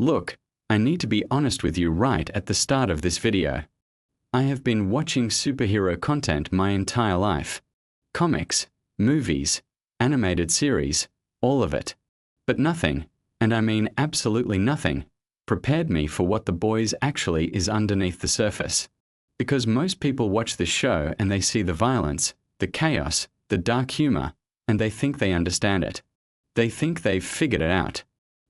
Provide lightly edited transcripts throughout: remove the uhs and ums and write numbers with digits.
Look, I need to be honest with you right at the start of this video. I have been watching superhero content my entire life. Comics, movies, animated series, all of it. But nothing, and I mean absolutely nothing, prepared me for what The Boys actually is underneath the surface. Because most people watch this show and they see the violence, the chaos, the dark humor, and they think they understand it. They think they've figured it out.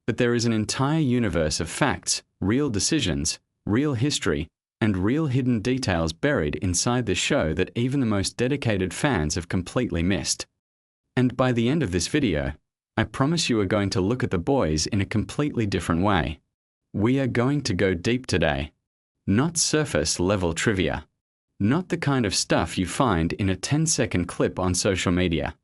But there is an entire universe of facts, real decisions, real history, and real hidden details buried inside this show that even the most dedicated fans have completely missed. And by the end of this video, I promise you are going to look at The Boys in a completely different way. We are going to go deep today. Not surface-level trivia. Not the kind of stuff you find in a 10-second clip on social media.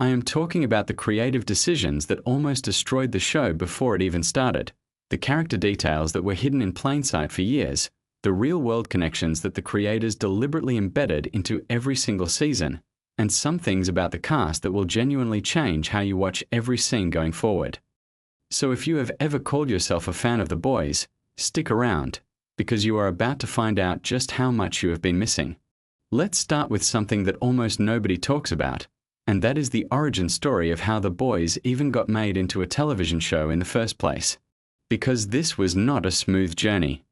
I am talking about the creative decisions that almost destroyed the show before it even started, the character details that were hidden in plain sight for years, the real-world connections that the creators deliberately embedded into every single season, and some things about the cast that will genuinely change how you watch every scene going forward. So if you have ever called yourself a fan of The Boys, stick around, because you are about to find out just how much you have been missing. Let's start with something that almost nobody talks about, and that is the origin story of how The Boys even got made into a television show in the first place. Because this was not a smooth journey.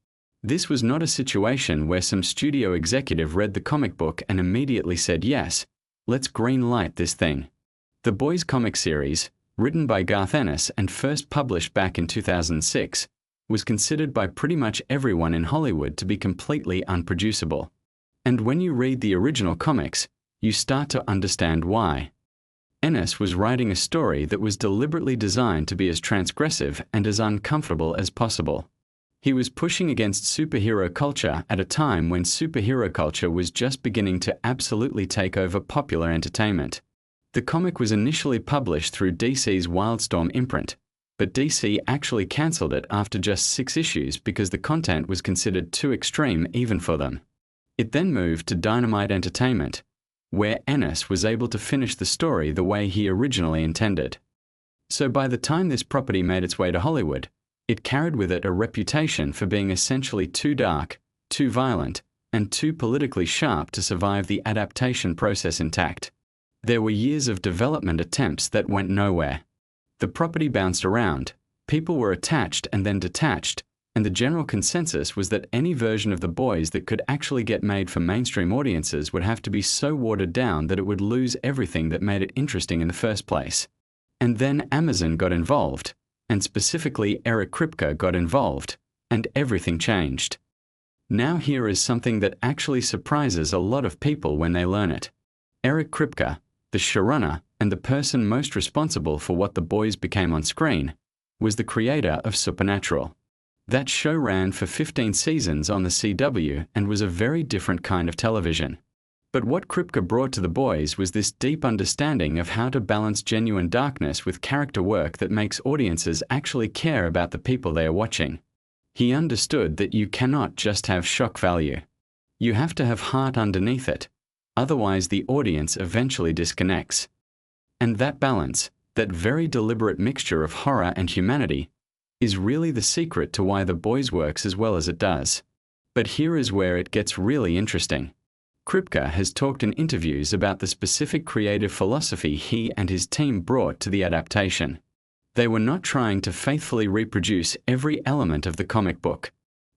This was not a situation where some studio executive read the comic book and immediately said, yes, let's green light this thing. The Boys comic series, written by Garth Ennis and first published back in 2006, was considered by pretty much everyone in Hollywood to be completely unproducible. And when you read the original comics, you start to understand why. Ennis was writing a story that was deliberately designed to be as transgressive and as uncomfortable as possible. He was pushing against superhero culture at a time when superhero culture was just beginning to absolutely take over popular entertainment. The comic was initially published through DC's Wildstorm imprint, but DC actually cancelled it after just 6 issues because the content was considered too extreme even for them. It then moved to Dynamite Entertainment, where Ennis was able to finish the story the way he originally intended. So by the time this property made its way to Hollywood, it carried with it a reputation for being essentially too dark, too violent, and too politically sharp to survive the adaptation process intact. There were years of development attempts that went nowhere. The property bounced around, people were attached and then detached, and the general consensus was that any version of The Boys that could actually get made for mainstream audiences would have to be so watered down that it would lose everything that made it interesting in the first place. And then Amazon got involved, and specifically Eric Kripke got involved, and everything changed. Now here is something that actually surprises a lot of people when they learn it. Eric Kripke, the showrunner and the person most responsible for what The Boys became on screen, was the creator of Supernatural. That show ran for 15 seasons on the CW and was a very different kind of television. But what Kripke brought to The Boys was this deep understanding of how to balance genuine darkness with character work that makes audiences actually care about the people they are watching. He understood that you cannot just have shock value. You have to have heart underneath it, otherwise the audience eventually disconnects. And that balance, that very deliberate mixture of horror and humanity, is really the secret to why The Boys works as well as it does. But here is where it gets really interesting. Kripke has talked in interviews about the specific creative philosophy he and his team brought to the adaptation. They were not trying to faithfully reproduce every element of the comic book.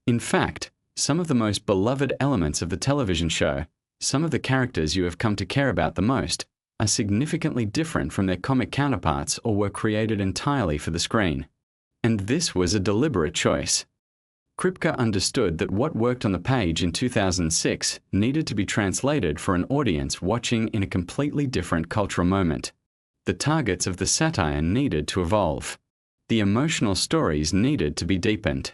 In fact, some of the most beloved elements of the television show, some of the characters you have come to care about the most, are significantly different from their comic counterparts or were created entirely for the screen. And this was a deliberate choice. Kripke understood that what worked on the page in 2006 needed to be translated for an audience watching in a completely different cultural moment. The targets of the satire needed to evolve. The emotional stories needed to be deepened.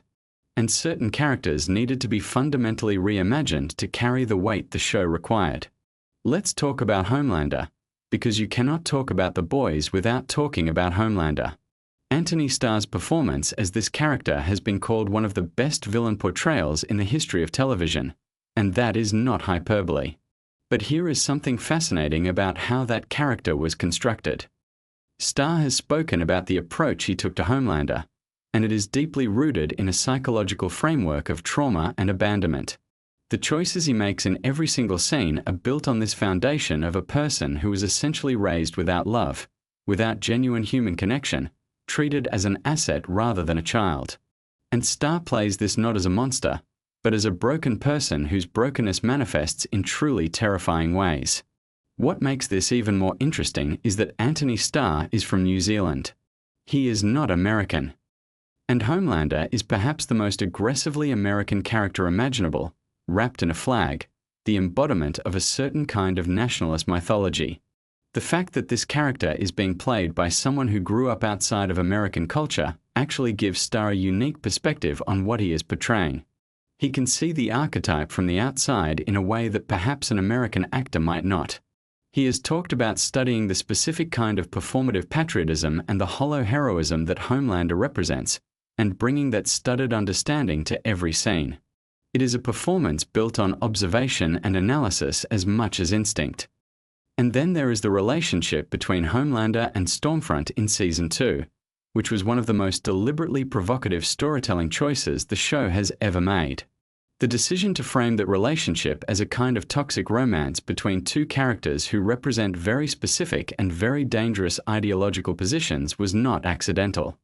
And certain characters needed to be fundamentally reimagined to carry the weight the show required. Let's talk about Homelander, because you cannot talk about The Boys without talking about Homelander. Anthony Starr's performance as this character has been called one of the best villain portrayals in the history of television, and that is not hyperbole. But here is something fascinating about how that character was constructed. Starr has spoken about the approach he took to Homelander, and it is deeply rooted in a psychological framework of trauma and abandonment. The choices he makes in every single scene are built on this foundation of a person who was essentially raised without love, without genuine human connection, treated as an asset rather than a child. And Star plays this not as a monster, but as a broken person whose brokenness manifests in truly terrifying ways. What makes this even more interesting is that Anthony Starr is from New Zealand. He is not American. And Homelander is perhaps the most aggressively American character imaginable, wrapped in a flag, the embodiment of a certain kind of nationalist mythology. The fact that this character is being played by someone who grew up outside of American culture actually gives Starr a unique perspective on what he is portraying. He can see the archetype from the outside in a way that perhaps an American actor might not. He has talked about studying the specific kind of performative patriotism and the hollow heroism that Homelander represents, and bringing that studied understanding to every scene. It is a performance built on observation and analysis as much as instinct. And then there is the relationship between Homelander and Stormfront in Season 2, which was one of the most deliberately provocative storytelling choices the show has ever made. The decision to frame that relationship as a kind of toxic romance between two characters who represent very specific and very dangerous ideological positions was not accidental.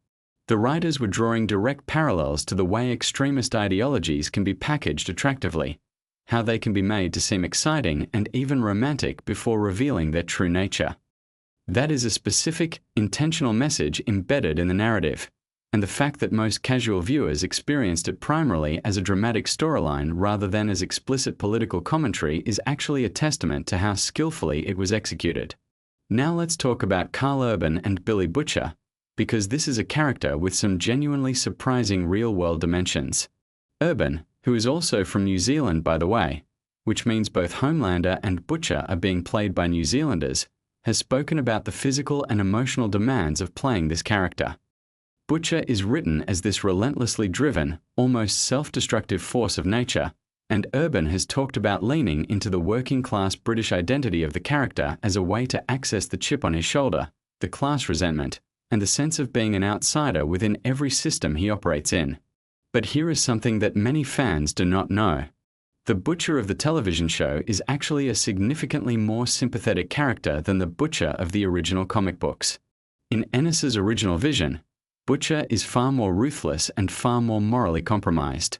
The writers were drawing direct parallels to the way extremist ideologies can be packaged attractively, how they can be made to seem exciting and even romantic before revealing their true nature. That is a specific, intentional message embedded in the narrative, and the fact that most casual viewers experienced it primarily as a dramatic storyline rather than as explicit political commentary is actually a testament to how skillfully it was executed. Now let's talk about Karl Urban and Billy Butcher, because this is a character with some genuinely surprising real-world dimensions. Urban, who is also from New Zealand by the way, which means both Homelander and Butcher are being played by New Zealanders, has spoken about the physical and emotional demands of playing this character. Butcher is written as this relentlessly driven, almost self-destructive force of nature, and Urban has talked about leaning into the working-class British identity of the character as a way to access the chip on his shoulder, the class resentment, and the sense of being an outsider within every system he operates in. But here is something that many fans do not know. The Butcher of the television show is actually a significantly more sympathetic character than the Butcher of the original comic books. In Ennis's original vision, Butcher is far more ruthless and far more morally compromised.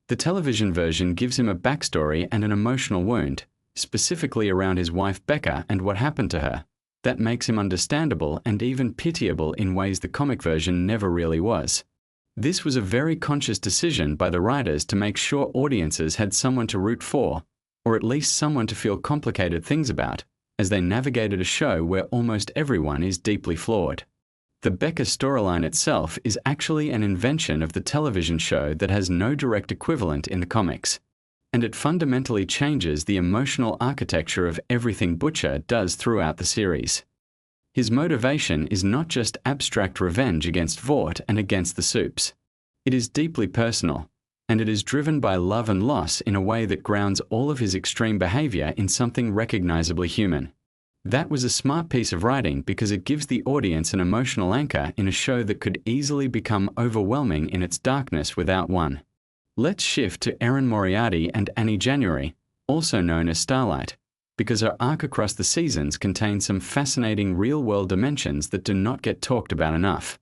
The television version gives him a backstory and an emotional wound, specifically around his wife Becca and what happened to her, that makes him understandable and even pitiable in ways the comic version never really was. This was a very conscious decision by the writers to make sure audiences had someone to root for, or at least someone to feel complicated things about, as they navigated a show where almost everyone is deeply flawed. The Becca storyline itself is actually an invention of the television show that has no direct equivalent in the comics, and it fundamentally changes the emotional architecture of everything Butcher does throughout the series. His motivation is not just abstract revenge against Vought and against the Supes. It is deeply personal, and it is driven by love and loss in a way that grounds all of his extreme behavior in something recognizably human. That was a smart piece of writing because it gives the audience an emotional anchor in a show that could easily become overwhelming in its darkness without one. Let's shift to Erin Moriarty and Annie January, also known as Starlight, because her arc across the seasons contains some fascinating real-world dimensions that do not get talked about enough.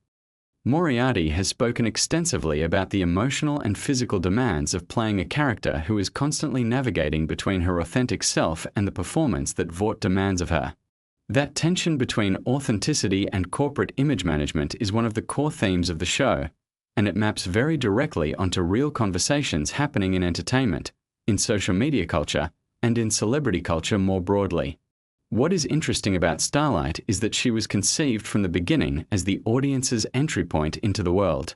Moriarty has spoken extensively about the emotional and physical demands of playing a character who is constantly navigating between her authentic self and the performance that Vought demands of her. That tension between authenticity and corporate image management is one of the core themes of the show, and it maps very directly onto real conversations happening in entertainment, in social media culture, and in celebrity culture more broadly. What is interesting about Starlight is that she was conceived from the beginning as the audience's entry point into the world.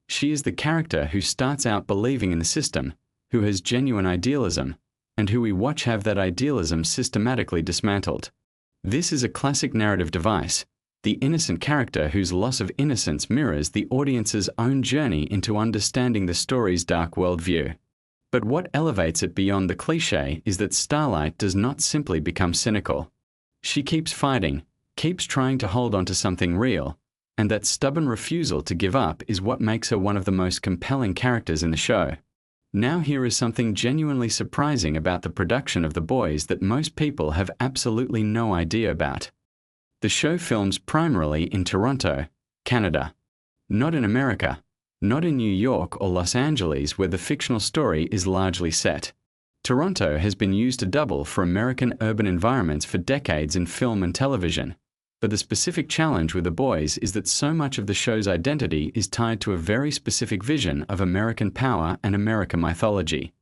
She is the character who starts out believing in the system, who has genuine idealism, and who we watch have that idealism systematically dismantled. This is a classic narrative device, the innocent character whose loss of innocence mirrors the audience's own journey into understanding the story's dark worldview. But what elevates it beyond the cliché is that Starlight does not simply become cynical. She keeps fighting, keeps trying to hold on to something real, and that stubborn refusal to give up is what makes her one of the most compelling characters in the show. Now here is something genuinely surprising about the production of The Boys that most people have absolutely no idea about. The show films primarily in Toronto, Canada. Not in America, not in New York or Los Angeles where the fictional story is largely set. Toronto has been used to double for American urban environments for decades in film and television, but the specific challenge with The Boys is that so much of the show's identity is tied to a very specific vision of American power and American mythology.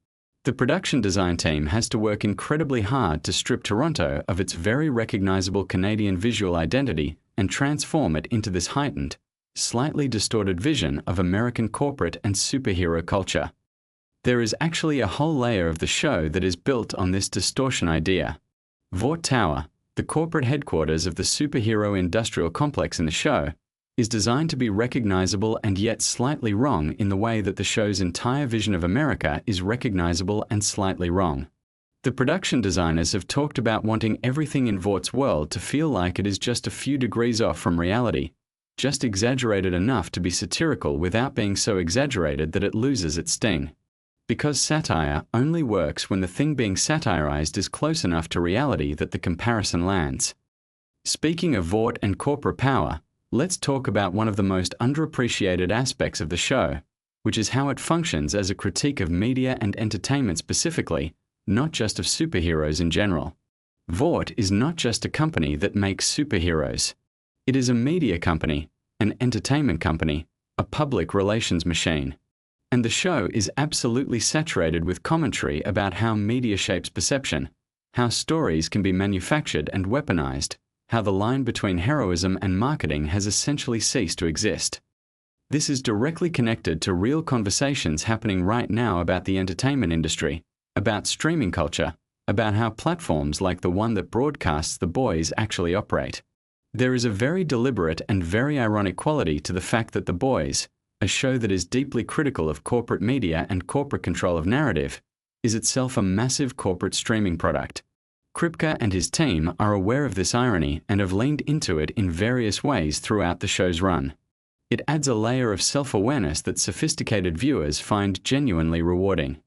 The production design team has to work incredibly hard to strip Toronto of its very recognizable Canadian visual identity and transform it into this heightened, slightly distorted vision of American corporate and superhero culture. There is actually a whole layer of the show that is built on this distortion idea. Vought Tower, the corporate headquarters of the superhero industrial complex in the show, is designed to be recognizable and yet slightly wrong in the way that the show's entire vision of America is recognizable and slightly wrong. The production designers have talked about wanting everything in Vaught's world to feel like it is just a few degrees off from reality, just exaggerated enough to be satirical without being so exaggerated that it loses its sting. Because satire only works when the thing being satirized is close enough to reality that the comparison lands. Speaking of Vought and corporate power, let's talk about one of the most underappreciated aspects of the show, which is how it functions as a critique of media and entertainment specifically, not just of superheroes in general. Vought is not just a company that makes superheroes. It is a media company, an entertainment company, a public relations machine. And the show is absolutely saturated with commentary about how media shapes perception, how stories can be manufactured and weaponized, how the line between heroism and marketing has essentially ceased to exist. This is directly connected to real conversations happening right now about the entertainment industry, about streaming culture, about how platforms like the one that broadcasts The Boys actually operate. There is a very deliberate and very ironic quality to the fact that The Boys, a show that is deeply critical of corporate media and corporate control of narrative, is itself a massive corporate streaming product. Kripke and his team are aware of this irony and have leaned into it in various ways throughout the show's run. It adds a layer of self-awareness that sophisticated viewers find genuinely rewarding.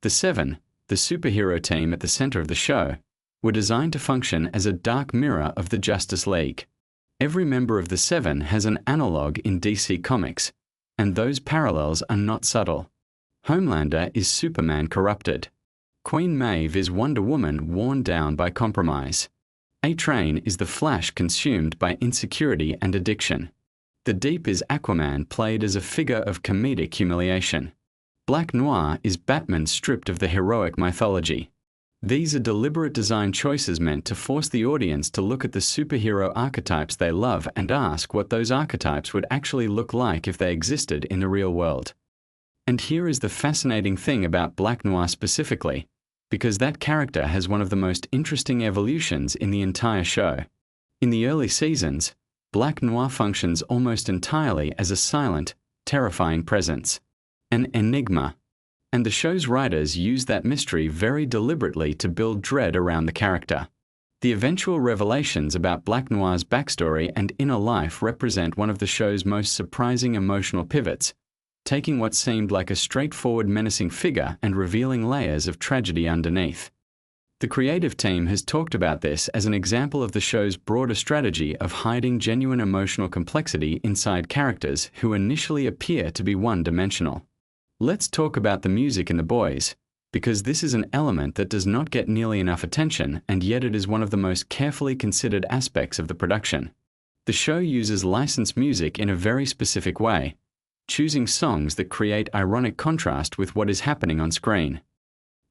The Seven, the superhero team at the center of the show, were designed to function as a dark mirror of the Justice League. Every member of the Seven has an analog in DC Comics, and those parallels are not subtle. Homelander is Superman corrupted. Queen Maeve is Wonder Woman worn down by compromise. A-Train is the Flash consumed by insecurity and addiction. The Deep is Aquaman played as a figure of comedic humiliation. Black Noir is Batman stripped of the heroic mythology. These are deliberate design choices meant to force the audience to look at the superhero archetypes they love and ask what those archetypes would actually look like if they existed in the real world. And here is the fascinating thing about Black Noir specifically, because that character has one of the most interesting evolutions in the entire show. In the early seasons, Black Noir functions almost entirely as a silent, terrifying presence, an enigma. And the show's writers use that mystery very deliberately to build dread around the character. The eventual revelations about Black Noir's backstory and inner life represent one of the show's most surprising emotional pivots, taking what seemed like a straightforward menacing figure and revealing layers of tragedy underneath. The creative team has talked about this as an example of the show's broader strategy of hiding genuine emotional complexity inside characters who initially appear to be one-dimensional. Let's talk about the music in The Boys, because this is an element that does not get nearly enough attention, and yet it is one of the most carefully considered aspects of the production. The show uses licensed music in a very specific way, choosing songs that create ironic contrast with what is happening on screen.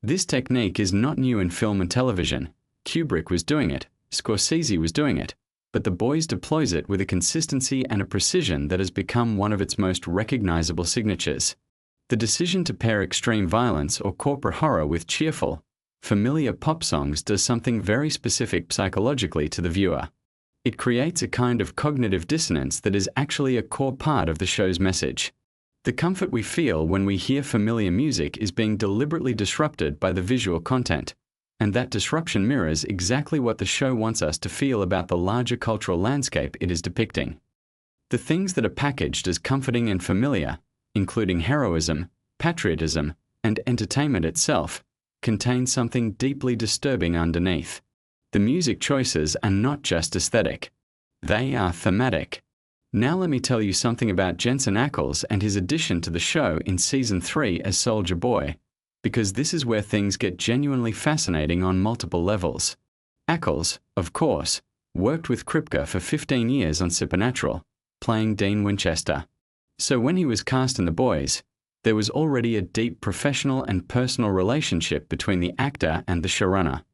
This technique is not new in film and television. Kubrick was doing it, Scorsese was doing it, but The Boys deploys it with a consistency and a precision that has become one of its most recognizable signatures. The decision to pair extreme violence or corporate horror with cheerful, familiar pop songs does something very specific psychologically to the viewer. It creates a kind of cognitive dissonance that is actually a core part of the show's message. The comfort we feel when we hear familiar music is being deliberately disrupted by the visual content, and that disruption mirrors exactly what the show wants us to feel about the larger cultural landscape it is depicting. The things that are packaged as comforting and familiar, including heroism, patriotism, and entertainment itself, contain something deeply disturbing underneath. The music choices are not just aesthetic. They are thematic. Now let me tell you something about Jensen Ackles and his addition to the show in Season 3 as Soldier Boy, because this is where things get genuinely fascinating on multiple levels. Ackles, of course, worked with Kripke for 15 years on Supernatural, playing Dean Winchester. So when he was cast in The Boys, there was already a deep professional and personal relationship between the actor and the showrunner.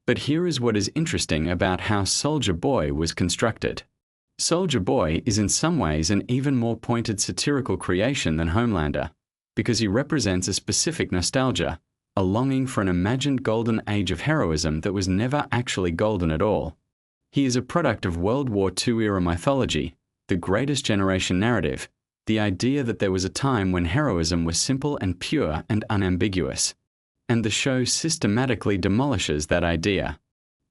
But here is what is interesting about how Soldier Boy was constructed. Soldier Boy is in some ways an even more pointed satirical creation than Homelander, because he represents a specific nostalgia, a longing for an imagined golden age of heroism that was never actually golden at all. He is a product of World War II era mythology, the Greatest Generation narrative, the idea that there was a time when heroism was simple and pure and unambiguous. And the show systematically demolishes that idea.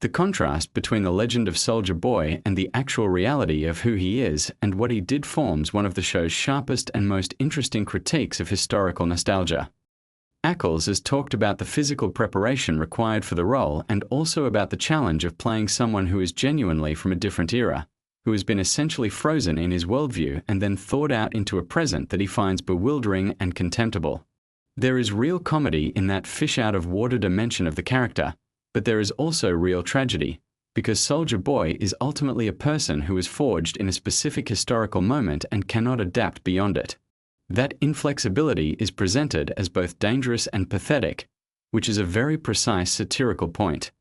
The contrast between the legend of Soldier Boy and the actual reality of who he is and what he did forms one of the show's sharpest and most interesting critiques of historical nostalgia. Ackles has talked about the physical preparation required for the role and also about the challenge of playing someone who is genuinely from a different era, who has been essentially frozen in his worldview and then thawed out into a present that he finds bewildering and contemptible. There is real comedy in that fish-out-of-water dimension of the character, but there is also real tragedy, because Soldier Boy is ultimately a person who is forged in a specific historical moment and cannot adapt beyond it. That inflexibility is presented as both dangerous and pathetic, which is a very precise satirical point.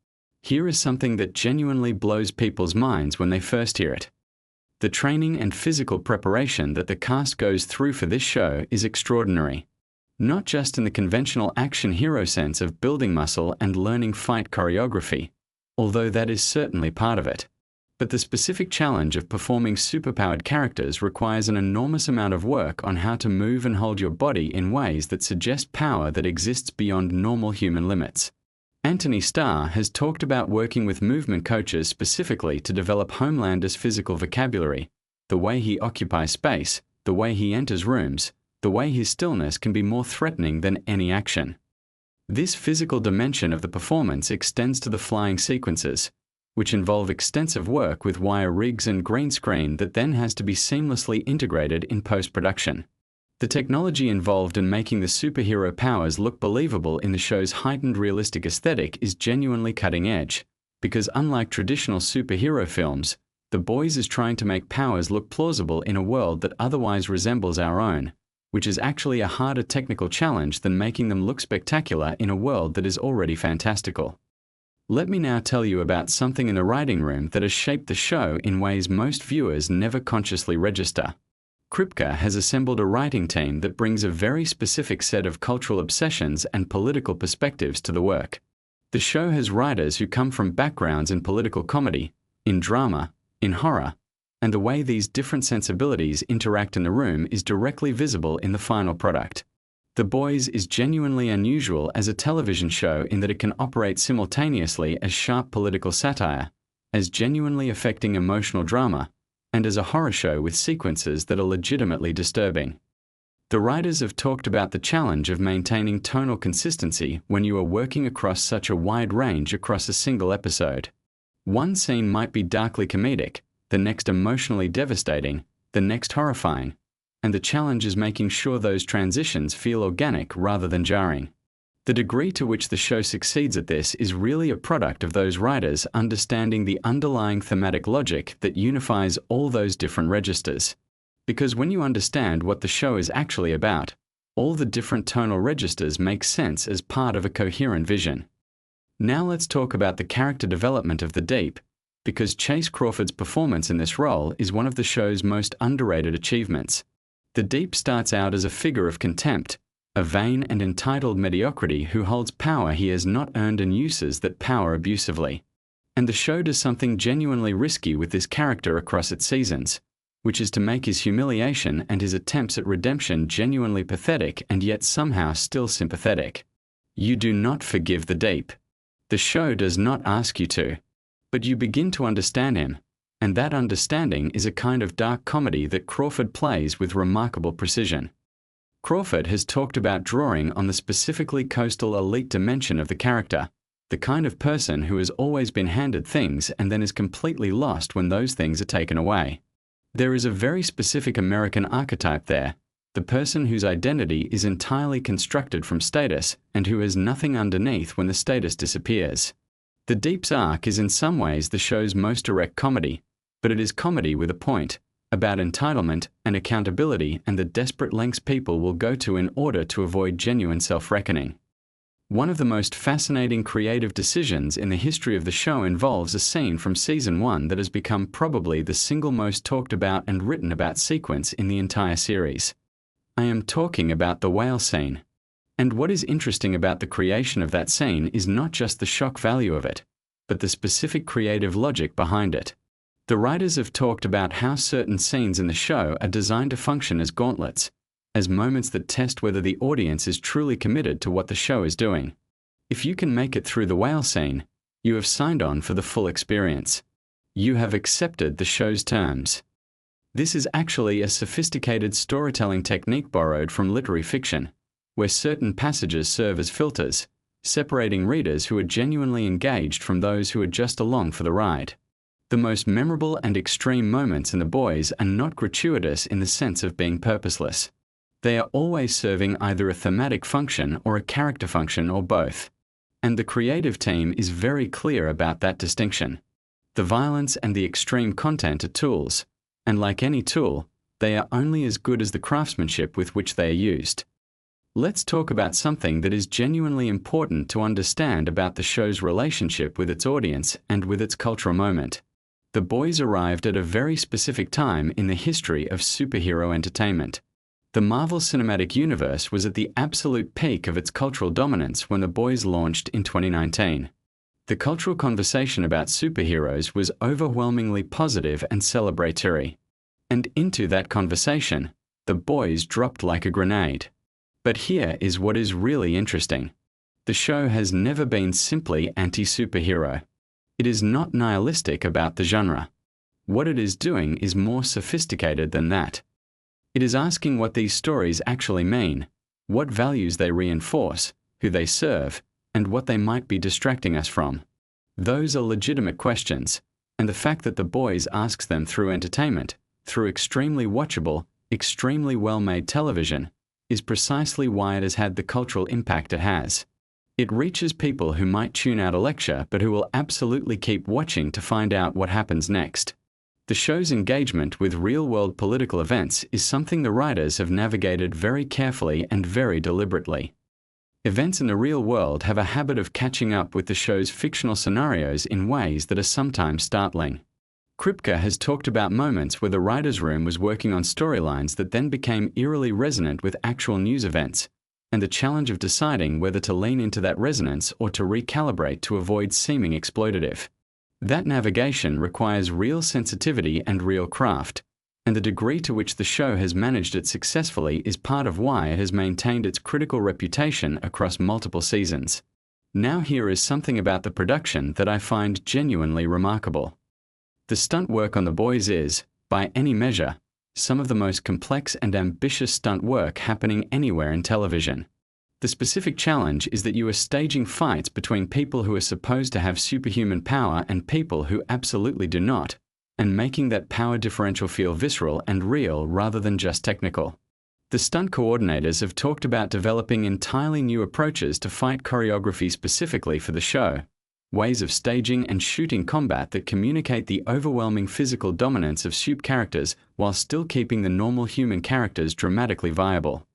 Here is something that genuinely blows people's minds when they first hear it. The training and physical preparation that the cast goes through for this show is extraordinary. Not just in the conventional action hero sense of building muscle and learning fight choreography, although that is certainly part of it. But the specific challenge of performing superpowered characters requires an enormous amount of work on how to move and hold your body in ways that suggest power that exists beyond normal human limits. Anthony Starr has talked about working with movement coaches specifically to develop Homelander's physical vocabulary, the way he occupies space, the way he enters rooms, the way his stillness can be more threatening than any action. This physical dimension of the performance extends to the flying sequences, which involve extensive work with wire rigs and green screen that then has to be seamlessly integrated in post-production. The technology involved in making the superhero powers look believable in the show's heightened realistic aesthetic is genuinely cutting edge, because unlike traditional superhero films, The Boys is trying to make powers look plausible in a world that otherwise resembles our own, which is actually a harder technical challenge than making them look spectacular in a world that is already fantastical. Let me now tell you about something in the writing room that has shaped the show in ways most viewers never consciously register. Kripke has assembled a writing team that brings a very specific set of cultural obsessions and political perspectives to the work. The show has writers who come from backgrounds in political comedy, in drama, in horror, and the way these different sensibilities interact in the room is directly visible in the final product. The Boys is genuinely unusual as a television show in that it can operate simultaneously as sharp political satire, as genuinely affecting emotional drama, and as a horror show with sequences that are legitimately disturbing. The writers have talked about the challenge of maintaining tonal consistency when you are working across such a wide range across a single episode. One scene might be darkly comedic, the next emotionally devastating, the next horrifying, and the challenge is making sure those transitions feel organic rather than jarring. The degree to which the show succeeds at this is really a product of those writers understanding the underlying thematic logic that unifies all those different registers. Because when you understand what the show is actually about, all the different tonal registers make sense as part of a coherent vision. Now let's talk about the character development of the Deep, because Chase Crawford's performance in this role is one of the show's most underrated achievements. The Deep starts out as a figure of contempt, a vain and entitled mediocrity who holds power he has not earned and uses that power abusively. And the show does something genuinely risky with this character across its seasons, which is to make his humiliation and his attempts at redemption genuinely pathetic and yet somehow still sympathetic. You do not forgive the Deep. The show does not ask you to. But you begin to understand him, And that understanding is a kind of dark comedy that Crawford plays with remarkable precision. Crawford has talked about drawing on the specifically coastal elite dimension of the character, the kind of person who has always been handed things and then is completely lost when those things are taken away. There is a very specific American archetype there, the person whose identity is entirely constructed from status and who has nothing underneath when the status disappears. The Deep's arc is in some ways the show's most direct comedy, but it is comedy with a point, about entitlement and accountability and the desperate lengths people will go to in order to avoid genuine self-reckoning. One of the most fascinating creative decisions in the history of the show involves a scene from Season 1 that has become probably the single most talked about and written about sequence in the entire series. I am talking about the whale scene. And what is interesting about the creation of that scene is not just the shock value of it, but the specific creative logic behind it. The writers have talked about how certain scenes in the show are designed to function as gauntlets, as moments that test whether the audience is truly committed to what the show is doing. If you can make it through the whale scene, you have signed on for the full experience. You have accepted the show's terms. This is actually a sophisticated storytelling technique borrowed from literary fiction, where certain passages serve as filters, separating readers who are genuinely engaged from those who are just along for the ride. The most memorable and extreme moments in The Boys are not gratuitous in the sense of being purposeless. They are always serving either a thematic function or a character function or both. And the creative team is very clear about that distinction. The violence and the extreme content are tools, and like any tool, they are only as good as the craftsmanship with which they are used. Let's talk about something that is genuinely important to understand about the show's relationship with its audience and with its cultural moment. The Boys arrived at a very specific time in the history of superhero entertainment. The Marvel Cinematic Universe was at the absolute peak of its cultural dominance when The Boys launched in 2019. The cultural conversation about superheroes was overwhelmingly positive and celebratory. And into that conversation, The Boys dropped like a grenade. But here is what is really interesting. The show has never been simply anti-superhero. It is not nihilistic about the genre. What it is doing is more sophisticated than that. It is asking what these stories actually mean, what values they reinforce, who they serve, and what they might be distracting us from. Those are legitimate questions, and the fact that The Boys asks them through entertainment, through extremely watchable, extremely well-made television, is precisely why it has had the cultural impact it has. It reaches people who might tune out a lecture but who will absolutely keep watching to find out what happens next. The show's engagement with real-world political events is something the writers have navigated very carefully and very deliberately. Events in the real world have a habit of catching up with the show's fictional scenarios in ways that are sometimes startling. Kripke has talked about moments where the writer's room was working on storylines that then became eerily resonant with actual news events, and the challenge of deciding whether to lean into that resonance or to recalibrate to avoid seeming exploitative. That navigation requires real sensitivity and real craft, and the degree to which the show has managed it successfully is part of why it has maintained its critical reputation across multiple seasons. Now here is something about the production that I find genuinely remarkable. The stunt work on The Boys is, by any measure, some of the most complex and ambitious stunt work happening anywhere in television. The specific challenge is that you are staging fights between people who are supposed to have superhuman power and people who absolutely do not, and making that power differential feel visceral and real rather than just technical. The stunt coordinators have talked about developing entirely new approaches to fight choreography specifically for the show, ways of staging and shooting combat that communicate the overwhelming physical dominance of soup characters while still keeping the normal human characters dramatically viable.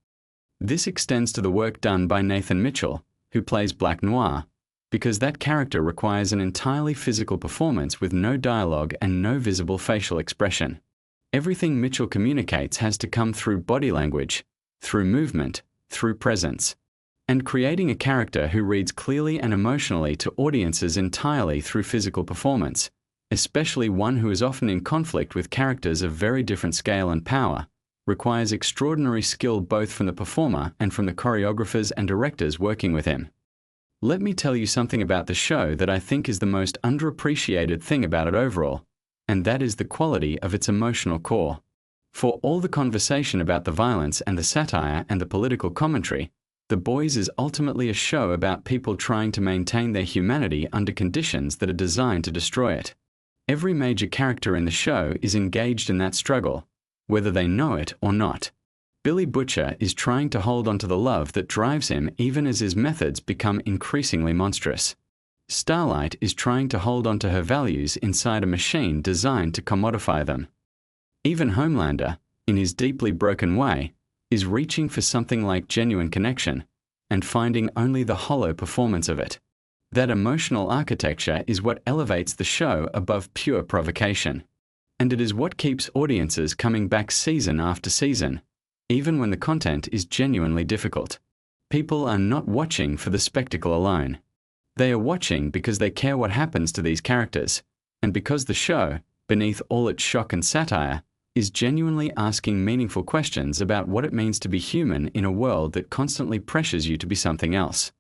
This extends to the work done by Nathan Mitchell, who plays Black Noir, because that character requires an entirely physical performance with no dialogue and no visible facial expression. Everything Mitchell communicates has to come through body language, through movement, through presence. And creating a character who reads clearly and emotionally to audiences entirely through physical performance, especially one who is often in conflict with characters of very different scale and power, requires extraordinary skill both from the performer and from the choreographers and directors working with him. Let me tell you something about the show that I think is the most underappreciated thing about it overall, and that is the quality of its emotional core. For all the conversation about the violence and the satire and the political commentary, The Boys is ultimately a show about people trying to maintain their humanity under conditions that are designed to destroy it. Every major character in the show is engaged in that struggle, whether they know it or not. Billy Butcher is trying to hold on to the love that drives him even as his methods become increasingly monstrous. Starlight is trying to hold on to her values inside a machine designed to commodify them. Even Homelander, in his deeply broken way, is reaching for something like genuine connection and finding only the hollow performance of it. That emotional architecture is what elevates the show above pure provocation. And it is what keeps audiences coming back season after season, even when the content is genuinely difficult. People are not watching for the spectacle alone. They are watching because they care what happens to these characters, and because the show, beneath all its shock and satire, is genuinely asking meaningful questions about what it means to be human in a world that constantly pressures you to be something else.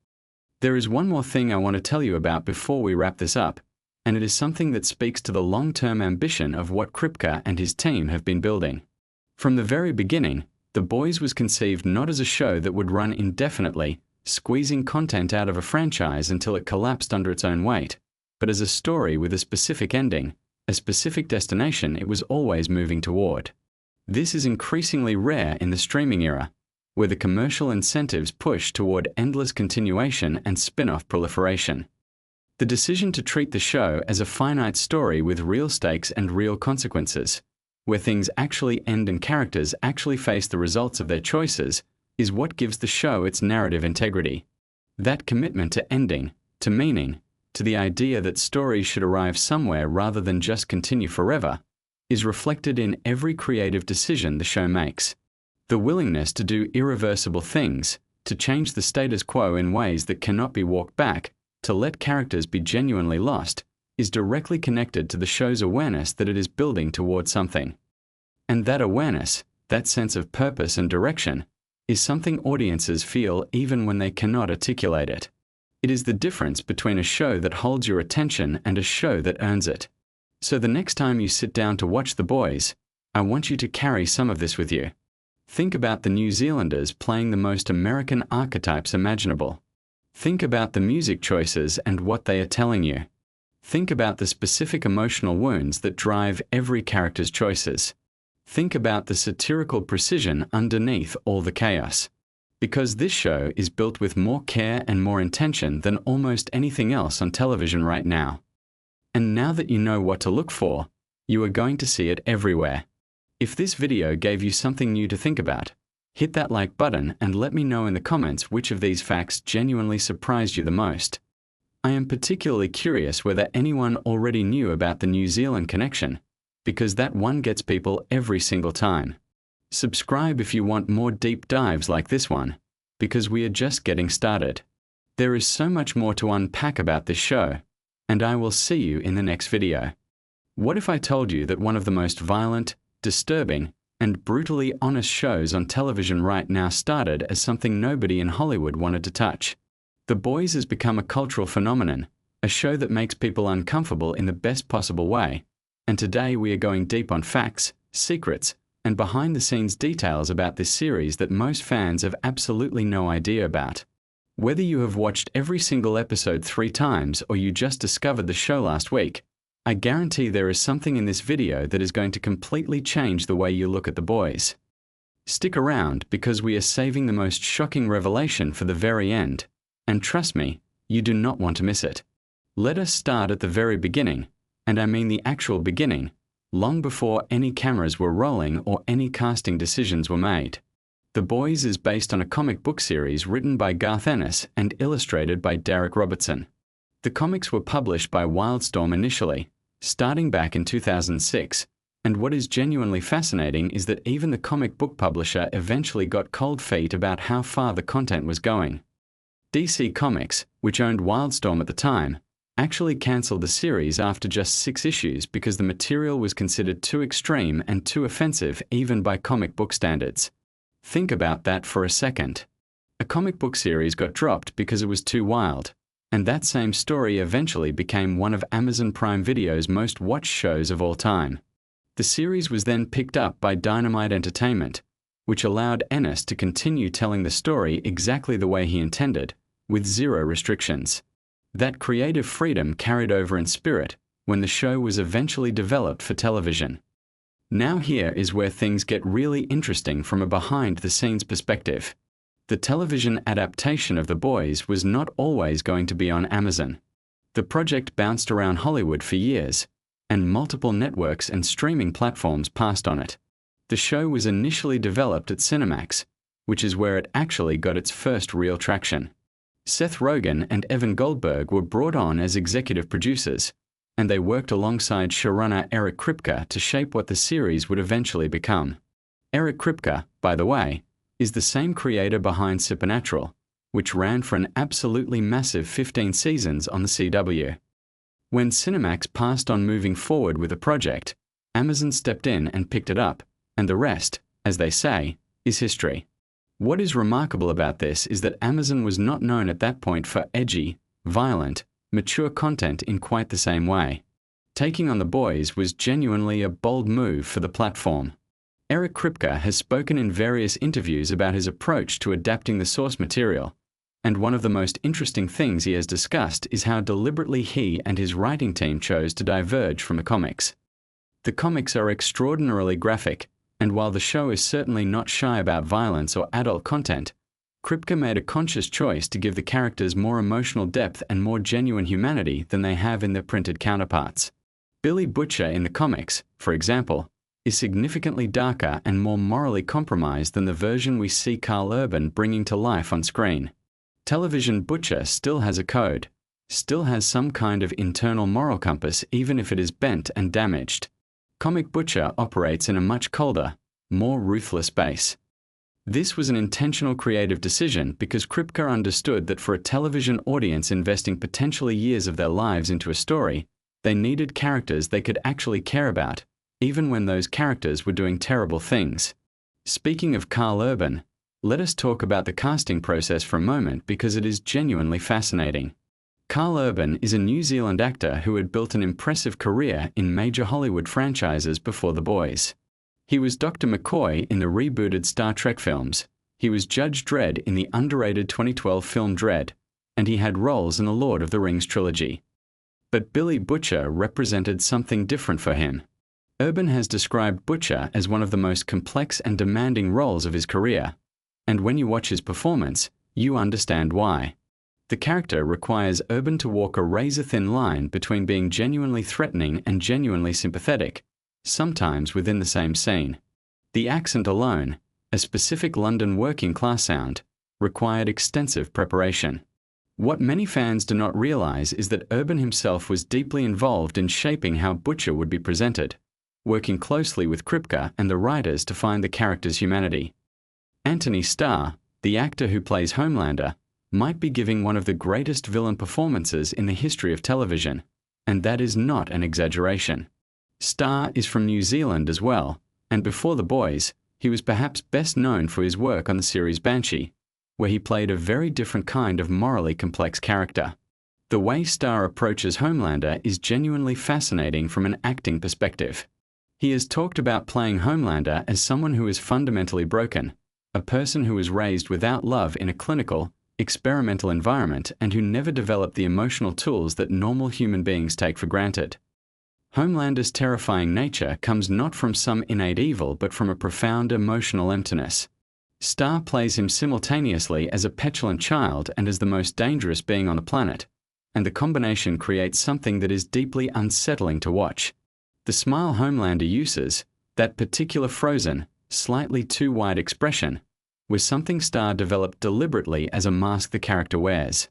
There is one more thing I want to tell you about before we wrap this up, and it is something that speaks to the long-term ambition of what Kripke and his team have been building. From the very beginning, The Boys was conceived not as a show that would run indefinitely, squeezing content out of a franchise until it collapsed under its own weight, but as a story with a specific ending, a specific destination it was always moving toward. This is increasingly rare in the streaming era, where the commercial incentives push toward endless continuation and spin-off proliferation. The decision to treat the show as a finite story with real stakes and real consequences, where things actually end and characters actually face the results of their choices, is what gives the show its narrative integrity. That commitment to ending, to meaning, to the idea that stories should arrive somewhere rather than just continue forever, is reflected in every creative decision the show makes. The willingness to do irreversible things, to change the status quo in ways that cannot be walked back, to let characters be genuinely lost, is directly connected to the show's awareness that it is building toward something. And that awareness, that sense of purpose and direction, is something audiences feel even when they cannot articulate it. It is the difference between a show that holds your attention and a show that earns it. So the next time you sit down to watch The Boys, I want you to carry some of this with you. Think about the New Zealanders playing the most American archetypes imaginable. Think about the music choices and what they are telling you. Think about the specific emotional wounds that drive every character's choices. Think about the satirical precision underneath all the chaos. Because this show is built with more care and more intention than almost anything else on television right now. And now that you know what to look for, you are going to see it everywhere. If this video gave you something new to think about, hit that like button and let me know in the comments which of these facts genuinely surprised you the most. I am particularly curious whether anyone already knew about the New Zealand connection, because that one gets people every single time. Subscribe if you want more deep dives like this one, because we are just getting started. There is so much more to unpack about this show, and I will see you in the next video. What if I told you that one of the most violent, disturbing, and brutally honest shows on television right now started as something nobody in Hollywood wanted to touch? The Boys has become a cultural phenomenon, a show that makes people uncomfortable in the best possible way, and today we are going deep on facts, secrets, and behind-the-scenes details about this series that most fans have absolutely no idea about. Whether you have watched every single episode 3 times or you just discovered the show last week, I guarantee there is something in this video that is going to completely change the way you look at The Boys. Stick around because we are saving the most shocking revelation for the very end, and trust me, you do not want to miss it. Let us start at the very beginning, and I mean the actual beginning, long before any cameras were rolling or any casting decisions were made. The Boys is based on a comic book series written by Garth Ennis and illustrated by Derek Robertson. The comics were published by Wildstorm initially, starting back in 2006, and what is genuinely fascinating is that even the comic book publisher eventually got cold feet about how far the content was going. DC Comics, which owned Wildstorm at the time, actually cancelled the series after just 6 issues because the material was considered too extreme and too offensive even by comic book standards. Think about that for a second. A comic book series got dropped because it was too wild, And that same story eventually became one of Amazon Prime Video's most watched shows of all time. The series was then picked up by Dynamite Entertainment, which allowed Ennis to continue telling the story exactly the way he intended, with zero restrictions. That creative freedom carried over in spirit when the show was eventually developed for television. Now here is where things get really interesting from a behind-the-scenes perspective. The television adaptation of The Boys was not always going to be on Amazon. The project bounced around Hollywood for years, and multiple networks and streaming platforms passed on it. The show was initially developed at Cinemax, which is where it actually got its first real traction. Seth Rogen and Evan Goldberg were brought on as executive producers, and they worked alongside showrunner Eric Kripke to shape what the series would eventually become. Eric Kripke, by the way, is the same creator behind Supernatural, which ran for an absolutely massive 15 seasons on the CW. When Cinemax passed on moving forward with the project, Amazon stepped in and picked it up, and the rest, as they say, is history. What is remarkable about this is that Amazon was not known at that point for edgy, violent, mature content in quite the same way. Taking on The Boys was genuinely a bold move for the platform. Eric Kripke has spoken in various interviews about his approach to adapting the source material, and one of the most interesting things he has discussed is how deliberately he and his writing team chose to diverge from the comics. The comics are extraordinarily graphic, and while the show is certainly not shy about violence or adult content, Kripke made a conscious choice to give the characters more emotional depth and more genuine humanity than they have in their printed counterparts. Billy Butcher in the comics, for example, is significantly darker and more morally compromised than the version we see Karl Urban bringing to life on screen. Television Butcher still has a code, still has some kind of internal moral compass even if it is bent and damaged. Comic Butcher operates in a much colder, more ruthless base. This was an intentional creative decision because Kripke understood that for a television audience investing potentially years of their lives into a story, they needed characters they could actually care about, even when those characters were doing terrible things. Speaking of Karl Urban, let us talk about the casting process for a moment because it is genuinely fascinating. Karl Urban is a New Zealand actor who had built an impressive career in major Hollywood franchises before The Boys. He was Dr. McCoy in the rebooted Star Trek films, he was Judge Dredd in the underrated 2012 film Dredd, and he had roles in the Lord of the Rings trilogy. But Billy Butcher represented something different for him. Urban has described Butcher as one of the most complex and demanding roles of his career, and when you watch his performance, you understand why. The character requires Urban to walk a razor-thin line between being genuinely threatening and genuinely sympathetic, sometimes within the same scene. The accent alone, a specific London working-class sound, required extensive preparation. What many fans do not realize is that Urban himself was deeply involved in shaping how Butcher would be presented, working closely with Kripke and the writers to find the character's humanity. Anthony Starr, the actor who plays Homelander, might be giving one of the greatest villain performances in the history of television, and that is not an exaggeration. Starr is from New Zealand as well, and before The Boys, he was perhaps best known for his work on the series Banshee, where he played a very different kind of morally complex character. The way Starr approaches Homelander is genuinely fascinating from an acting perspective. He has talked about playing Homelander as someone who is fundamentally broken, a person who was raised without love in a clinical, experimental environment and who never developed the emotional tools that normal human beings take for granted. Homelander's terrifying nature comes not from some innate evil but from a profound emotional emptiness. Starr plays him simultaneously as a petulant child and as the most dangerous being on the planet, and the combination creates something that is deeply unsettling to watch. The smile Homelander uses, that particular frozen, slightly too wide expression, was something Starr developed deliberately as a mask the character wears.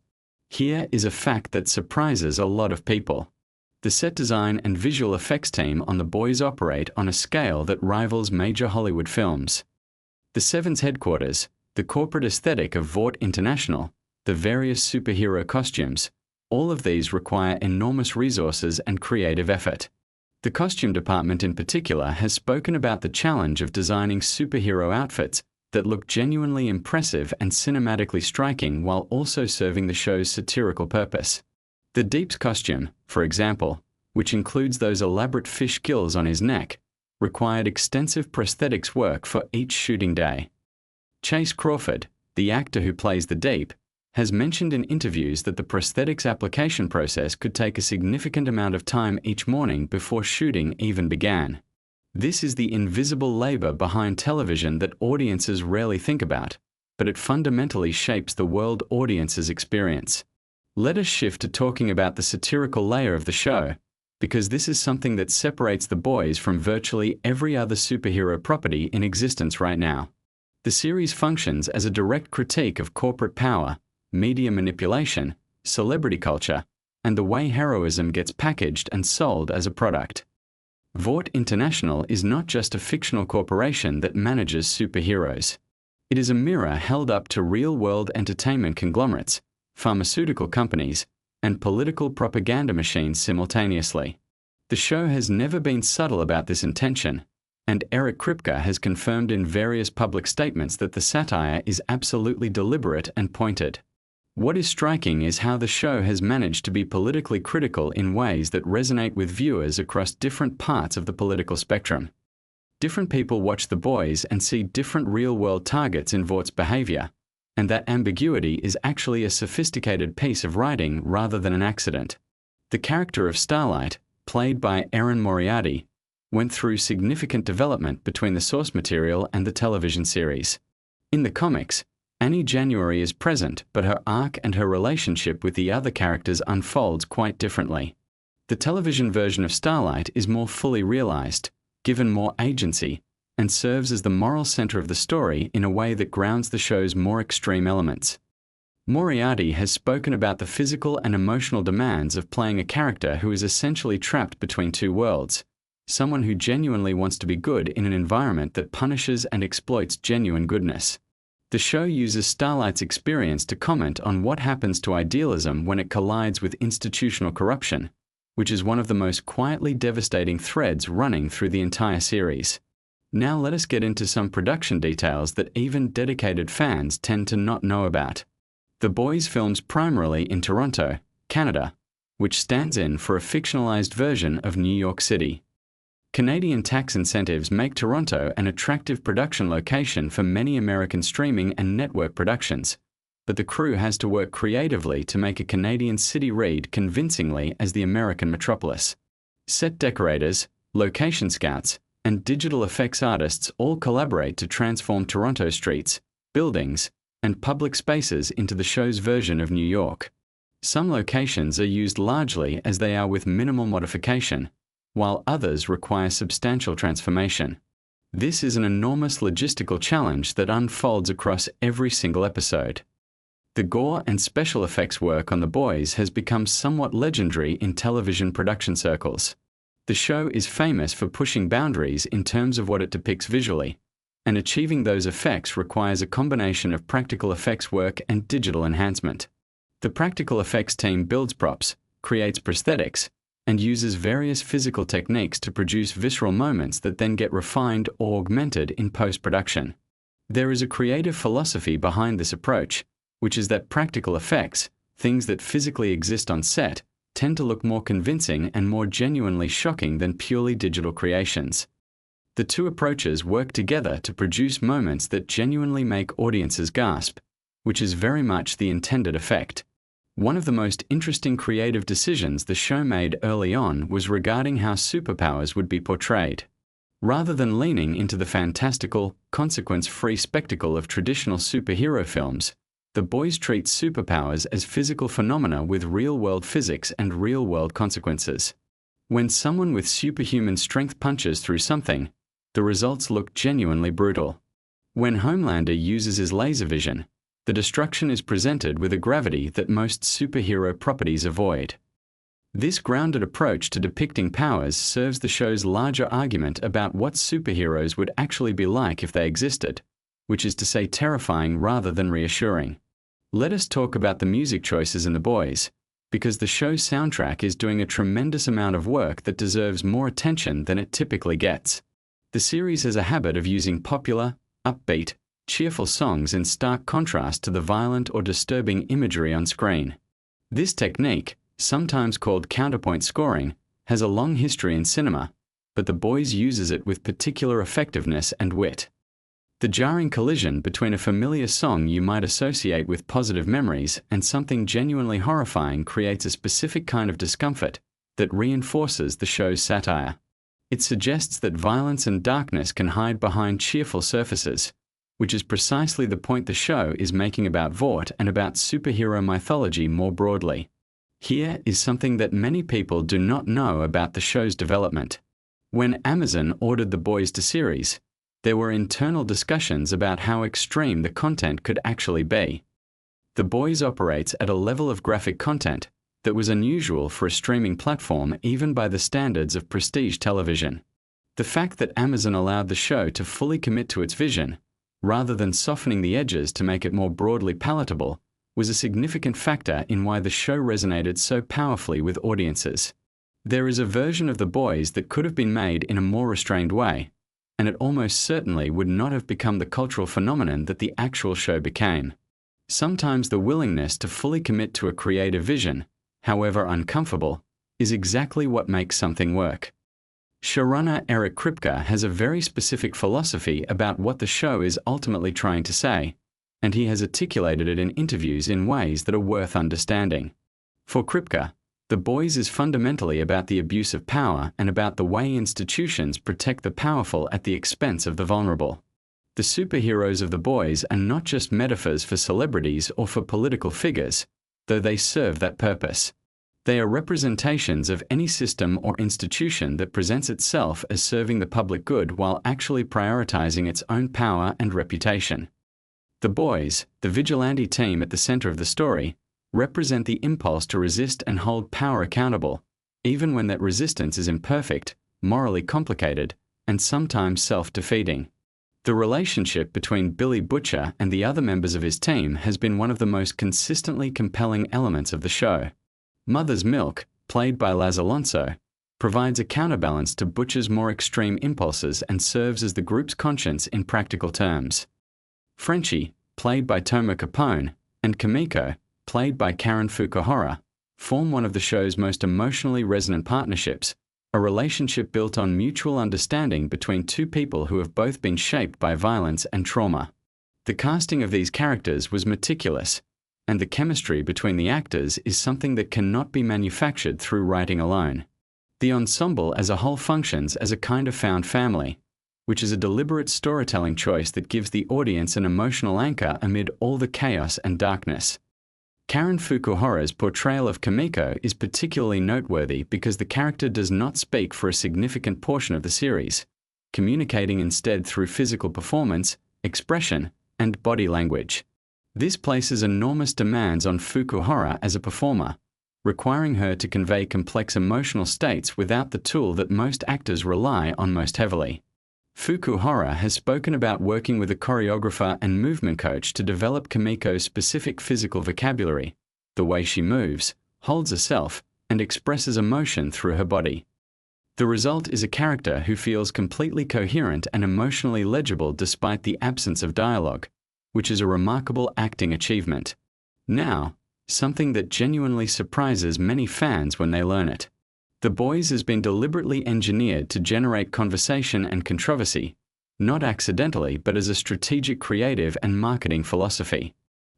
Here is a fact that surprises a lot of people. The set design and visual effects team on The Boys operate on a scale that rivals major Hollywood films. The Seven's headquarters, the corporate aesthetic of Vought International, the various superhero costumes, all of these require enormous resources and creative effort. The costume department in particular has spoken about the challenge of designing superhero outfits that look genuinely impressive and cinematically striking while also serving the show's satirical purpose. The Deep's costume, for example, which includes those elaborate fish gills on his neck, required extensive prosthetics work for each shooting day. Chase Crawford, the actor who plays the Deep, has mentioned in interviews that the prosthetics application process could take a significant amount of time each morning before shooting even began. This is the invisible labor behind television that audiences rarely think about, but it fundamentally shapes the world audiences experience. Let us shift to talking about the satirical layer of the show, because this is something that separates The Boys from virtually every other superhero property in existence right now. The series functions as a direct critique of corporate power, media manipulation, celebrity culture, and the way heroism gets packaged and sold as a product. Vought International is not just a fictional corporation that manages superheroes. It is a mirror held up to real-world entertainment conglomerates, pharmaceutical companies, and political propaganda machines simultaneously. The show has never been subtle about this intention, and Eric Kripke has confirmed in various public statements that the satire is absolutely deliberate and pointed. What is striking is how the show has managed to be politically critical in ways that resonate with viewers across different parts of the political spectrum. Different people watch The Boys and see different real-world targets in Vaught's behavior, and that ambiguity is actually a sophisticated piece of writing rather than an accident. The character of Starlight, played by Erin Moriarty, went through significant development between the source material and the television series. In the comics, Annie January is present, but her arc and her relationship with the other characters unfolds quite differently. The television version of Starlight is more fully realized, given more agency, and serves as the moral center of the story in a way that grounds the show's more extreme elements. Moriarty has spoken about the physical and emotional demands of playing a character who is essentially trapped between two worlds, someone who genuinely wants to be good in an environment that punishes and exploits genuine goodness. The show uses Starlight's experience to comment on what happens to idealism when it collides with institutional corruption, which is one of the most quietly devastating threads running through the entire series. Now let us get into some production details that even dedicated fans tend to not know about. The Boys films primarily in Toronto, Canada, which stands in for a fictionalized version of New York City. Canadian tax incentives make Toronto an attractive production location for many American streaming and network productions, but the crew has to work creatively to make a Canadian city read convincingly as the American metropolis. Set decorators, location scouts, and digital effects artists all collaborate to transform Toronto streets, buildings, and public spaces into the show's version of New York. Some locations are used largely as they are with minimal modification, while others require substantial transformation. This is an enormous logistical challenge that unfolds across every single episode. The gore and special effects work on The Boys has become somewhat legendary in television production circles. The show is famous for pushing boundaries in terms of what it depicts visually, and achieving those effects requires a combination of practical effects work and digital enhancement. The practical effects team builds props, creates prosthetics, and uses various physical techniques to produce visceral moments that then get refined or augmented in post-production. There is a creative philosophy behind this approach, which is that practical effects, things that physically exist on set, tend to look more convincing and more genuinely shocking than purely digital creations. The two approaches work together to produce moments that genuinely make audiences gasp, which is very much the intended effect. One of the most interesting creative decisions the show made early on was regarding how superpowers would be portrayed. Rather than leaning into the fantastical, consequence-free spectacle of traditional superhero films, The Boys treat superpowers as physical phenomena with real-world physics and real-world consequences. When someone with superhuman strength punches through something, the results look genuinely brutal. When Homelander uses his laser vision, the destruction is presented with a gravity that most superhero properties avoid. This grounded approach to depicting powers serves the show's larger argument about what superheroes would actually be like if they existed, which is to say terrifying rather than reassuring. Let us talk about the music choices in The Boys, because the show's soundtrack is doing a tremendous amount of work that deserves more attention than it typically gets. The series has a habit of using popular, upbeat, cheerful songs in stark contrast to the violent or disturbing imagery on screen. This technique, sometimes called counterpoint scoring, has a long history in cinema, but The Boys uses it with particular effectiveness and wit. The jarring collision between a familiar song you might associate with positive memories and something genuinely horrifying creates a specific kind of discomfort that reinforces the show's satire. It suggests that violence and darkness can hide behind cheerful surfaces, which is precisely the point the show is making about Vought and about superhero mythology more broadly. Here is something that many people do not know about the show's development. When Amazon ordered The Boys to series, there were internal discussions about how extreme the content could actually be. The Boys operates at a level of graphic content that was unusual for a streaming platform even by the standards of prestige television. The fact that Amazon allowed the show to fully commit to its vision, rather than softening the edges to make it more broadly palatable, was a significant factor in why the show resonated so powerfully with audiences. There is a version of The Boys that could have been made in a more restrained way, and it almost certainly would not have become the cultural phenomenon that the actual show became. Sometimes the willingness to fully commit to a creative vision, however uncomfortable, is exactly what makes something work. Showrunner Eric Kripke has a very specific philosophy about what the show is ultimately trying to say, and he has articulated it in interviews in ways that are worth understanding. For Kripke, The Boys is fundamentally about the abuse of power and about the way institutions protect the powerful at the expense of the vulnerable. The superheroes of The Boys are not just metaphors for celebrities or for political figures, though they serve that purpose. They are representations of any system or institution that presents itself as serving the public good while actually prioritizing its own power and reputation. The Boys, the vigilante team at the center of the story, represent the impulse to resist and hold power accountable, even when that resistance is imperfect, morally complicated, and sometimes self-defeating. The relationship between Billy Butcher and the other members of his team has been one of the most consistently compelling elements of the show. Mother's Milk, played by Laz Alonso, provides a counterbalance to Butcher's more extreme impulses and serves as the group's conscience in practical terms. Frenchie, played by Toma Capone, and Kimiko, played by Karen Fukuhara, form one of the show's most emotionally resonant partnerships, a relationship built on mutual understanding between two people who have both been shaped by violence and trauma. The casting of these characters was meticulous, and the chemistry between the actors is something that cannot be manufactured through writing alone. The ensemble as a whole functions as a kind of found family, which is a deliberate storytelling choice that gives the audience an emotional anchor amid all the chaos and darkness. Karen Fukuhara's portrayal of Kimiko is particularly noteworthy because the character does not speak for a significant portion of the series, communicating instead through physical performance, expression, and body language. This places enormous demands on Fukuhara as a performer, requiring her to convey complex emotional states without the tool that most actors rely on most heavily. Fukuhara has spoken about working with a choreographer and movement coach to develop Kimiko's specific physical vocabulary, the way she moves, holds herself, and expresses emotion through her body. The result is a character who feels completely coherent and emotionally legible despite the absence of dialogue, which is a remarkable acting achievement. Now, something that genuinely surprises many fans when they learn it. The Boys has been deliberately engineered to generate conversation and controversy, not accidentally but as a strategic creative and marketing philosophy.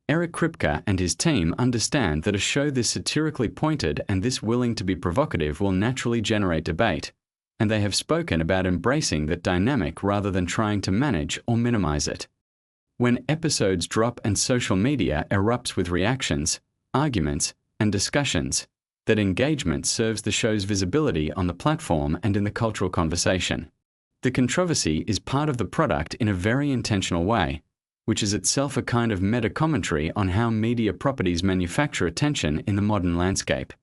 Eric Kripke and his team understand that a show this satirically pointed and this willing to be provocative will naturally generate debate, and they have spoken about embracing that dynamic rather than trying to manage or minimize it. When episodes drop and social media erupts with reactions, arguments, and discussions, that engagement serves the show's visibility on the platform and in the cultural conversation. The controversy is part of the product in a very intentional way, which is itself a kind of meta-commentary on how media properties manufacture attention in the modern landscape.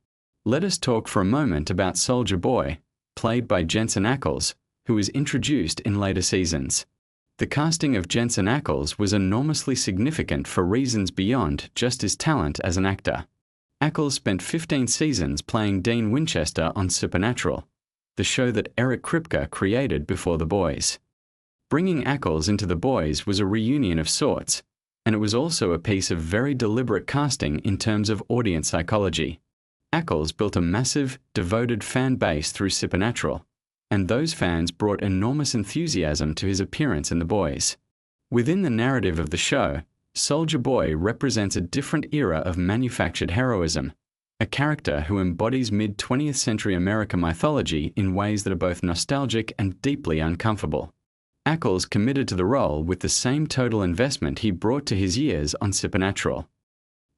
Let us talk for a moment about Soldier Boy, played by Jensen Ackles, who was introduced in later seasons. The casting of Jensen Ackles was enormously significant for reasons beyond just his talent as an actor. Ackles spent 15 seasons playing Dean Winchester on Supernatural, the show that Eric Kripke created before The Boys. Bringing Ackles into The Boys was a reunion of sorts, and it was also a piece of very deliberate casting in terms of audience psychology. Ackles built a massive, devoted fan base through Supernatural, and those fans brought enormous enthusiasm to his appearance in The Boys. Within the narrative of the show, Soldier Boy represents a different era of manufactured heroism, a character who embodies mid-20th century American mythology in ways that are both nostalgic and deeply uncomfortable. Ackles committed to the role with the same total investment he brought to his years on Supernatural.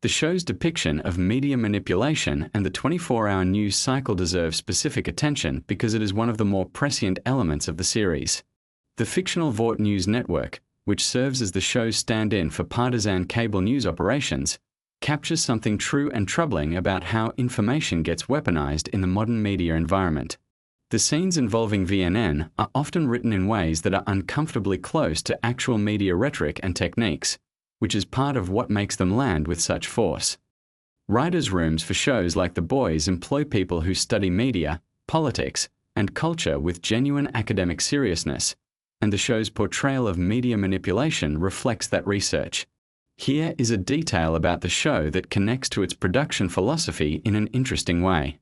The show's depiction of media manipulation and the 24-hour news cycle deserve specific attention because it is one of the more prescient elements of the series. The fictional Vought News network, which serves as the show's stand-in for partisan cable news operations, captures something true and troubling about how information gets weaponized in the modern media environment. The scenes involving VNN are often written in ways that are uncomfortably close to actual media rhetoric and techniques, which is part of what makes them land with such force. Writers' rooms for shows like The Boys employ people who study media, politics, and culture with genuine academic seriousness, and the show's portrayal of media manipulation reflects that research. Here is a detail about the show that connects to its production philosophy in an interesting way.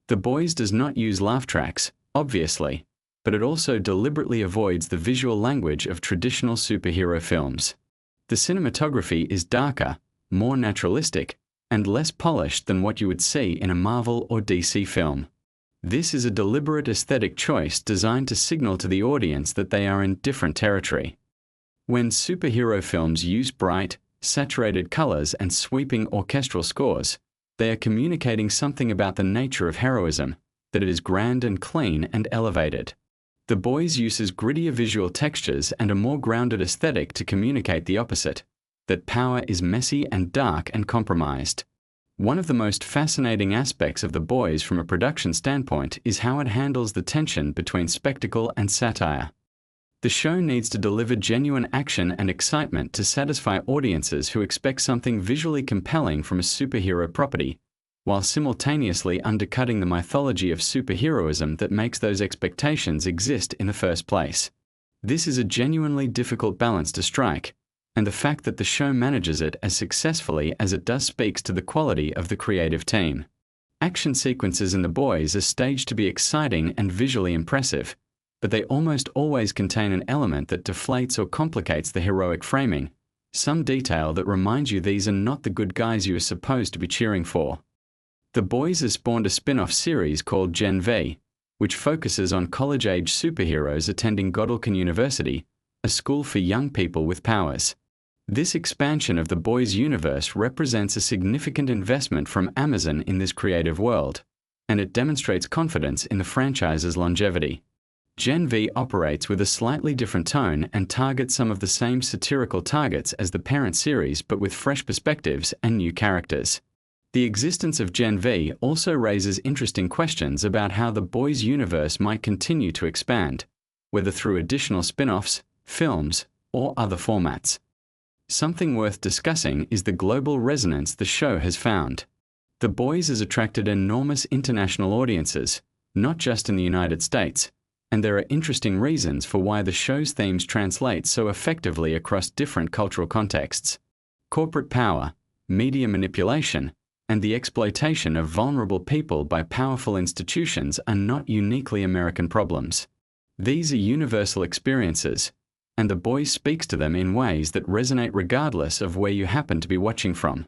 The Boys does not use laugh tracks, obviously, but it also deliberately avoids the visual language of traditional superhero films. The cinematography is darker, more naturalistic, and less polished than what you would see in a Marvel or DC film. This is a deliberate aesthetic choice designed to signal to the audience that they are in different territory. When superhero films use bright, saturated colors and sweeping orchestral scores, they are communicating something about the nature of heroism, that it is grand and clean and elevated. The Boys uses grittier visual textures and a more grounded aesthetic to communicate the opposite, that power is messy and dark and compromised. One of the most fascinating aspects of The Boys from a production standpoint is how it handles the tension between spectacle and satire. The show needs to deliver genuine action and excitement to satisfy audiences who expect something visually compelling from a superhero property, while simultaneously undercutting the mythology of superheroism that makes those expectations exist in the first place. This is a genuinely difficult balance to strike, and the fact that the show manages it as successfully as it does speaks to the quality of the creative team. Action sequences in The Boys are staged to be exciting and visually impressive, but they almost always contain an element that deflates or complicates the heroic framing, some detail that reminds you these are not the good guys you are supposed to be cheering for. The Boys has spawned a spin-off series called Gen V, which focuses on college-age superheroes attending Godolphin University, a school for young people with powers. This expansion of the Boys universe represents a significant investment from Amazon in this creative world, and it demonstrates confidence in the franchise's longevity. Gen V operates with a slightly different tone and targets some of the same satirical targets as the parent series, but with fresh perspectives and new characters. The existence of Gen V also raises interesting questions about how the Boys universe might continue to expand, whether through additional spin-offs, films, or other formats. Something worth discussing is the global resonance the show has found. The Boys has attracted enormous international audiences, not just in the United States, and there are interesting reasons for why the show's themes translate so effectively across different cultural contexts. Corporate power, media manipulation, and the exploitation of vulnerable people by powerful institutions are not uniquely American problems. These are universal experiences, and The Boys speaks to them in ways that resonate regardless of where you happen to be watching from.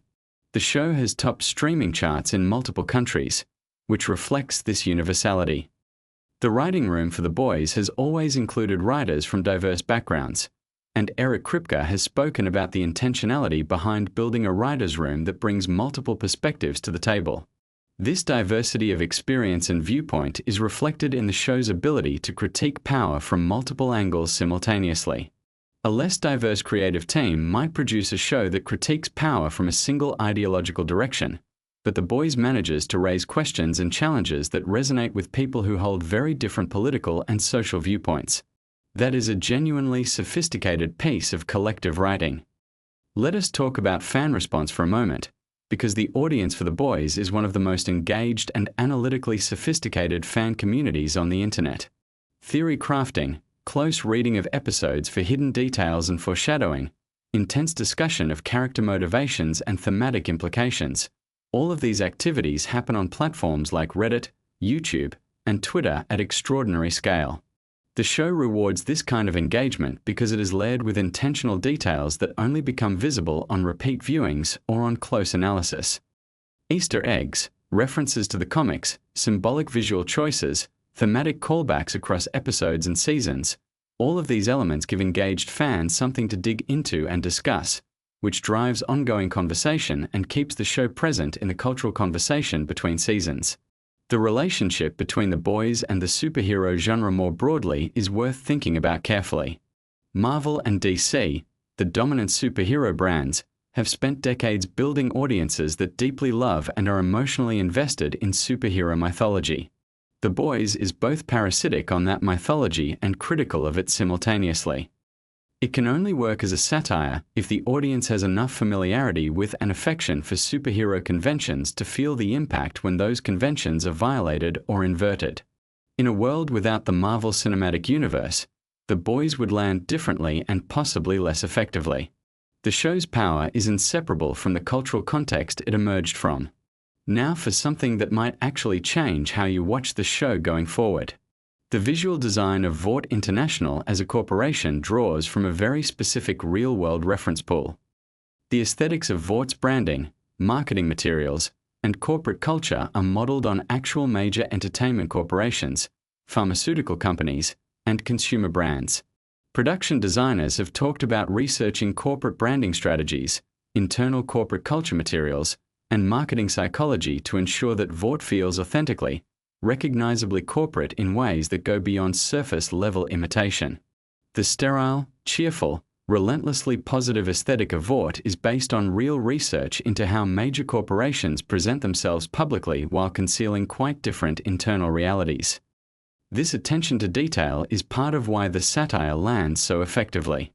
The show has topped streaming charts in multiple countries, which reflects this universality. The writing room for The Boys has always included writers from diverse backgrounds, and Eric Kripke has spoken about the intentionality behind building a writer's room that brings multiple perspectives to the table. This diversity of experience and viewpoint is reflected in the show's ability to critique power from multiple angles simultaneously. A less diverse creative team might produce a show that critiques power from a single ideological direction, but The Boys manages to raise questions and challenges that resonate with people who hold very different political and social viewpoints. That is a genuinely sophisticated piece of collective writing. Let us talk about fan response for a moment, because the audience for The Boys is one of the most engaged and analytically sophisticated fan communities on the internet. Theory crafting, close reading of episodes for hidden details and foreshadowing, intense discussion of character motivations and thematic implications. All of these activities happen on platforms like Reddit, YouTube, and Twitter at extraordinary scale. The show rewards this kind of engagement because it is layered with intentional details that only become visible on repeat viewings or on close analysis. Easter eggs, references to the comics, symbolic visual choices, thematic callbacks across episodes and seasons, all of these elements give engaged fans something to dig into and discuss, which drives ongoing conversation and keeps the show present in the cultural conversation between seasons. The relationship between the boys and the superhero genre more broadly is worth thinking about carefully. Marvel and DC, the dominant superhero brands, have spent decades building audiences that deeply love and are emotionally invested in superhero mythology. The Boys is both parasitic on that mythology and critical of it simultaneously. It can only work as a satire if the audience has enough familiarity with and affection for superhero conventions to feel the impact when those conventions are violated or inverted. In a world without the Marvel Cinematic Universe, The Boys would land differently and possibly less effectively. The show's power is inseparable from the cultural context it emerged from. Now for something that might actually change how you watch the show going forward. The visual design of Vought International as a corporation draws from a very specific real-world reference pool. The aesthetics of Vaught's branding, marketing materials, and corporate culture are modeled on actual major entertainment corporations, pharmaceutical companies, and consumer brands. Production designers have talked about researching corporate branding strategies, internal corporate culture materials, and marketing psychology to ensure that Vought feels authentically, recognizably corporate in ways that go beyond surface-level imitation. The sterile, cheerful, relentlessly positive aesthetic of Vought is based on real research into how major corporations present themselves publicly while concealing quite different internal realities. This attention to detail is part of why the satire lands so effectively.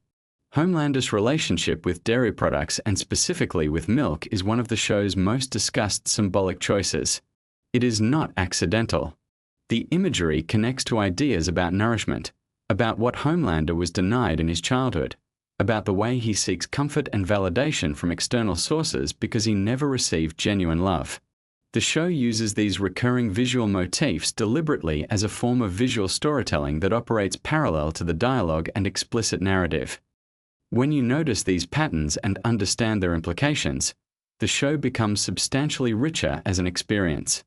Homelander's relationship with dairy products and specifically with milk is one of the show's most discussed symbolic choices. It is not accidental. The imagery connects to ideas about nourishment, about what Homelander was denied in his childhood, about the way he seeks comfort and validation from external sources because he never received genuine love. The show uses these recurring visual motifs deliberately as a form of visual storytelling that operates parallel to the dialogue and explicit narrative. When you notice these patterns and understand their implications, the show becomes substantially richer as an experience.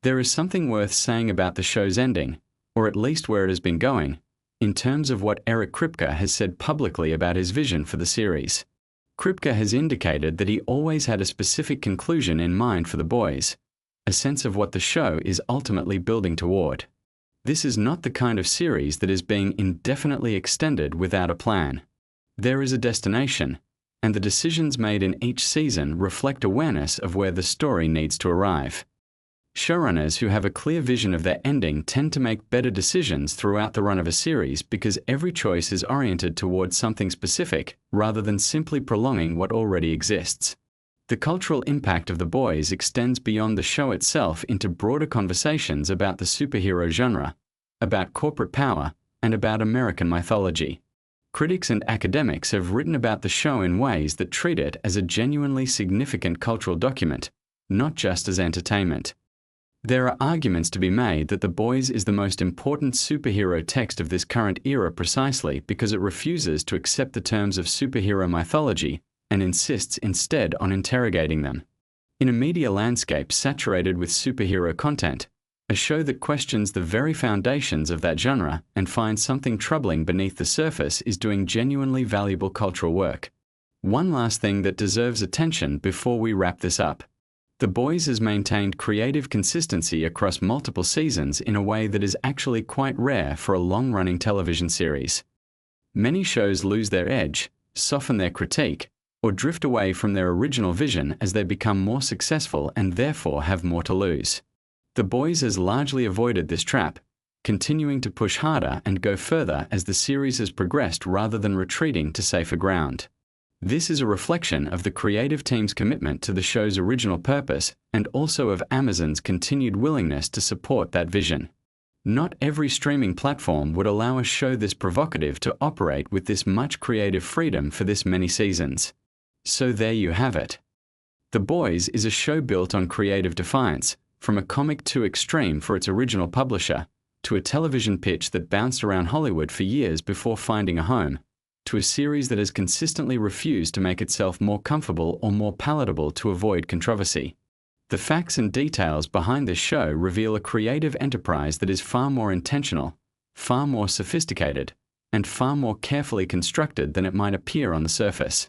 There is something worth saying about the show's ending, or at least where it has been going, in terms of what Eric Kripke has said publicly about his vision for the series. Kripke has indicated that he always had a specific conclusion in mind for The Boys, a sense of what the show is ultimately building toward. This is not the kind of series that is being indefinitely extended without a plan. There is a destination, and the decisions made in each season reflect awareness of where the story needs to arrive. Showrunners who have a clear vision of their ending tend to make better decisions throughout the run of a series because every choice is oriented towards something specific rather than simply prolonging what already exists. The cultural impact of The Boys extends beyond the show itself into broader conversations about the superhero genre, about corporate power, and about American mythology. Critics and academics have written about the show in ways that treat it as a genuinely significant cultural document, not just as entertainment. There are arguments to be made that The Boys is the most important superhero text of this current era precisely because it refuses to accept the terms of superhero mythology and insists instead on interrogating them. In a media landscape saturated with superhero content, a show that questions the very foundations of that genre and finds something troubling beneath the surface is doing genuinely valuable cultural work. One last thing that deserves attention before we wrap this up. The Boys has maintained creative consistency across multiple seasons in a way that is actually quite rare for a long-running television series. Many shows lose their edge, soften their critique, or drift away from their original vision as they become more successful and therefore have more to lose. The Boys has largely avoided this trap, continuing to push harder and go further as the series has progressed rather than retreating to safer ground. This is a reflection of the creative team's commitment to the show's original purpose and also of Amazon's continued willingness to support that vision. Not every streaming platform would allow a show this provocative to operate with this much creative freedom for this many seasons. So there you have it. The Boys is a show built on creative defiance, from a comic too extreme for its original publisher, to a television pitch that bounced around Hollywood for years before finding a home, to a series that has consistently refused to make itself more comfortable or more palatable to avoid controversy. The facts and details behind this show reveal a creative enterprise that is far more intentional, far more sophisticated, and far more carefully constructed than it might appear on the surface.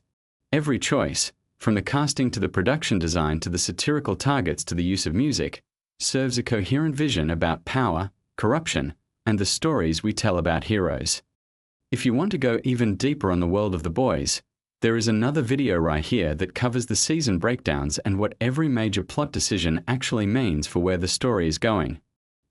Every choice, from the casting to the production design to the satirical targets to the use of music, serves a coherent vision about power, corruption, and the stories we tell about heroes. If you want to go even deeper on the world of The Boys, there is another video right here that covers the season breakdowns and what every major plot decision actually means for where the story is going.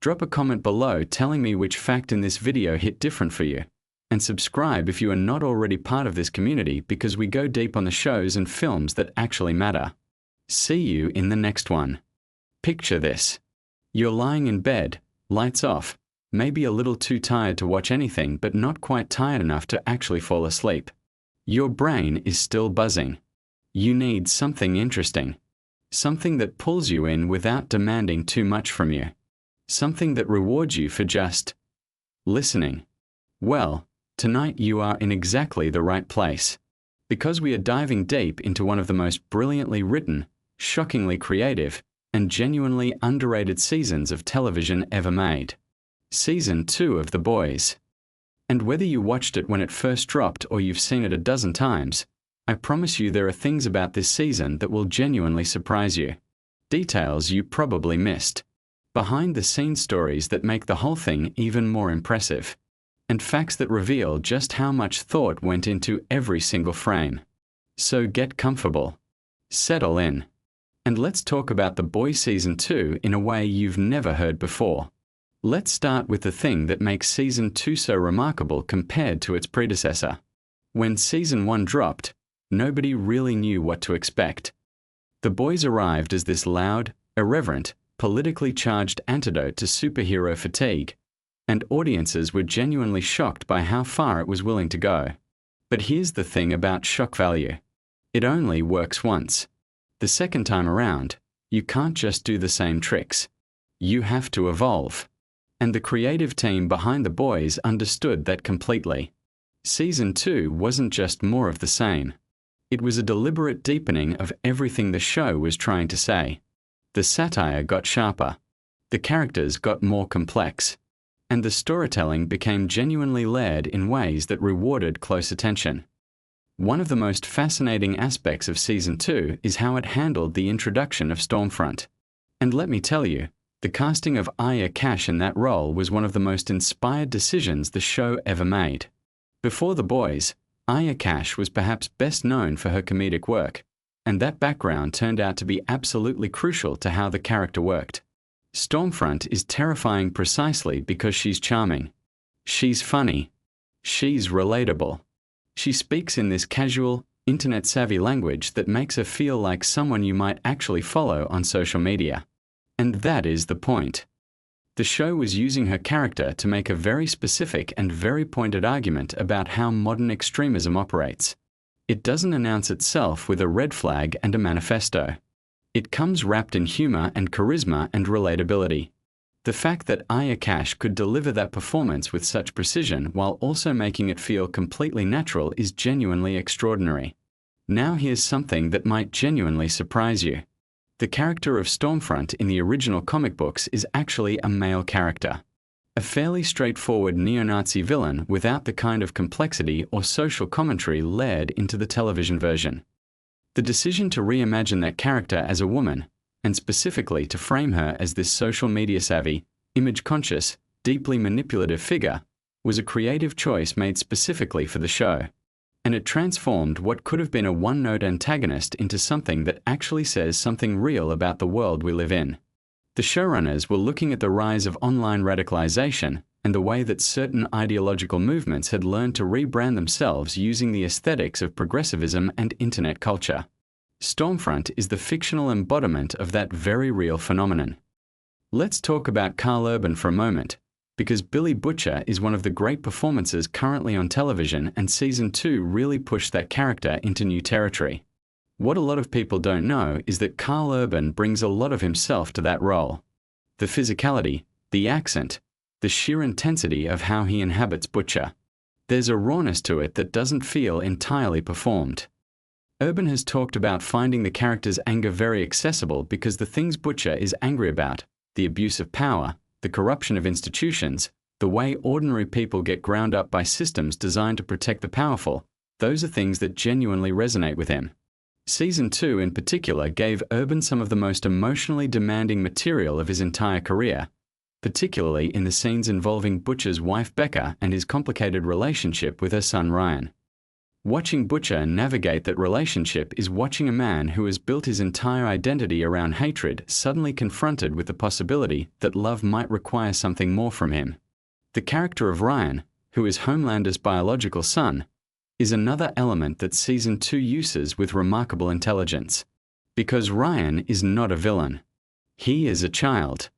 Drop a comment below telling me which fact in this video hit different for you. And subscribe if you are not already part of this community, because we go deep on the shows and films that actually matter. See you in the next one. Picture this. You're lying in bed, lights off, maybe a little too tired to watch anything but not quite tired enough to actually fall asleep. Your brain is still buzzing. You need something interesting. Something that pulls you in without demanding too much from you. Something that rewards you for just listening. Well, tonight you are in exactly the right place. Because we are diving deep into one of the most brilliantly written, shockingly creative, and genuinely underrated seasons of television ever made. Season 2 of The Boys. And whether you watched it when it first dropped or you've seen it a dozen times, I promise you there are things about this season that will genuinely surprise you. Details you probably missed. Behind-the-scenes stories that make the whole thing even more impressive. And facts that reveal just how much thought went into every single frame. So get comfortable. Settle in. And let's talk about The Boys Season 2 in a way you've never heard before. Let's start with the thing that makes Season 2 so remarkable compared to its predecessor. When Season 1 dropped, nobody really knew what to expect. The Boys arrived as this loud, irreverent, politically charged antidote to superhero fatigue, and audiences were genuinely shocked by how far it was willing to go. But here's the thing about shock value. It only works once. The second time around, you can't just do the same tricks. You have to evolve. And the creative team behind The Boys understood that completely. Season 2 wasn't just more of the same. It was a deliberate deepening of everything the show was trying to say. The satire got sharper. The characters got more complex. And the storytelling became genuinely layered in ways that rewarded close attention. One of the most fascinating aspects of Season 2 is how it handled the introduction of Stormfront. And let me tell you, the casting of Aya Cash in that role was one of the most inspired decisions the show ever made. Before The Boys, Aya Cash was perhaps best known for her comedic work, and that background turned out to be absolutely crucial to how the character worked. Stormfront is terrifying precisely because she's charming. She's funny. She's relatable. She speaks in this casual, internet-savvy language that makes her feel like someone you might actually follow on social media. And that is the point. The show was using her character to make a very specific and very pointed argument about how modern extremism operates. It doesn't announce itself with a red flag and a manifesto. It comes wrapped in humor and charisma and relatability. The fact that Aya Cash could deliver that performance with such precision while also making it feel completely natural is genuinely extraordinary. Now here's something that might genuinely surprise you. The character of Stormfront in the original comic books is actually a male character. A fairly straightforward neo-Nazi villain without the kind of complexity or social commentary layered into the television version. The decision to reimagine that character as a woman, and specifically to frame her as this social media savvy, image-conscious, deeply manipulative figure, was a creative choice made specifically for the show. And it transformed what could have been a one-note antagonist into something that actually says something real about the world we live in. The showrunners were looking at the rise of online radicalization and the way that certain ideological movements had learned to rebrand themselves using the aesthetics of progressivism and internet culture. Stormfront is the fictional embodiment of that very real phenomenon. Let's talk about Karl Urban for a moment, because Billy Butcher is one of the great performances currently on television, and Season 2 really pushed that character into new territory. What a lot of people don't know is that Karl Urban brings a lot of himself to that role. The physicality, the accent, the sheer intensity of how he inhabits Butcher. There's a rawness to it that doesn't feel entirely performed. Urban has talked about finding the character's anger very accessible because the things Butcher is angry about, the abuse of power, the corruption of institutions, the way ordinary people get ground up by systems designed to protect the powerful, those are things that genuinely resonate with him. Season 2 in particular gave Urban some of the most emotionally demanding material of his entire career, particularly in the scenes involving Butcher's wife Becca and his complicated relationship with her son Ryan. Watching Butcher navigate that relationship is watching a man who has built his entire identity around hatred suddenly confronted with the possibility that love might require something more from him. The character of Ryan, who is Homelander's biological son, is another element that Season 2 uses with remarkable intelligence. Because Ryan is not a villain. He is a child.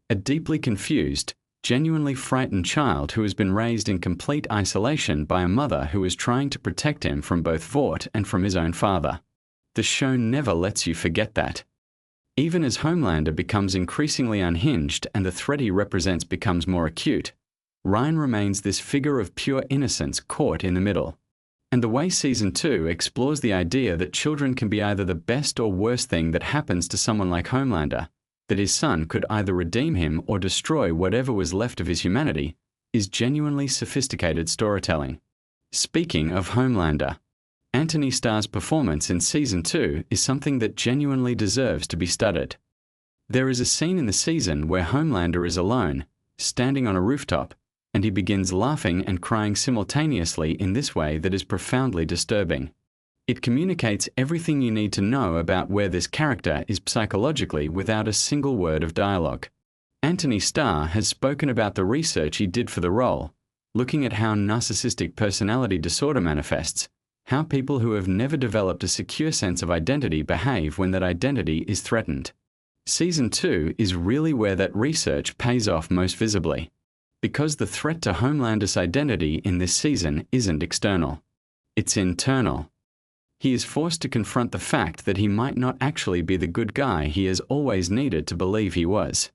A deeply confused, genuinely frightened child who has been raised in complete isolation by a mother who is trying to protect him from both Vought and from his own father. The show never lets you forget that. Even as Homelander becomes increasingly unhinged and the threat he represents becomes more acute, Ryan remains this figure of pure innocence caught in the middle. And the way Season 2 explores the idea that children can be either the best or worst thing that happens to someone like Homelander, that his son could either redeem him or destroy whatever was left of his humanity, is genuinely sophisticated storytelling. Speaking of Homelander, Anthony Starr's performance in Season 2 is something that genuinely deserves to be studied. There is a scene in the season where Homelander is alone, standing on a rooftop, and he begins laughing and crying simultaneously in this way that is profoundly disturbing. It communicates everything you need to know about where this character is psychologically without a single word of dialogue. Anthony Starr has spoken about the research he did for the role, looking at how narcissistic personality disorder manifests, how people who have never developed a secure sense of identity behave when that identity is threatened. Season 2 is really where that research pays off most visibly, because the threat to Homelander's identity in this season isn't external. It's internal. He is forced to confront the fact that he might not actually be the good guy he has always needed to believe he was.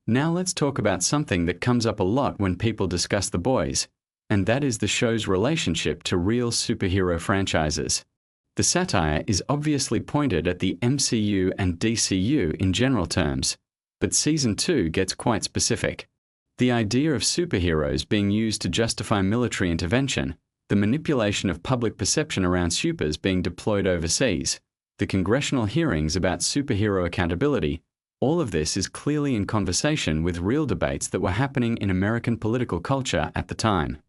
Now let's talk about something that comes up a lot when people discuss The Boys, and that is the show's relationship to real superhero franchises. The satire is obviously pointed at the MCU and DCU in general terms, but Season 2 gets quite specific. The idea of superheroes being used to justify military intervention, the manipulation of public perception around supers being deployed overseas, the congressional hearings about superhero accountability, all of this is clearly in conversation with real debates that were happening in American political culture at the time.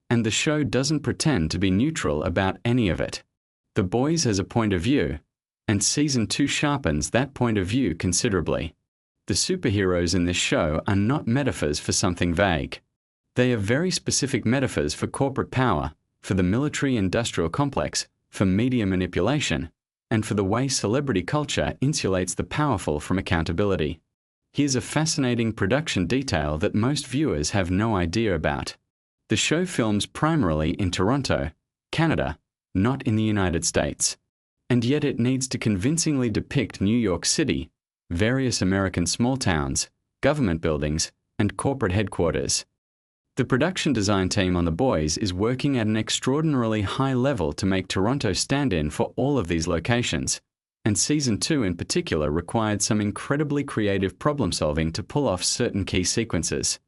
And the show doesn't pretend to be neutral about any of it. The Boys has a point of view, and Season 2 sharpens that point of view considerably. The superheroes in this show are not metaphors for something vague. They are very specific metaphors for corporate power, for the military-industrial complex, for media manipulation, and for the way celebrity culture insulates the powerful from accountability. Here's a fascinating production detail that most viewers have no idea about. The show films primarily in Toronto, Canada, not in the United States. And yet it needs to convincingly depict New York City, various American small towns, government buildings, and corporate headquarters. The production design team on The Boys is working at an extraordinarily high level to make Toronto stand in for all of these locations, and Season 2 in particular required some incredibly creative problem-solving to pull off certain key sequences.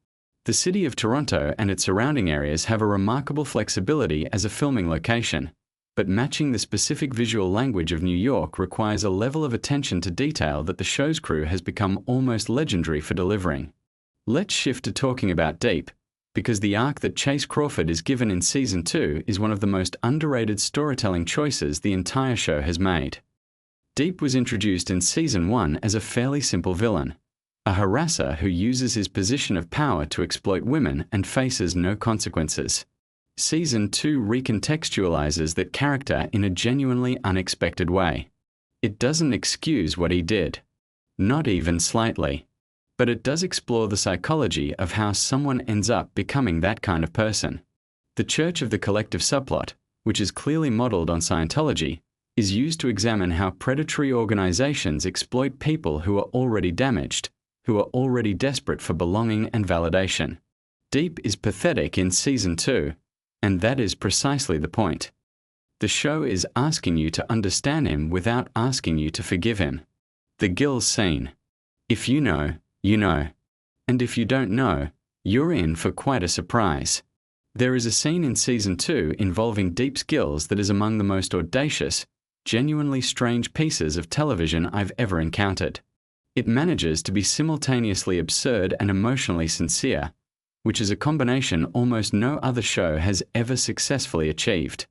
The city of Toronto and its surrounding areas have a remarkable flexibility as a filming location, but matching the specific visual language of New York requires a level of attention to detail that the show's crew has become almost legendary for delivering. Let's shift to talking about Deep, because the arc that Chase Crawford is given in Season 2 is one of the most underrated storytelling choices the entire show has made. Deep was introduced in Season 1 as a fairly simple villain, a harasser who uses his position of power to exploit women and faces no consequences. Season 2 recontextualizes that character in a genuinely unexpected way. It doesn't excuse what he did. Not even slightly. but it does explore the psychology of how someone ends up becoming that kind of person. The Church of the Collective subplot, which is clearly modeled on Scientology, is used to examine how predatory organizations exploit people who are already damaged, who are already desperate for belonging and validation. Deep is pathetic in Season 2, and that is precisely the point. The show is asking you to understand him without asking you to forgive him. The Gills scene. If you know, you know. And if you don't know, you're in for quite a surprise. There is a scene in Season 2 involving Deep's Gills that is among the most audacious, genuinely strange pieces of television I've ever encountered. It manages to be simultaneously absurd and emotionally sincere, which is a combination almost no other show has ever successfully achieved.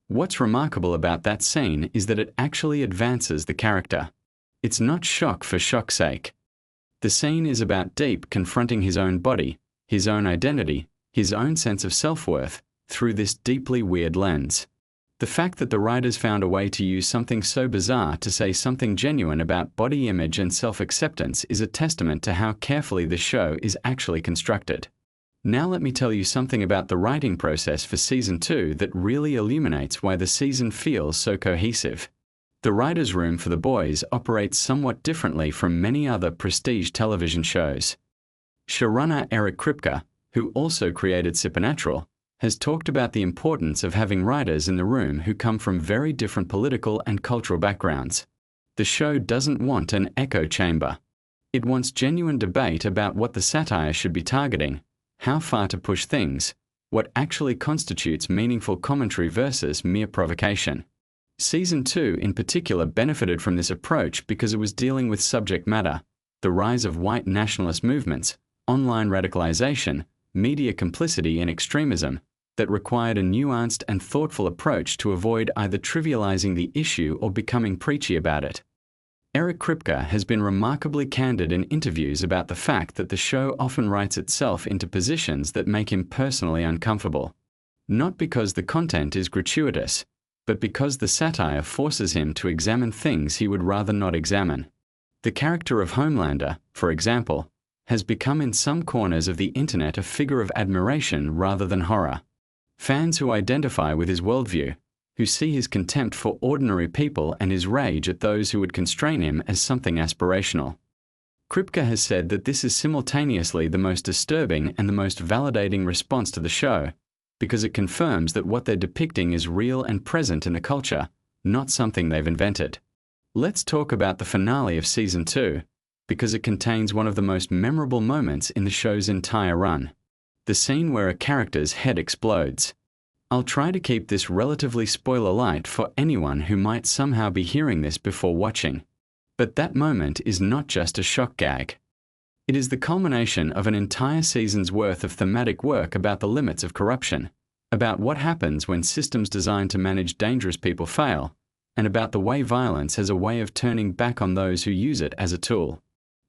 What's remarkable about that scene is that it actually advances the character. It's not shock for shock's sake. The scene is about Deep confronting his own body, his own identity, his own sense of self-worth, through this deeply weird lens. The fact that the writers found a way to use something so bizarre to say something genuine about body image and self-acceptance is a testament to how carefully the show is actually constructed. Now let me tell you something about the writing process for Season 2 that really illuminates why the season feels so cohesive. The writer's room for The Boys operates somewhat differently from many other prestige television shows. Showrunner Eric Kripke, who also created Supernatural, has talked about the importance of having writers in the room who come from very different political and cultural backgrounds. The show doesn't want an echo chamber. It wants genuine debate about what the satire should be targeting, how far to push things, what actually constitutes meaningful commentary versus mere provocation. Season 2 in particular benefited from this approach because it was dealing with subject matter, the rise of white nationalist movements, online radicalization, media complicity and extremism, that required a nuanced and thoughtful approach to avoid either trivializing the issue or becoming preachy about it. Eric Kripke has been remarkably candid in interviews about the fact that the show often writes itself into positions that make him personally uncomfortable. Not because the content is gratuitous, but because the satire forces him to examine things he would rather not examine. The character of Homelander, for example, has become in some corners of the internet a figure of admiration rather than horror. Fans who identify with his worldview, who see his contempt for ordinary people and his rage at those who would constrain him as something aspirational. Kripke has said that this is simultaneously the most disturbing and the most validating response to the show, because it confirms that what they're depicting is real and present in the culture, not something they've invented. Let's talk about the finale of Season 2, because it contains one of the most memorable moments in the show's entire run. The scene where a character's head explodes. I'll try to keep this relatively spoiler-light for anyone who might somehow be hearing this before watching. But that moment is not just a shock gag. It is the culmination of an entire season's worth of thematic work about the limits of corruption, about what happens when systems designed to manage dangerous people fail, and about the way violence has a way of turning back on those who use it as a tool.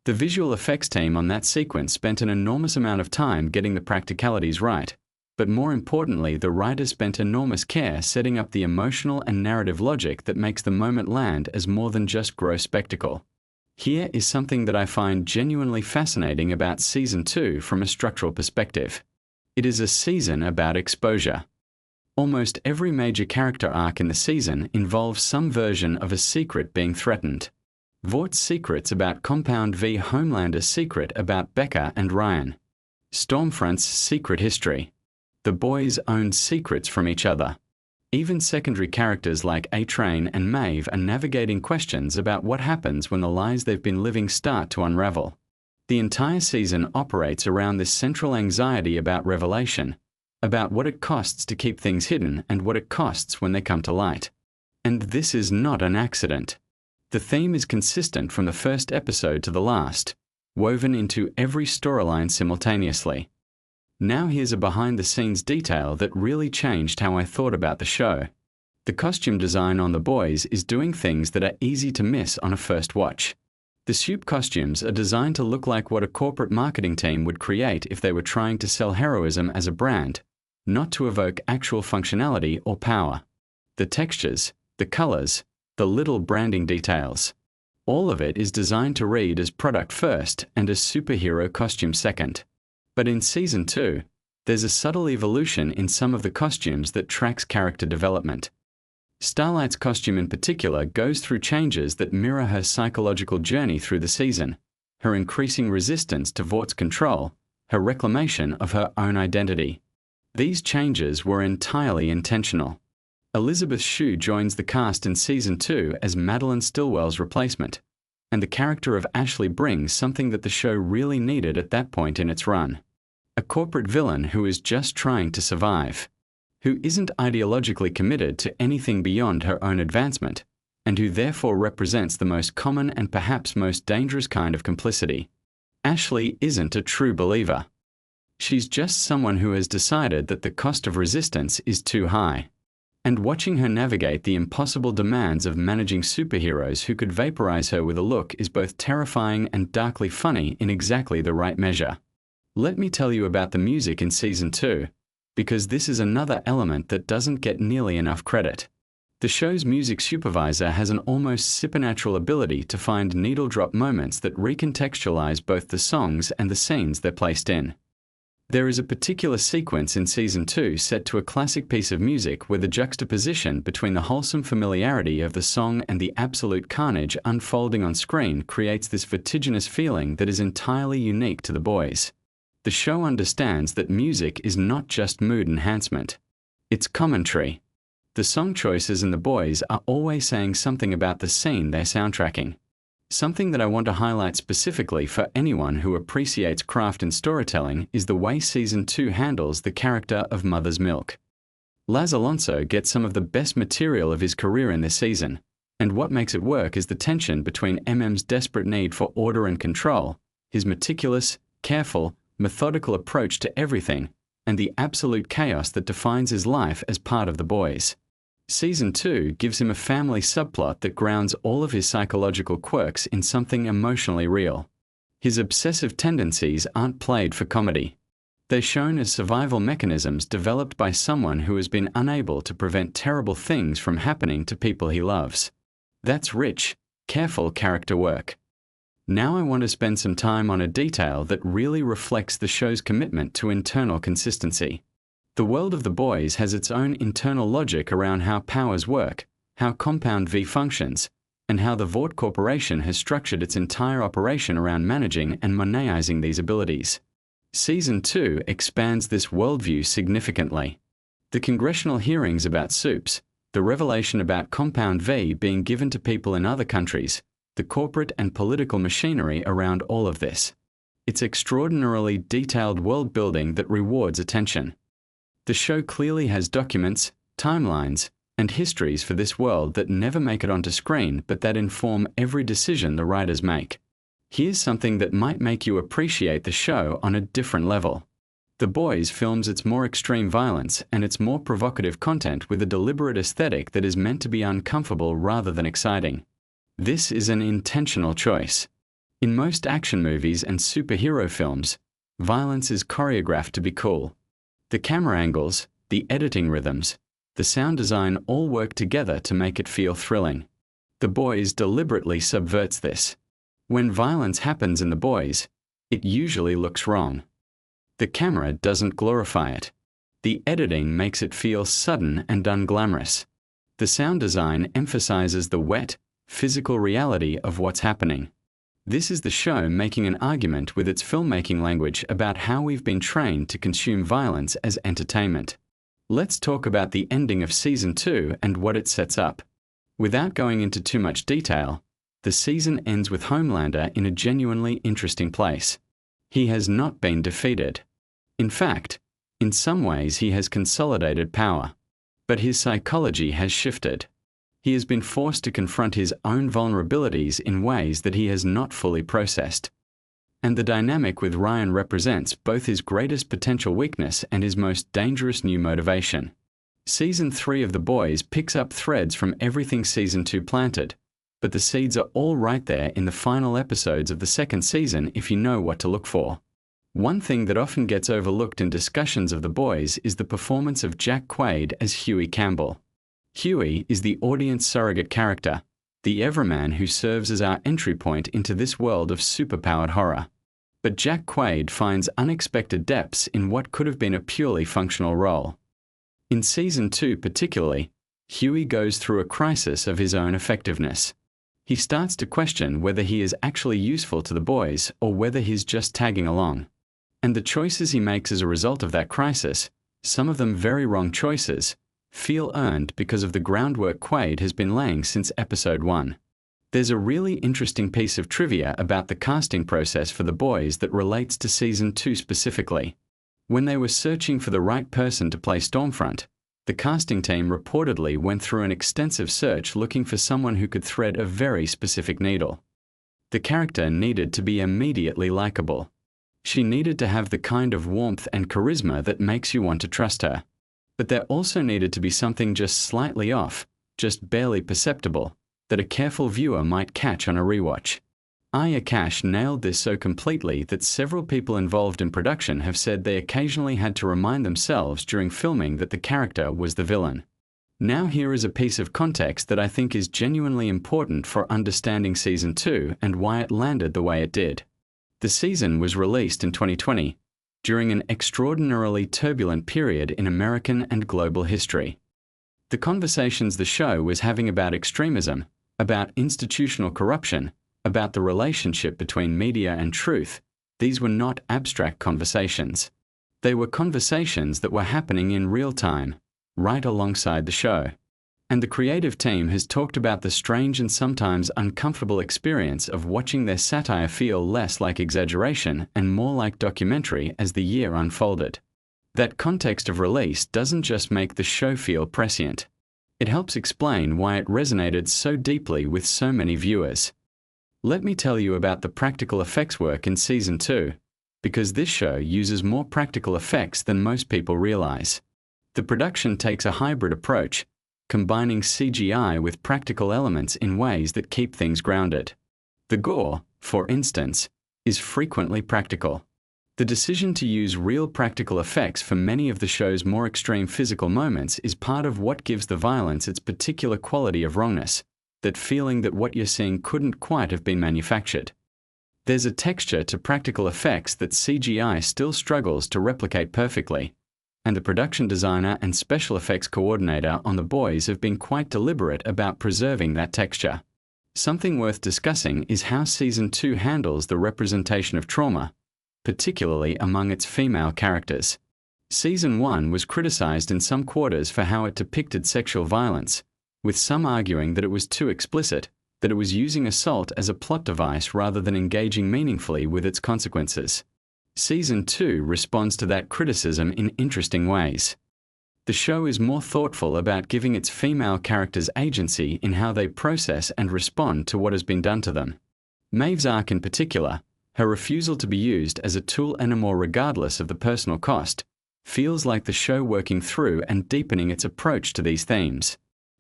The visual effects team on that sequence spent an enormous amount of time getting the practicalities right. But more importantly, the writers spent enormous care setting up the emotional and narrative logic that makes the moment land as more than just gross spectacle. Here is something that I find genuinely fascinating about Season 2 from a structural perspective. It is a season about exposure. Almost every major character arc in the season involves some version of a secret being threatened. Vort's secrets about Compound V, Homelander's secret about Becca and Ryan. Stormfront's secret history. The boys own secrets from each other. Even secondary characters like A-Train and Maeve are navigating questions about what happens when the lies they've been living start to unravel. The entire season operates around this central anxiety about revelation, about what it costs to keep things hidden and what it costs when they come to light. And this is not an accident. The theme is consistent from the first episode to the last, woven into every storyline simultaneously. Now here's a behind-the-scenes detail that really changed how I thought about the show. The costume design on The Boys is doing things that are easy to miss on a first watch. The soup costumes are designed to look like what a corporate marketing team would create if they were trying to sell heroism as a brand, not to evoke actual functionality or power. The textures, the colors, the little branding details. All of it is designed to read as product first and as superhero costume second. But in Season 2, there's a subtle evolution in some of the costumes that tracks character development. Starlight's costume in particular goes through changes that mirror her psychological journey through the season, her increasing resistance to Vort's control, her reclamation of her own identity. These changes were entirely intentional. Elizabeth Shue joins the cast in Season 2 as Madeline Stillwell's replacement, and the character of Ashley brings something that the show really needed at that point in its run. A corporate villain who is just trying to survive, who isn't ideologically committed to anything beyond her own advancement, and who therefore represents the most common and perhaps most dangerous kind of complicity. Ashley isn't a true believer. She's just someone who has decided that the cost of resistance is too high. And watching her navigate the impossible demands of managing superheroes who could vaporize her with a look is both terrifying and darkly funny in exactly the right measure. Let me tell you about the music in Season 2, because this is another element that doesn't get nearly enough credit. The show's music supervisor has an almost supernatural ability to find needle-drop moments that recontextualize both the songs and the scenes they're placed in. There is a particular sequence in Season 2 set to a classic piece of music where the juxtaposition between the wholesome familiarity of the song and the absolute carnage unfolding on screen creates this vertiginous feeling that is entirely unique to The Boys. The show understands that music is not just mood enhancement. It's commentary. The song choices in The Boys are always saying something about the scene they're soundtracking. Something that I want to highlight specifically for anyone who appreciates craft in storytelling is the way Season 2 handles the character of Mother's Milk. Laz Alonso gets some of the best material of his career in this season, and what makes it work is the tension between MM's desperate need for order and control, his meticulous, careful, methodical approach to everything, and the absolute chaos that defines his life as part of The Boys. Season 2 gives him a family subplot that grounds all of his psychological quirks in something emotionally real. His obsessive tendencies aren't played for comedy. They're shown as survival mechanisms developed by someone who has been unable to prevent terrible things from happening to people he loves. That's rich, careful character work. Now I want to spend some time on a detail that really reflects the show's commitment to internal consistency. The world of The Boys has its own internal logic around how powers work, how Compound V functions, and how the Vought Corporation has structured its entire operation around managing and moneizing these abilities. Season 2 expands this worldview significantly. The congressional hearings about soups, the revelation about Compound V being given to people in other countries, the corporate and political machinery around all of this. It's extraordinarily detailed world building that rewards attention. The show clearly has documents, timelines, and histories for this world that never make it onto screen but that inform every decision the writers make. Here's something that might make you appreciate the show on a different level. The Boys films its more extreme violence and its more provocative content with a deliberate aesthetic that is meant to be uncomfortable rather than exciting. This is an intentional choice. In most action movies and superhero films, violence is choreographed to be cool. The camera angles, the editing rhythms, the sound design all work together to make it feel thrilling. The Boys deliberately subverts this. When violence happens in The Boys, it usually looks wrong. The camera doesn't glorify it. The editing makes it feel sudden and unglamorous. The sound design emphasizes the wet, physical reality of what's happening. This is the show making an argument with its filmmaking language about how we've been trained to consume violence as entertainment. Let's talk about the ending of Season 2 and what it sets up. Without going into too much detail, the season ends with Homelander in a genuinely interesting place. He has not been defeated. In fact, in some ways he has consolidated power. But his psychology has shifted. He has been forced to confront his own vulnerabilities in ways that he has not fully processed. And the dynamic with Ryan represents both his greatest potential weakness and his most dangerous new motivation. Season 3 of The Boys picks up threads from everything Season 2 planted, but the seeds are all right there in the final episodes of the second season if you know what to look for. One thing that often gets overlooked in discussions of The Boys is the performance of Jack Quaid as Huey Campbell. Huey is the audience surrogate character, the everyman who serves as our entry point into this world of superpowered horror. But Jack Quaid finds unexpected depths in what could have been a purely functional role. In Season 2 particularly, Huey goes through a crisis of his own effectiveness. He starts to question whether he is actually useful to the boys or whether he's just tagging along. And the choices he makes as a result of that crisis, some of them very wrong choices, feel earned because of the groundwork Quaid has been laying since Episode 1. There's a really interesting piece of trivia about the casting process for the boys that relates to Season 2 specifically. When they were searching for the right person to play Stormfront, the casting team reportedly went through an extensive search looking for someone who could thread a very specific needle. The character needed to be immediately likable. She needed to have the kind of warmth and charisma that makes you want to trust her. But there also needed to be something just slightly off, just barely perceptible, that a careful viewer might catch on a rewatch. Aya Cash nailed this so completely that several people involved in production have said they occasionally had to remind themselves during filming that the character was the villain. Now here is a piece of context that I think is genuinely important for understanding Season 2 and why it landed the way it did. The season was released in 2020, during an extraordinarily turbulent period in American and global history. The conversations the show was having about extremism, about institutional corruption, about the relationship between media and truth, these were not abstract conversations. They were conversations that were happening in real time, right alongside the show. And the creative team has talked about the strange and sometimes uncomfortable experience of watching their satire feel less like exaggeration and more like documentary as the year unfolded. That context of release doesn't just make the show feel prescient. It helps explain why it resonated so deeply with so many viewers. Let me tell you about the practical effects work in Season 2, because this show uses more practical effects than most people realize. The production takes a hybrid approach, combining CGI with practical elements in ways that keep things grounded. The gore, for instance, is frequently practical. The decision to use real practical effects for many of the show's more extreme physical moments is part of what gives the violence its particular quality of wrongness, that feeling that what you're seeing couldn't quite have been manufactured. There's a texture to practical effects that CGI still struggles to replicate perfectly, and the production designer and special effects coordinator on The Boys have been quite deliberate about preserving that texture. Something worth discussing is how Season 2 handles the representation of trauma, particularly among its female characters. Season 1 was criticized in some quarters for how it depicted sexual violence, with some arguing that it was too explicit, that it was using assault as a plot device rather than engaging meaningfully with its consequences. Season 2 responds to that criticism in interesting ways. The show is more thoughtful about giving its female characters agency in how they process and respond to what has been done to them. Maeve's arc in particular, her refusal to be used as a tool anymore regardless of the personal cost, feels like the show working through and deepening its approach to these themes.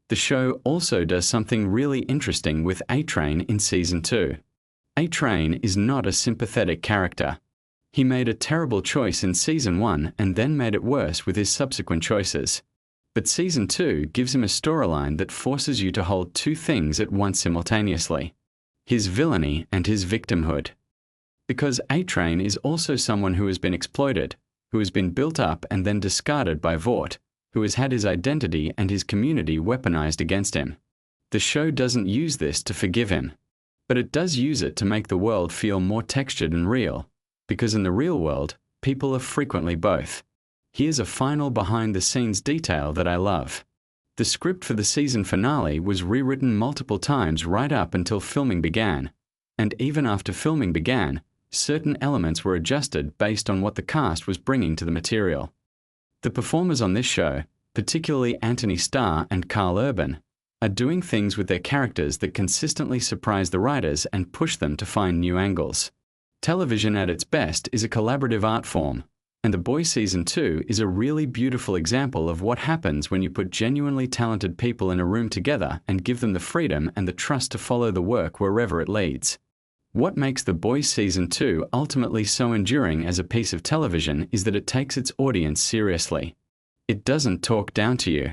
The show also does something really interesting with A-Train in Season 2. A-Train is not a sympathetic character. He made a terrible choice in Season 1 and then made it worse with his subsequent choices. But Season 2 gives him a storyline that forces you to hold two things at once simultaneously: his villainy and his victimhood. Because A-Train is also someone who has been exploited, who has been built up and then discarded by Vought, who has had his identity and his community weaponized against him. The show doesn't use this to forgive him, but it does use it to make the world feel more textured and real, because in the real world, people are frequently both. Here's a final behind-the-scenes detail that I love. The script for the season finale was rewritten multiple times right up until filming began, and even after filming began, certain elements were adjusted based on what the cast was bringing to the material. The performers on this show, particularly Anthony Starr and Carl Urban, are doing things with their characters that consistently surprise the writers and push them to find new angles. Television at its best is a collaborative art form, and The Boys Season 2 is a really beautiful example of what happens when you put genuinely talented people in a room together and give them the freedom and the trust to follow the work wherever it leads. What makes The Boys Season 2 ultimately so enduring as a piece of television is that it takes its audience seriously. It doesn't talk down to you.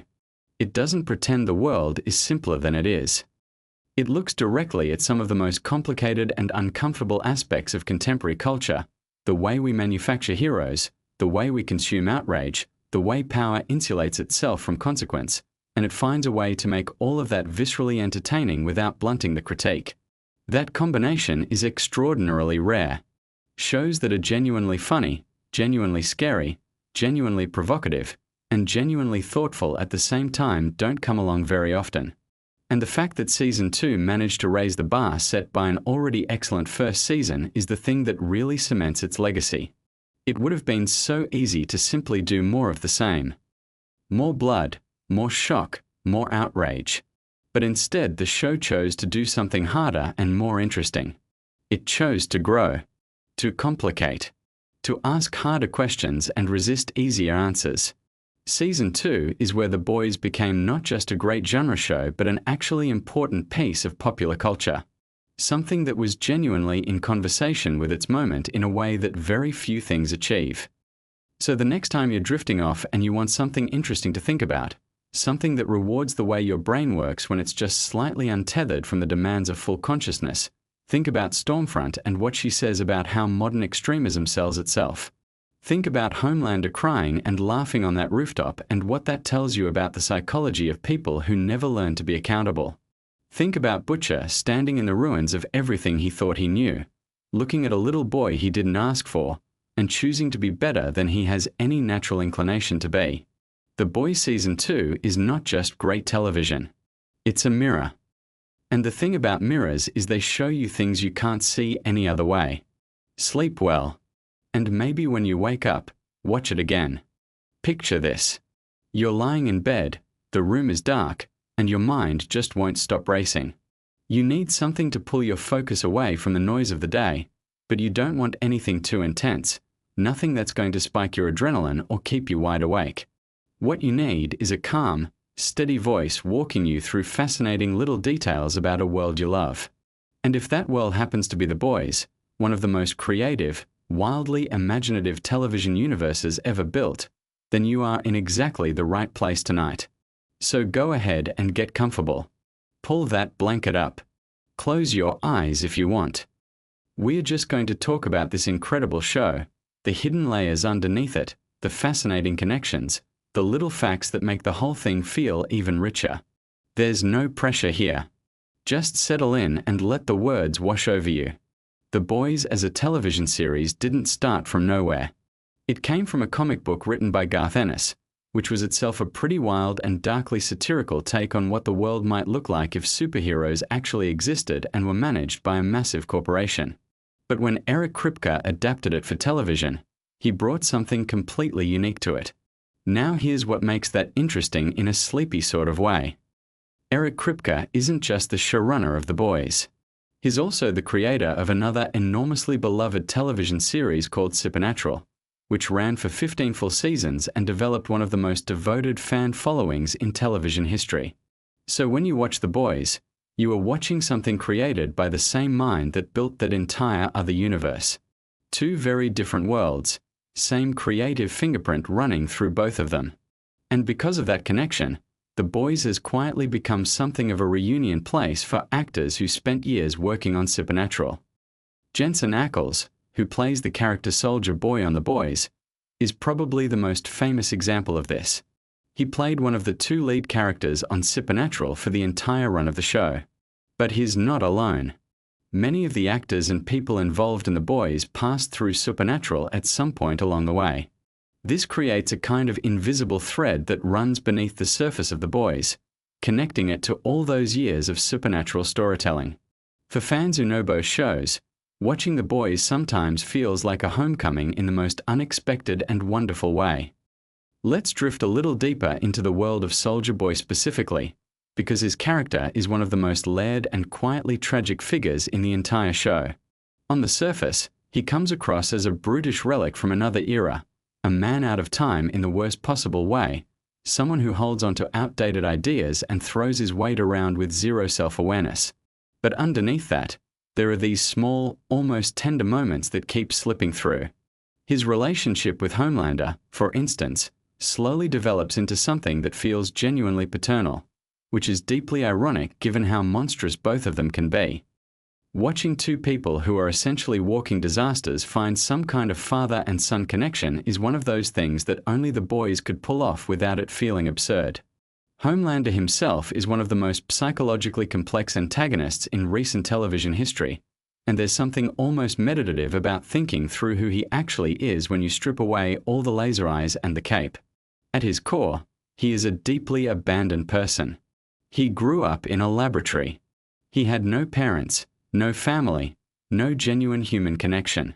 It doesn't pretend the world is simpler than it is. It looks directly at some of the most complicated and uncomfortable aspects of contemporary culture, the way we manufacture heroes, the way we consume outrage, the way power insulates itself from consequence, and it finds a way to make all of that viscerally entertaining without blunting the critique. That combination is extraordinarily rare. Shows that are genuinely funny, genuinely scary, genuinely provocative, and genuinely thoughtful at the same time don't come along very often. And the fact that Season 2 managed to raise the bar set by an already excellent first season is the thing that really cements its legacy. It would have been so easy to simply do more of the same. More blood, more shock, more outrage. But instead, the show chose to do something harder and more interesting. It chose to grow, to complicate, to ask harder questions and resist easier answers. Season 2 is where The Boys became not just a great genre show, but an actually important piece of popular culture. Something that was genuinely in conversation with its moment in a way that very few things achieve. So the next time you're drifting off and you want something interesting to think about, something that rewards the way your brain works when it's just slightly untethered from the demands of full consciousness, think about Stormfront and what she says about how modern extremism sells itself. Think about Homelander crying and laughing on that rooftop and what that tells you about the psychology of people who never learn to be accountable. Think about Butcher standing in the ruins of everything he thought he knew, looking at a little boy he didn't ask for, and choosing to be better than he has any natural inclination to be. The Boys Season 2 is not just great television. It's a mirror. And the thing about mirrors is they show you things you can't see any other way. Sleep well. And maybe when you wake up, watch it again. Picture this. You're lying in bed, the room is dark, and your mind just won't stop racing. You need something to pull your focus away from the noise of the day, but you don't want anything too intense, nothing that's going to spike your adrenaline or keep you wide awake. What you need is a calm, steady voice walking you through fascinating little details about a world you love. And if that world happens to be The Boys, one of the most creative, wildly imaginative television universes ever built, then you are in exactly the right place tonight. So go ahead and get comfortable. Pull that blanket up. Close your eyes if you want. We're just going to talk about this incredible show, the hidden layers underneath it, the fascinating connections, the little facts that make the whole thing feel even richer. There's no pressure here. Just settle in and let the words wash over you. The Boys as a television series didn't start from nowhere. It came from a comic book written by Garth Ennis, which was itself a pretty wild and darkly satirical take on what the world might look like if superheroes actually existed and were managed by a massive corporation. But when Eric Kripke adapted it for television, he brought something completely unique to it. Now here's what makes that interesting in a sleepy sort of way. Eric Kripke isn't just the showrunner of The Boys. He's also the creator of another enormously beloved television series called Supernatural, which ran for 15 full seasons and developed one of the most devoted fan followings in television history. So when you watch The Boys, you are watching something created by the same mind that built that entire other universe. Two very different worlds, same creative fingerprint running through both of them. And because of that connection, The Boys has quietly become something of a reunion place for actors who spent years working on Supernatural. Jensen Ackles, who plays the character Soldier Boy on The Boys, is probably the most famous example of this. He played one of the two lead characters on Supernatural for the entire run of the show. But he's not alone. Many of the actors and people involved in The Boys passed through Supernatural at some point along the way. This creates a kind of invisible thread that runs beneath the surface of The Boys, connecting it to all those years of supernatural storytelling. For fans who know both shows, watching The Boys sometimes feels like a homecoming in the most unexpected and wonderful way. Let's drift a little deeper into the world of Soldier Boy specifically, because his character is one of the most layered and quietly tragic figures in the entire show. On the surface, he comes across as a brutish relic from another era, a man out of time in the worst possible way, someone who holds onto outdated ideas and throws his weight around with zero self-awareness. But underneath that, there are these small, almost tender moments that keep slipping through. His relationship with Homelander, for instance, slowly develops into something that feels genuinely paternal. which is deeply ironic given how monstrous both of them can be. Watching two people who are essentially walking disasters find some kind of father and son connection is one of those things that only the boys could pull off without it feeling absurd. Homelander himself is one of the most psychologically complex antagonists in recent television history, and there's something almost meditative about thinking through who he actually is when you strip away all the laser eyes and the cape. At his core, he is a deeply abandoned person. He grew up in a laboratory. He had no parents, no family, no genuine human connection.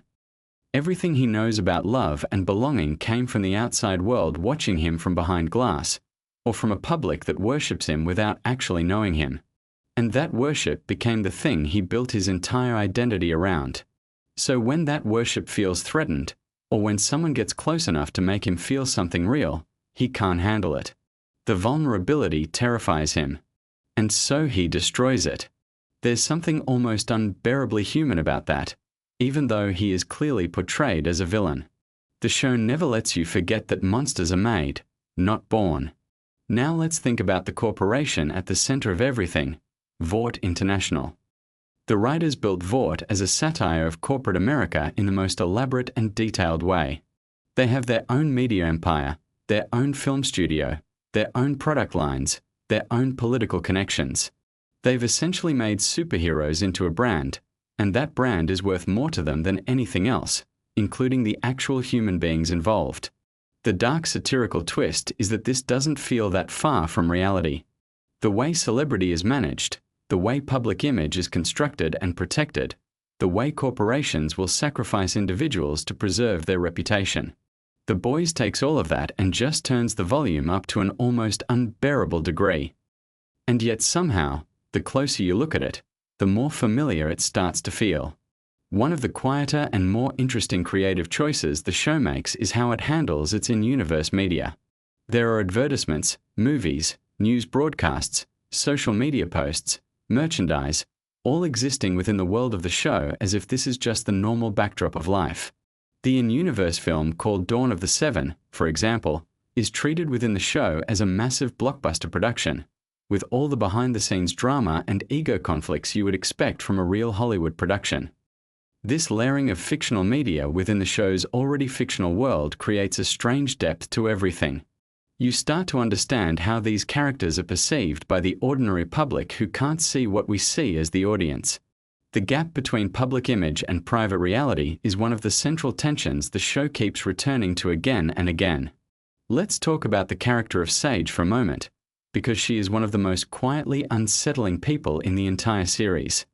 Everything he knows about love and belonging came from the outside world watching him from behind glass, or from a public that worships him without actually knowing him. And that worship became the thing he built his entire identity around. So when that worship feels threatened, or when someone gets close enough to make him feel something real, he can't handle it. The vulnerability terrifies him. And so he destroys it. There's something almost unbearably human about that, even though he is clearly portrayed as a villain. The show never lets you forget that monsters are made, not born. Now let's think about the corporation at the center of everything, Vought International. The writers built Vought as a satire of corporate America in the most elaborate and detailed way. They have their own media empire, their own film studio, their own product lines, their own political connections. They've essentially made superheroes into a brand, and that brand is worth more to them than anything else, including the actual human beings involved. The dark satirical twist is that this doesn't feel that far from reality. The way celebrity is managed, the way public image is constructed and protected, the way corporations will sacrifice individuals to preserve their reputation. The Boys takes all of that and just turns the volume up to an almost unbearable degree. And yet somehow, the closer you look at it, the more familiar it starts to feel. One of the quieter and more interesting creative choices the show makes is how it handles its in-universe media. There are advertisements, movies, news broadcasts, social media posts, merchandise, all existing within the world of the show as if this is just the normal backdrop of life. The in-universe film called Dawn of the Seven, for example, is treated within the show as a massive blockbuster production, with all the behind-the-scenes drama and ego conflicts you would expect from a real Hollywood production. This layering of fictional media within the show's already fictional world creates a strange depth to everything. You start to understand how these characters are perceived by the ordinary public who can't see what we see as the audience. The gap between public image and private reality is one of the central tensions the show keeps returning to again and again. Let's talk about the character of Sage for a moment, because she is one of the most quietly unsettling people in the entire series.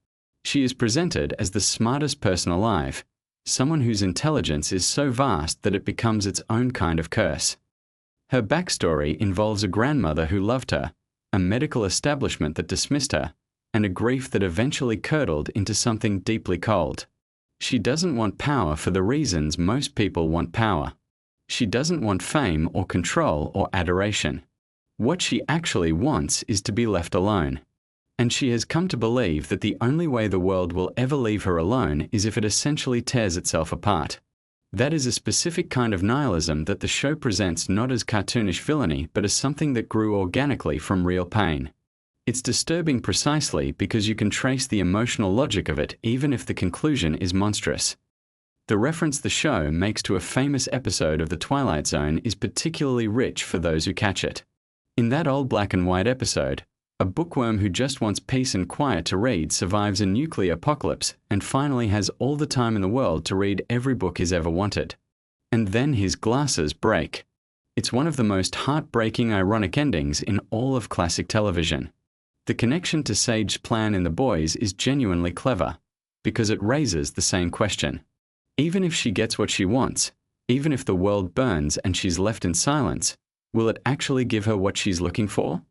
She is presented as the smartest person alive, someone whose intelligence is so vast that it becomes its own kind of curse. Her backstory involves a grandmother who loved her, a medical establishment that dismissed her, and a grief that eventually curdled into something deeply cold. She doesn't want power for the reasons most people want power. She doesn't want fame or control or adoration. What she actually wants is to be left alone. And she has come to believe that the only way the world will ever leave her alone is if it essentially tears itself apart. That is a specific kind of nihilism that the show presents not as cartoonish villainy but as something that grew organically from real pain. It's disturbing precisely because you can trace the emotional logic of it even if the conclusion is monstrous. The reference the show makes to a famous episode of The Twilight Zone is particularly rich for those who catch it. In that old black and white episode, a bookworm who just wants peace and quiet to read survives a nuclear apocalypse and finally has all the time in the world to read every book he's ever wanted. And then his glasses break. It's one of the most heartbreaking ironic endings in all of classic television. The connection to Sage's plan in The Boys is genuinely clever, because it raises the same question. Even if she gets what she wants, even if the world burns and she's left in silence, will it actually give her what she's looking for?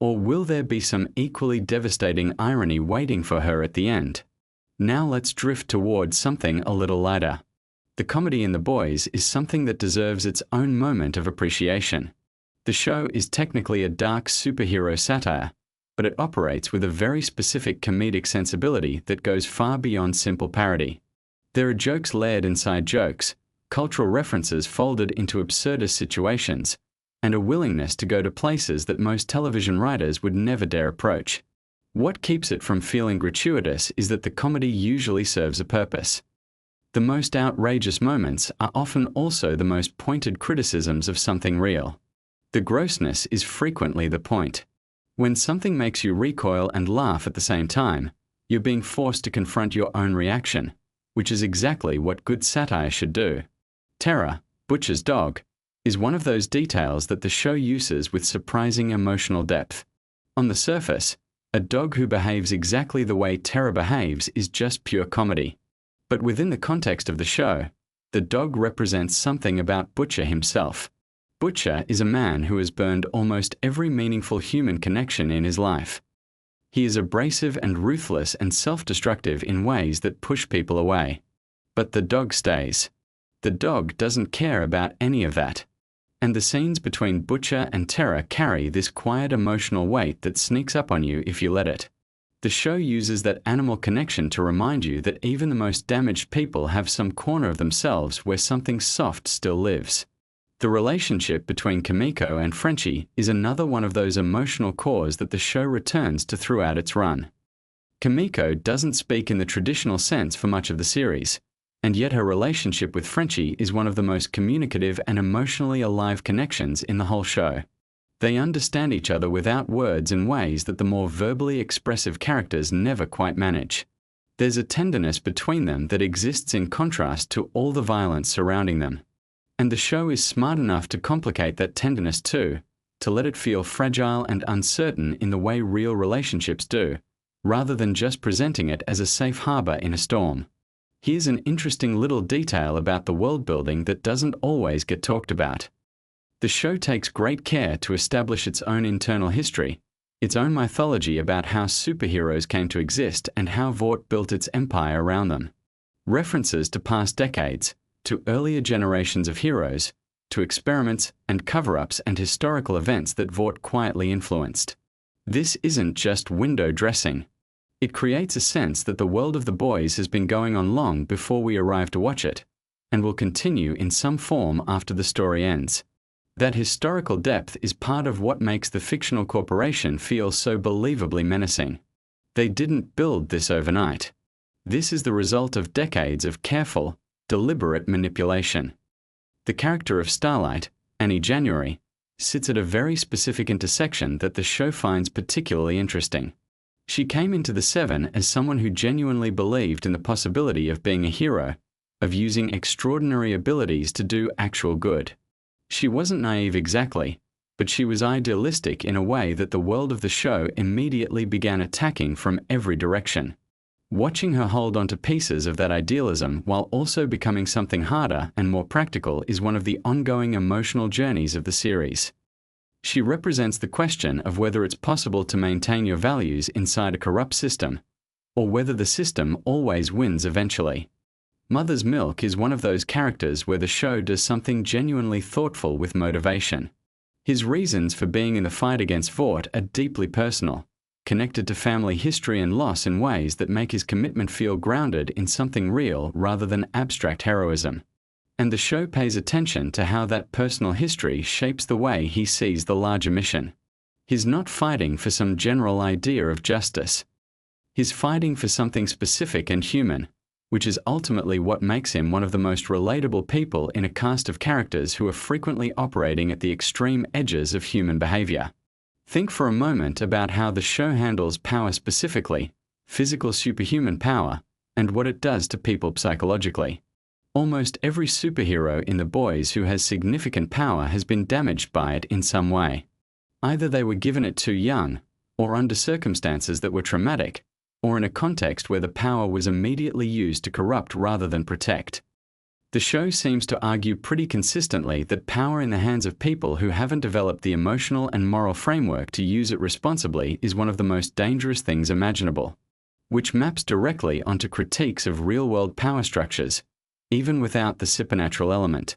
Or will there be some equally devastating irony waiting for her at the end? Now let's drift towards something a little lighter. The comedy in The Boys is something that deserves its own moment of appreciation. The show is technically a dark superhero satire, but it operates with a very specific comedic sensibility that goes far beyond simple parody. There are jokes layered inside jokes, cultural references folded into absurdist situations, and a willingness to go to places that most television writers would never dare approach. What keeps it from feeling gratuitous is that the comedy usually serves a purpose. The most outrageous moments are often also the most pointed criticisms of something real. The grossness is frequently the point. When something makes you recoil and laugh at the same time, you're being forced to confront your own reaction, which is exactly what good satire should do. Terror, Butcher's dog, is one of those details that the show uses with surprising emotional depth. On the surface, a dog who behaves exactly the way Terror behaves is just pure comedy. But within the context of the show, the dog represents something about Butcher himself. Butcher is a man who has burned almost every meaningful human connection in his life. He is abrasive and ruthless and self-destructive in ways that push people away. But the dog stays. The dog doesn't care about any of that. And the scenes between Butcher and Terror carry this quiet emotional weight that sneaks up on you if you let it. The show uses that animal connection to remind you that even the most damaged people have some corner of themselves where something soft still lives. The relationship between Kimiko and Frenchie is another one of those emotional cores that the show returns to throughout its run. Kimiko doesn't speak in the traditional sense for much of the series, and yet her relationship with Frenchie is one of the most communicative and emotionally alive connections in the whole show. They understand each other without words in ways that the more verbally expressive characters never quite manage. There's a tenderness between them that exists in contrast to all the violence surrounding them. And the show is smart enough to complicate that tenderness too, to let it feel fragile and uncertain in the way real relationships do, rather than just presenting it as a safe harbor in a storm. Here's an interesting little detail about the world building that doesn't always get talked about. The show takes great care to establish its own internal history, its own mythology about how superheroes came to exist and how Vought built its empire around them. References to past decades, to earlier generations of heroes, to experiments and cover-ups and historical events that Vought quietly influenced. This isn't just window dressing. It creates a sense that the world of the boys has been going on long before we arrive to watch it, and will continue in some form after the story ends. That historical depth is part of what makes the fictional corporation feel so believably menacing. They didn't build this overnight. This is the result of decades of careful, deliberate manipulation. The character of Starlight, Annie January, sits at a very specific intersection that the show finds particularly interesting. She came into the Seven as someone who genuinely believed in the possibility of being a hero, of using extraordinary abilities to do actual good. She wasn't naive exactly, but she was idealistic in a way that the world of the show immediately began attacking from every direction. Watching her hold onto pieces of that idealism while also becoming something harder and more practical is one of the ongoing emotional journeys of the series. She represents the question of whether it's possible to maintain your values inside a corrupt system, or whether the system always wins eventually. Mother's Milk is one of those characters where the show does something genuinely thoughtful with motivation. His reasons for being in the fight against Vought are deeply personal, connected to family history and loss in ways that make his commitment feel grounded in something real rather than abstract heroism. And the show pays attention to how that personal history shapes the way he sees the larger mission. He's not fighting for some general idea of justice. He's fighting for something specific and human, which is ultimately what makes him one of the most relatable people in a cast of characters who are frequently operating at the extreme edges of human behavior. Think for a moment about how the show handles power specifically, physical superhuman power, and what it does to people psychologically. Almost every superhero in The Boys who has significant power has been damaged by it in some way. Either they were given it too young, or under circumstances that were traumatic, or in a context where the power was immediately used to corrupt rather than protect. The show seems to argue pretty consistently that power in the hands of people who haven't developed the emotional and moral framework to use it responsibly is one of the most dangerous things imaginable, which maps directly onto critiques of real-world power structures, even without the supernatural element.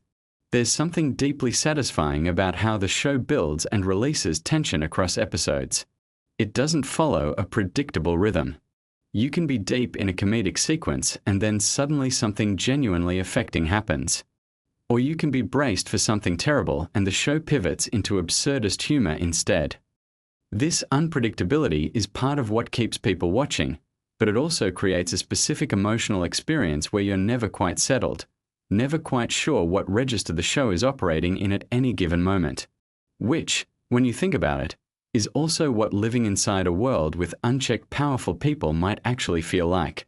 There's something deeply satisfying about how the show builds and releases tension across episodes. It doesn't follow a predictable rhythm. You can be deep in a comedic sequence and then suddenly something genuinely affecting happens. Or you can be braced for something terrible and the show pivots into absurdist humor instead. This unpredictability is part of what keeps people watching, but it also creates a specific emotional experience where you're never quite settled, never quite sure what register the show is operating in at any given moment. Which, when you think about it, is also what living inside a world with unchecked powerful people might actually feel like.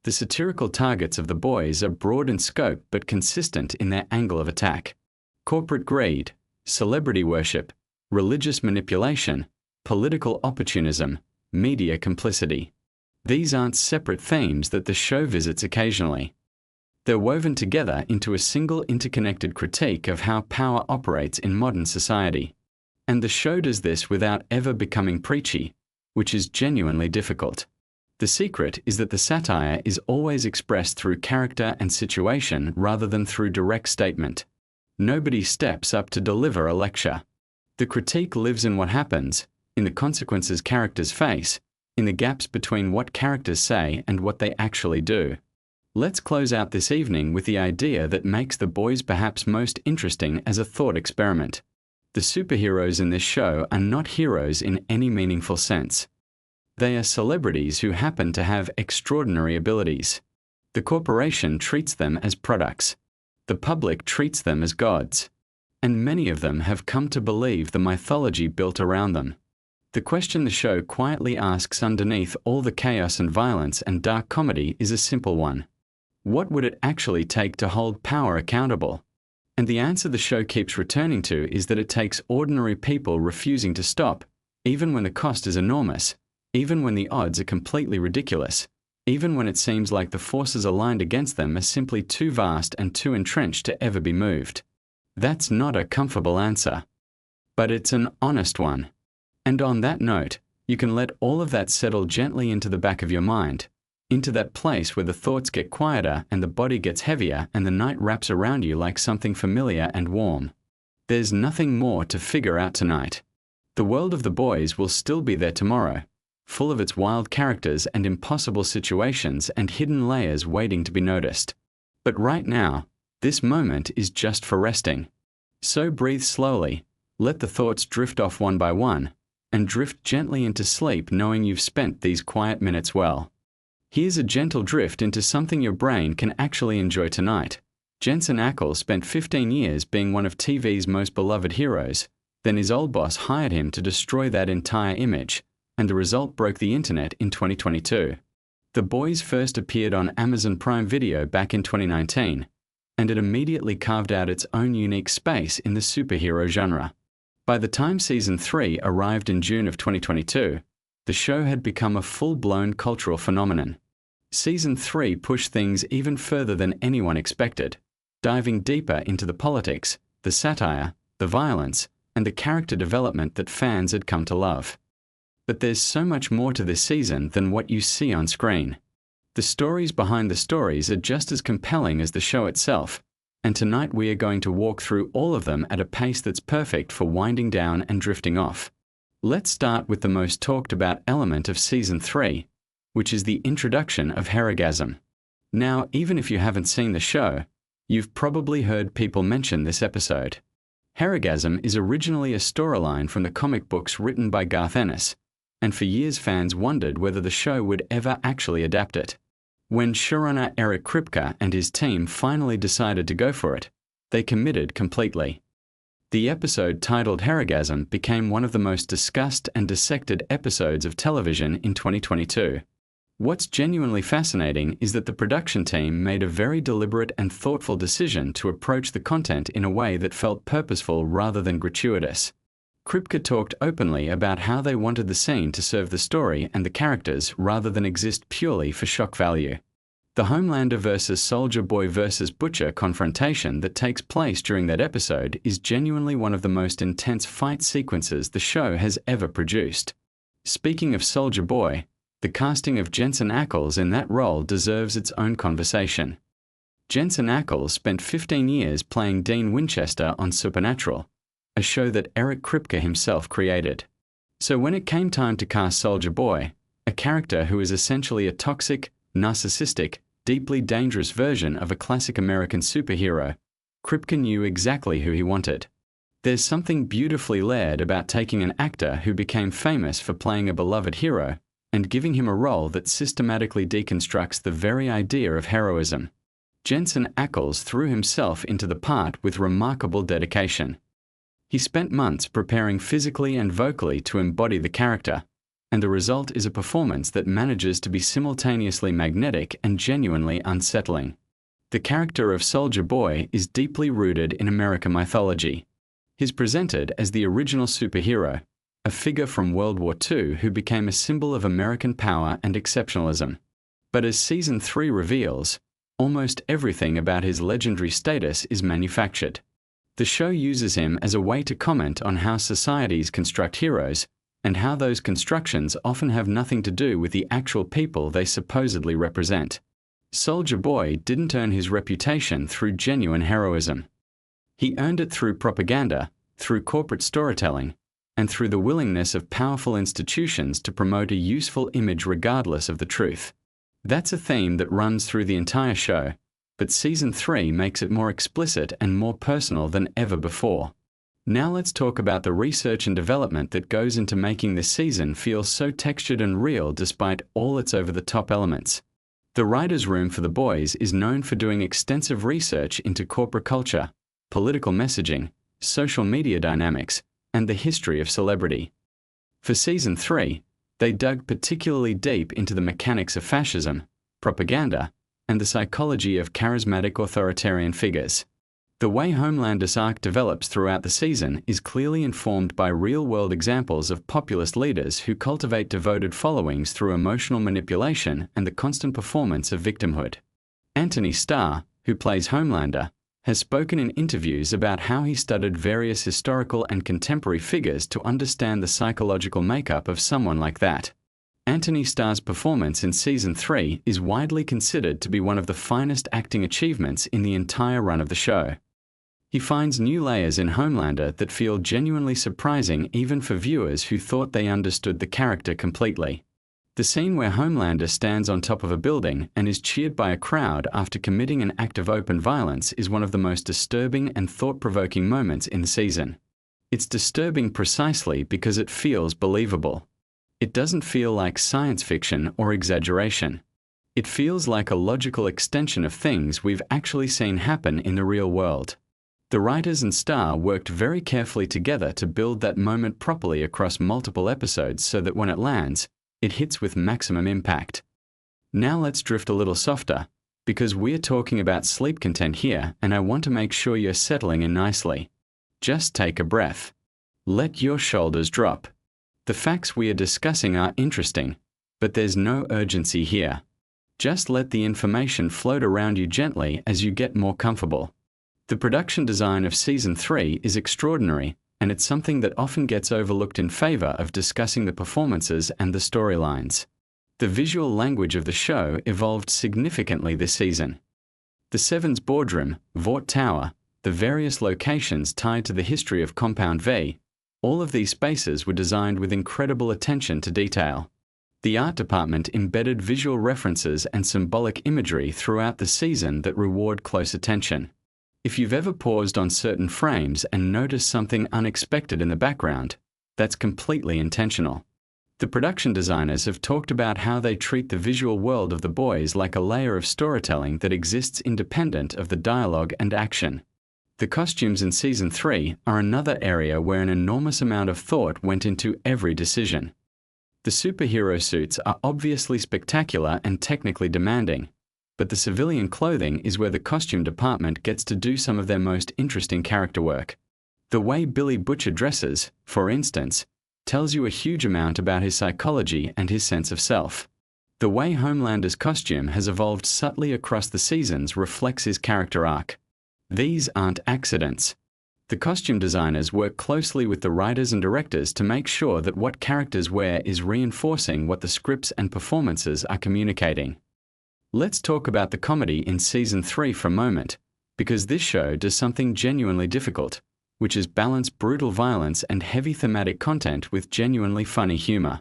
The satirical targets of The Boys are broad in scope but consistent in their angle of attack. Corporate greed, celebrity worship, religious manipulation, political opportunism, media complicity. These aren't separate themes that the show visits occasionally. They're woven together into a single interconnected critique of how power operates in modern society. And the show does this without ever becoming preachy, which is genuinely difficult. The secret is that the satire is always expressed through character and situation rather than through direct statement. Nobody steps up to deliver a lecture. The critique lives in what happens, in the consequences characters face, in the gaps between what characters say and what they actually do. Let's close out this evening with the idea that makes The Boys perhaps most interesting as a thought experiment. The superheroes in this show are not heroes in any meaningful sense. They are celebrities who happen to have extraordinary abilities. The corporation treats them as products. The public treats them as gods. And many of them have come to believe the mythology built around them. The question the show quietly asks underneath all the chaos and violence and dark comedy is a simple one. What would it actually take to hold power accountable? And the answer the show keeps returning to is that it takes ordinary people refusing to stop, even when the cost is enormous, even when the odds are completely ridiculous, even when it seems like the forces aligned against them are simply too vast and too entrenched to ever be moved. That's not a comfortable answer. But it's an honest one. And on that note, you can let all of that settle gently into the back of your mind, into that place where the thoughts get quieter and the body gets heavier and the night wraps around you like something familiar and warm. There's nothing more to figure out tonight. The world of The Boys will still be there tomorrow, full of its wild characters and impossible situations and hidden layers waiting to be noticed. But right now, this moment is just for resting. So breathe slowly, let the thoughts drift off one by one, and drift gently into sleep knowing you've spent these quiet minutes well. Here's a gentle drift into something your brain can actually enjoy tonight. Jensen Ackles spent 15 years being one of TV's most beloved heroes. Then his old boss hired him to destroy that entire image, and the result broke the internet in 2022. The Boys first appeared on Amazon Prime Video back in 2019, and it immediately carved out its own unique space in the superhero genre. By the time Season 3 arrived in June of 2022, the show had become a full-blown cultural phenomenon. Season 3 pushed things even further than anyone expected, diving deeper into the politics, the satire, the violence, and the character development that fans had come to love. But there's so much more to this season than what you see on screen. The stories behind the stories are just as compelling as the show itself, and tonight we are going to walk through all of them at a pace that's perfect for winding down and drifting off. Let's start with the most talked about element of Season 3, which is the introduction of Herogasm. Now, even if you haven't seen the show, you've probably heard people mention this episode. Herogasm is originally a storyline from the comic books written by Garth Ennis, and for years fans wondered whether the show would ever actually adapt it. When showrunner Eric Kripke and his team finally decided to go for it, they committed completely. The episode titled Herogasm became one of the most discussed and dissected episodes of television in 2022. What's genuinely fascinating is that the production team made a very deliberate and thoughtful decision to approach the content in a way that felt purposeful rather than gratuitous. Kripke talked openly about how they wanted the scene to serve the story and the characters rather than exist purely for shock value. The Homelander versus Soldier Boy versus Butcher confrontation that takes place during that episode is genuinely one of the most intense fight sequences the show has ever produced. Speaking of Soldier Boy, the casting of Jensen Ackles in that role deserves its own conversation. Jensen Ackles spent 15 years playing Dean Winchester on Supernatural, a show that Eric Kripke himself created. So when it came time to cast Soldier Boy, a character who is essentially a toxic, narcissistic, deeply dangerous version of a classic American superhero, Kripke knew exactly who he wanted. There's something beautifully layered about taking an actor who became famous for playing a beloved hero and giving him a role that systematically deconstructs the very idea of heroism. Jensen Ackles threw himself into the part with remarkable dedication. He spent months preparing physically and vocally to embody the character, and the result is a performance that manages to be simultaneously magnetic and genuinely unsettling. The character of Soldier Boy is deeply rooted in American mythology. He's presented as the original superhero, a figure from World War II who became a symbol of American power and exceptionalism. But as Season 3 reveals, almost everything about his legendary status is manufactured. The show uses him as a way to comment on how societies construct heroes, and how those constructions often have nothing to do with the actual people they supposedly represent. Soldier Boy didn't earn his reputation through genuine heroism. He earned it through propaganda, through corporate storytelling, and through the willingness of powerful institutions to promote a useful image regardless of the truth. That's a theme that runs through the entire show, but Season 3 makes it more explicit and more personal than ever before. Now let's talk about the research and development that goes into making this season feel so textured and real despite all its over-the-top elements. The writer's room for The Boys is known for doing extensive research into corporate culture, political messaging, social media dynamics, and the history of celebrity. For Season 3, they dug particularly deep into the mechanics of fascism, propaganda, and the psychology of charismatic authoritarian figures. The way Homelander's arc develops throughout the season is clearly informed by real-world examples of populist leaders who cultivate devoted followings through emotional manipulation and the constant performance of victimhood. Anthony Starr, who plays Homelander, has spoken in interviews about how he studied various historical and contemporary figures to understand the psychological makeup of someone like that. Anthony Starr's performance in Season 3 is widely considered to be one of the finest acting achievements in the entire run of the show. He finds new layers in Homelander that feel genuinely surprising even for viewers who thought they understood the character completely. The scene where Homelander stands on top of a building and is cheered by a crowd after committing an act of open violence is one of the most disturbing and thought-provoking moments in the season. It's disturbing precisely because it feels believable. It doesn't feel like science fiction or exaggeration. It feels like a logical extension of things we've actually seen happen in the real world. The writers and Starr worked very carefully together to build that moment properly across multiple episodes so that when it lands, it hits with maximum impact. Now let's drift a little softer, because we're talking about sleep content here and I want to make sure you're settling in nicely. Just take a breath. Let your shoulders drop. The facts we are discussing are interesting, but there's no urgency here. Just let the information float around you gently as you get more comfortable. The production design of Season 3 is extraordinary, and it's something that often gets overlooked in favor of discussing the performances and the storylines. The visual language of the show evolved significantly this season. The Seven's boardroom, Vought Tower, the various locations tied to the history of Compound V, all of these spaces were designed with incredible attention to detail. The art department embedded visual references and symbolic imagery throughout the season that reward close attention. If you've ever paused on certain frames and noticed something unexpected in the background, that's completely intentional. The production designers have talked about how they treat the visual world of The Boys like a layer of storytelling that exists independent of the dialogue and action. The costumes in Season 3 are another area where an enormous amount of thought went into every decision. The superhero suits are obviously spectacular and technically demanding, but the civilian clothing is where the costume department gets to do some of their most interesting character work. The way Billy Butcher dresses, for instance, tells you a huge amount about his psychology and his sense of self. The way Homelander's costume has evolved subtly across the seasons reflects his character arc. These aren't accidents. The costume designers work closely with the writers and directors to make sure that what characters wear is reinforcing what the scripts and performances are communicating. Let's talk about the comedy in Season 3 for a moment, because this show does something genuinely difficult, which is balance brutal violence and heavy thematic content with genuinely funny humor.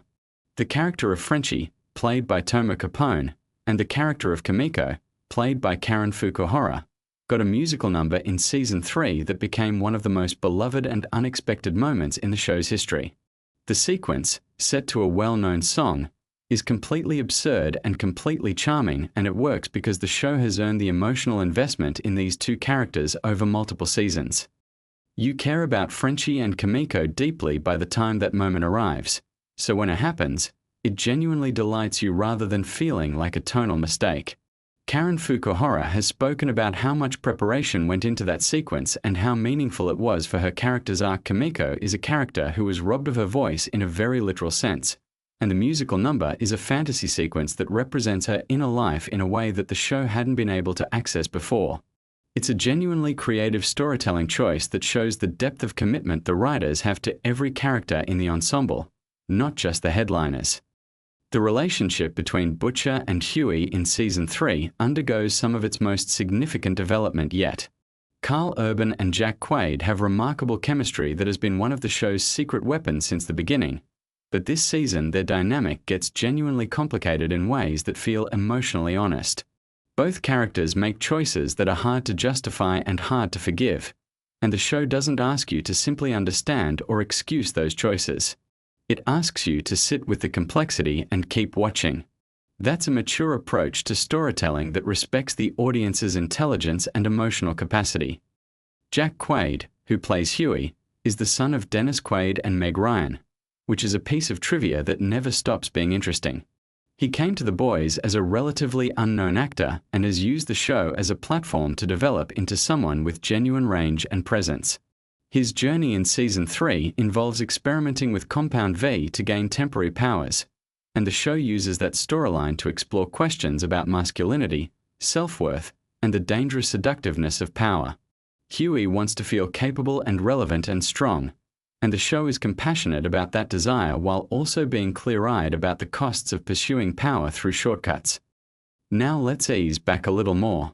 The character of Frenchie, played by Toma Capone, and the character of Kamiko, played by Karen Fukuhara, got a musical number in Season 3 that became one of the most beloved and unexpected moments in the show's history. The sequence, set to a well-known song, is completely absurd and completely charming, and it works because the show has earned the emotional investment in these two characters over multiple seasons. You care about Frenchie and Kimiko deeply by the time that moment arrives, so when it happens, it genuinely delights you rather than feeling like a tonal mistake. Karen Fukuhara has spoken about how much preparation went into that sequence and how meaningful it was for her character's arc. Kimiko is a character who was robbed of her voice in a very literal sense, and the musical number is a fantasy sequence that represents her inner life in a way that the show hadn't been able to access before. It's a genuinely creative storytelling choice that shows the depth of commitment the writers have to every character in the ensemble, not just the headliners. The relationship between Butcher and Huey in Season 3 undergoes some of its most significant development yet. Carl Urban and Jack Quaid have remarkable chemistry that has been one of the show's secret weapons since the beginning, but this season their dynamic gets genuinely complicated in ways that feel emotionally honest. Both characters make choices that are hard to justify and hard to forgive, and the show doesn't ask you to simply understand or excuse those choices. It asks you to sit with the complexity and keep watching. That's a mature approach to storytelling that respects the audience's intelligence and emotional capacity. Jack Quaid, who plays Huey, is the son of Dennis Quaid and Meg Ryan, which is a piece of trivia that never stops being interesting. He came to The Boys as a relatively unknown actor and has used the show as a platform to develop into someone with genuine range and presence. His journey in Season 3 involves experimenting with Compound V to gain temporary powers, and the show uses that storyline to explore questions about masculinity, self-worth, and the dangerous seductiveness of power. Huey wants to feel capable and relevant and strong, and the show is compassionate about that desire while also being clear-eyed about the costs of pursuing power through shortcuts. Now let's ease back a little more.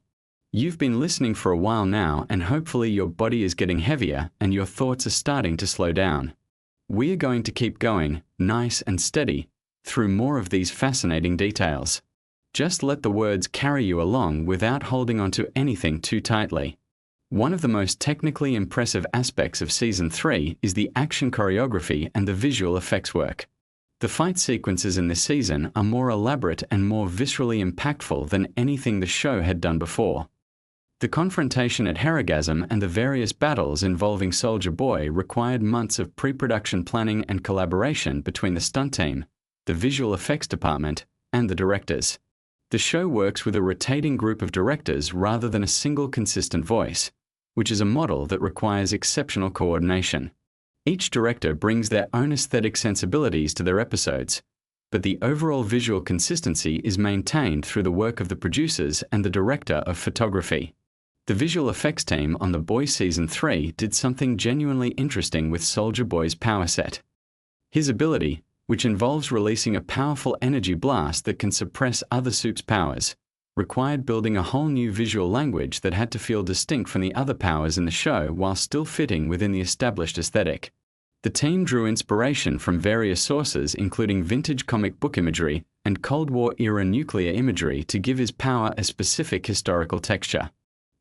You've been listening for a while now, and hopefully your body is getting heavier and your thoughts are starting to slow down. We are going to keep going, nice and steady, through more of these fascinating details. Just let the words carry you along without holding on to anything too tightly. One of the most technically impressive aspects of Season 3 is the action choreography and the visual effects work. The fight sequences in this season are more elaborate and more viscerally impactful than anything the show had done before. The confrontation at Heragasm and the various battles involving Soldier Boy required months of pre-production planning and collaboration between the stunt team, the visual effects department, and the directors. The show works with a rotating group of directors rather than a single consistent voice, which is a model that requires exceptional coordination. Each director brings their own aesthetic sensibilities to their episodes, but the overall visual consistency is maintained through the work of the producers and the director of photography. The visual effects team on The Boys Season 3 did something genuinely interesting with Soldier Boy's power set. His ability, which involves releasing a powerful energy blast that can suppress other suits' powers, required building a whole new visual language that had to feel distinct from the other powers in the show while still fitting within the established aesthetic. The team drew inspiration from various sources including vintage comic book imagery and Cold War-era nuclear imagery to give his power a specific historical texture.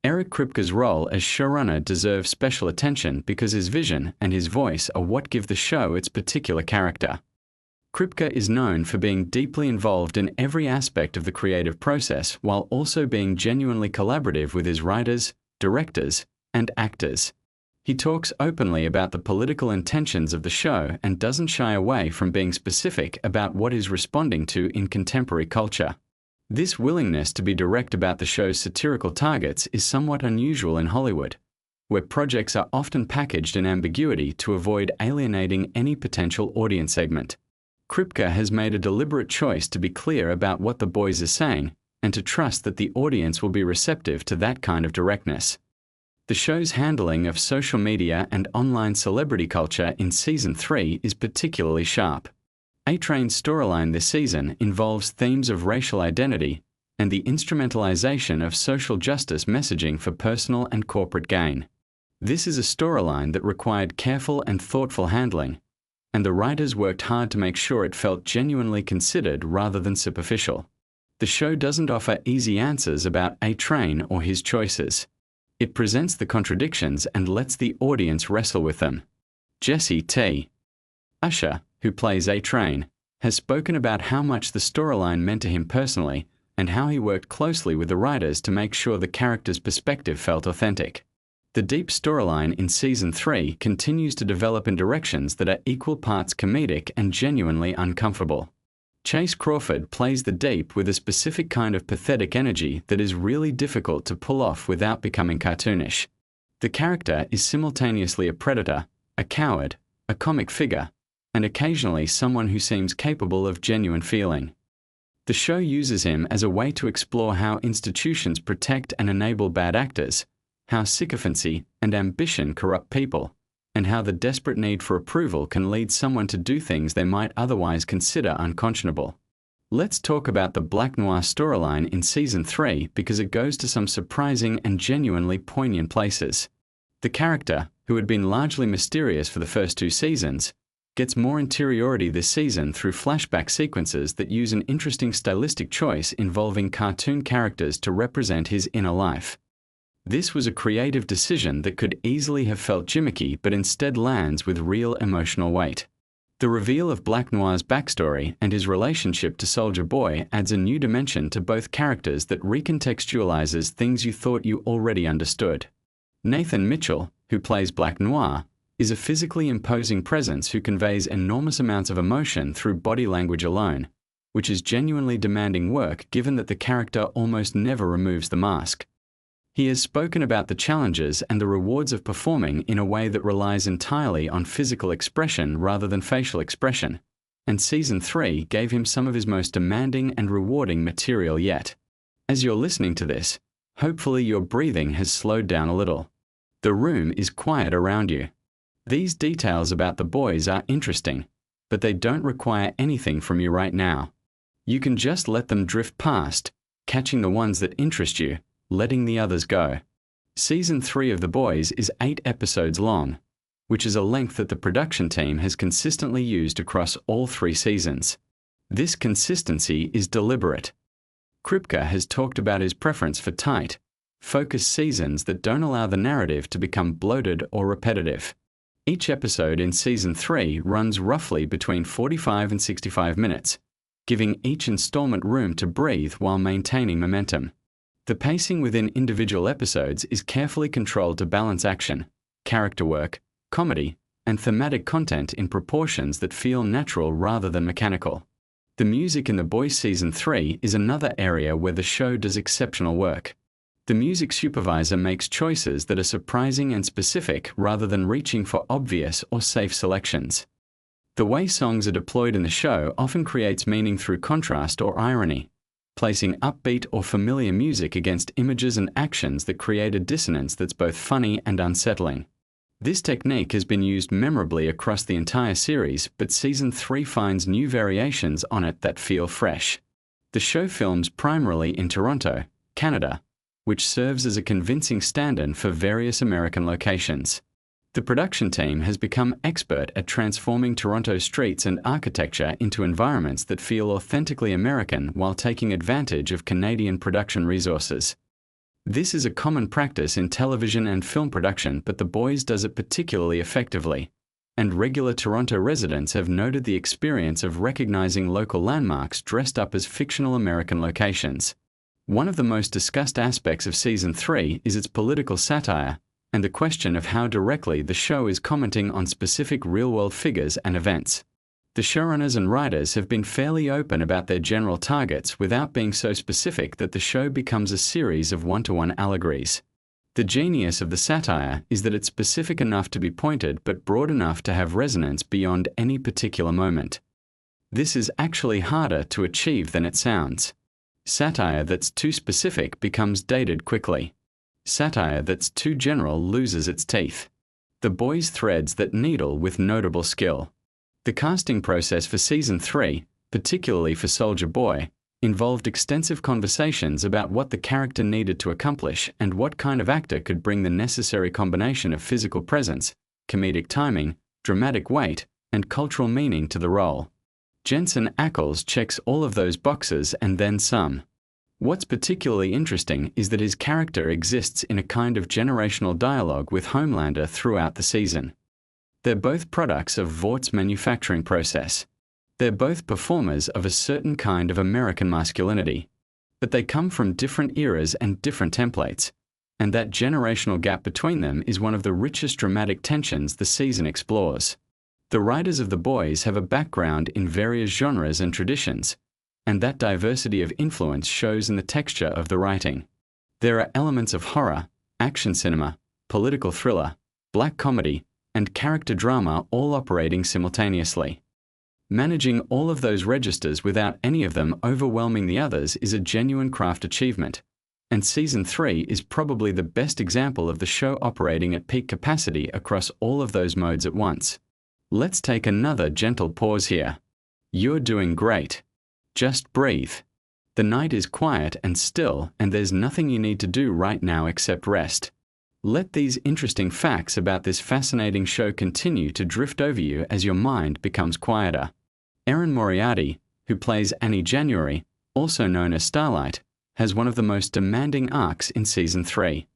Eric Kripke's role as showrunner deserves special attention because his vision and his voice are what give the show its particular character. Kripke is known for being deeply involved in every aspect of the creative process while also being genuinely collaborative with his writers, directors, and actors. He talks openly about the political intentions of the show and doesn't shy away from being specific about what he's responding to in contemporary culture. This willingness to be direct about the show's satirical targets is somewhat unusual in Hollywood, where projects are often packaged in ambiguity to avoid alienating any potential audience segment. Kripke has made a deliberate choice to be clear about what The Boys is saying and to trust that the audience will be receptive to that kind of directness. The show's handling of social media and online celebrity culture in Season 3 is particularly sharp. A-Train's storyline this season involves themes of racial identity and the instrumentalization of social justice messaging for personal and corporate gain. This is a storyline that required careful and thoughtful handling, and the writers worked hard to make sure it felt genuinely considered rather than superficial. The show doesn't offer easy answers about A-Train or his choices. It presents the contradictions and lets the audience wrestle with them. Jesse T. Usher, who plays A-Train, has spoken about how much the storyline meant to him personally and how he worked closely with the writers to make sure the character's perspective felt authentic. The deep storyline in Season 3 continues to develop in directions that are equal parts comedic and genuinely uncomfortable. Chase Crawford plays the deep with a specific kind of pathetic energy that is really difficult to pull off without becoming cartoonish. The character is simultaneously a predator, a coward, a comic figure, and occasionally someone who seems capable of genuine feeling. The show uses him as a way to explore how institutions protect and enable bad actors, how sycophancy and ambition corrupt people, and how the desperate need for approval can lead someone to do things they might otherwise consider unconscionable. Let's talk about the Black Noir storyline in Season 3 because it goes to some surprising and genuinely poignant places. The character, who had been largely mysterious for the first 2 seasons, gets more interiority this season through flashback sequences that use an interesting stylistic choice involving cartoon characters to represent his inner life. This was a creative decision that could easily have felt gimmicky but instead lands with real emotional weight. The reveal of Black Noir's backstory and his relationship to Soulja Boy adds a new dimension to both characters that recontextualizes things you thought you already understood. Nathan Mitchell, who plays Black Noir, is a physically imposing presence who conveys enormous amounts of emotion through body language alone, which is genuinely demanding work given that the character almost never removes the mask. He has spoken about the challenges and the rewards of performing in a way that relies entirely on physical expression rather than facial expression, and Season 3 gave him some of his most demanding and rewarding material yet. As you're listening to this, hopefully your breathing has slowed down a little. The room is quiet around you. These details about the boys are interesting, but they don't require anything from you right now. You can just let them drift past, catching the ones that interest you, letting the others go. Season 3 of The Boys is 8 episodes long, which is a length that the production team has consistently used across all 3 seasons. This consistency is deliberate. Kripke has talked about his preference for tight, focused seasons that don't allow the narrative to become bloated or repetitive. Each episode in Season 3 runs roughly between 45 and 65 minutes, giving each installment room to breathe while maintaining momentum. The pacing within individual episodes is carefully controlled to balance action, character work, comedy, and thematic content in proportions that feel natural rather than mechanical. The music in The Boys Season 3 is another area where the show does exceptional work. The music supervisor makes choices that are surprising and specific rather than reaching for obvious or safe selections. The way songs are deployed in the show often creates meaning through contrast or irony, placing upbeat or familiar music against images and actions that create a dissonance that's both funny and unsettling. This technique has been used memorably across the entire series, but Season 3 finds new variations on it that feel fresh. The show films primarily in Toronto, Canada, which serves as a convincing stand-in for various American locations. The production team has become expert at transforming Toronto streets and architecture into environments that feel authentically American while taking advantage of Canadian production resources. This is a common practice in television and film production, but The Boys does it particularly effectively, and regular Toronto residents have noted the experience of recognizing local landmarks dressed up as fictional American locations. One of the most discussed aspects of Season 3 is its political satire, and the question of how directly the show is commenting on specific real-world figures and events. The showrunners and writers have been fairly open about their general targets without being so specific that the show becomes a series of one-to-one allegories. The genius of the satire is that it's specific enough to be pointed but broad enough to have resonance beyond any particular moment. This is actually harder to achieve than it sounds. Satire that's too specific becomes dated quickly. Satire that's too general loses its teeth. The Boys threads that needle with notable skill. The casting process for Season 3, particularly for Soulja Boy, involved extensive conversations about what the character needed to accomplish and what kind of actor could bring the necessary combination of physical presence, comedic timing, dramatic weight, and cultural meaning to the role. Jensen Ackles checks all of those boxes and then some. What's particularly interesting is that his character exists in a kind of generational dialogue with Homelander throughout the season. They're both products of Vort's manufacturing process. They're both performers of a certain kind of American masculinity, but they come from different eras and different templates, and that generational gap between them is one of the richest dramatic tensions the season explores. The writers of The Boys have a background in various genres and traditions, and that diversity of influence shows in the texture of the writing. There are elements of horror, action cinema, political thriller, black comedy, and character drama all operating simultaneously. Managing all of those registers without any of them overwhelming the others is a genuine craft achievement, and Season 3 is probably the best example of the show operating at peak capacity across all of those modes at once. Let's take another gentle pause here. You're doing great. Just breathe. The night is quiet and still, and there's nothing you need to do right now except rest. Let these interesting facts about this fascinating show continue to drift over you as your mind becomes quieter. Erin Moriarty, who plays Annie January, also known as Starlight, has one of the most demanding arcs in Season 3.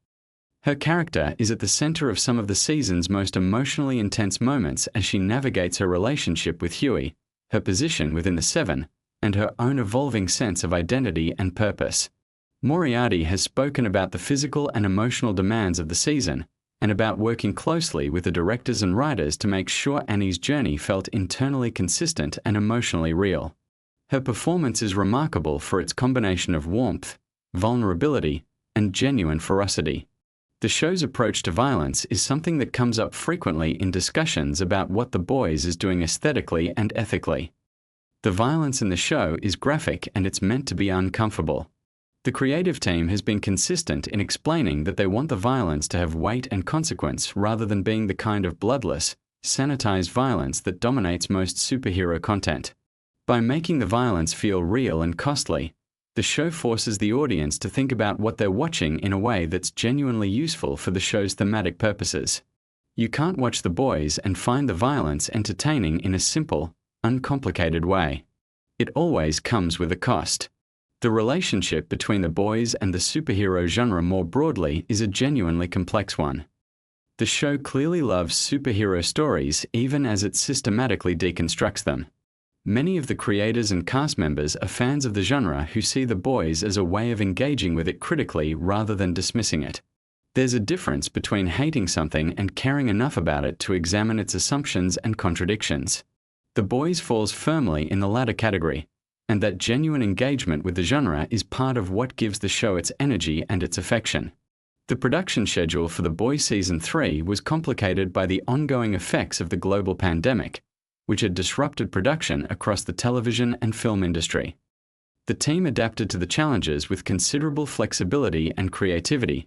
Her character is at the center of some of the season's most emotionally intense moments as she navigates her relationship with Huey, her position within the Seven, and her own evolving sense of identity and purpose. Moriarty has spoken about the physical and emotional demands of the season, and about working closely with the directors and writers to make sure Annie's journey felt internally consistent and emotionally real. Her performance is remarkable for its combination of warmth, vulnerability, and genuine ferocity. The show's approach to violence is something that comes up frequently in discussions about what The Boys is doing aesthetically and ethically. The violence in the show is graphic and it's meant to be uncomfortable. The creative team has been consistent in explaining that they want the violence to have weight and consequence rather than being the kind of bloodless, sanitized violence that dominates most superhero content. By making the violence feel real and costly, the show forces the audience to think about what they're watching in a way that's genuinely useful for the show's thematic purposes. You can't watch The Boys and find the violence entertaining in a simple, uncomplicated way. It always comes with a cost. The relationship between The Boys and the superhero genre more broadly is a genuinely complex one. The show clearly loves superhero stories even as it systematically deconstructs them. Many of the creators and cast members are fans of the genre who see The Boys as a way of engaging with it critically rather than dismissing it. There's a difference between hating something and caring enough about it to examine its assumptions and contradictions. The Boys falls firmly in the latter category, and that genuine engagement with the genre is part of what gives the show its energy and its affection. The production schedule for The Boys Season 3 was complicated by the ongoing effects of the global pandemic, which had disrupted production across the television and film industry. The team adapted to the challenges with considerable flexibility and creativity,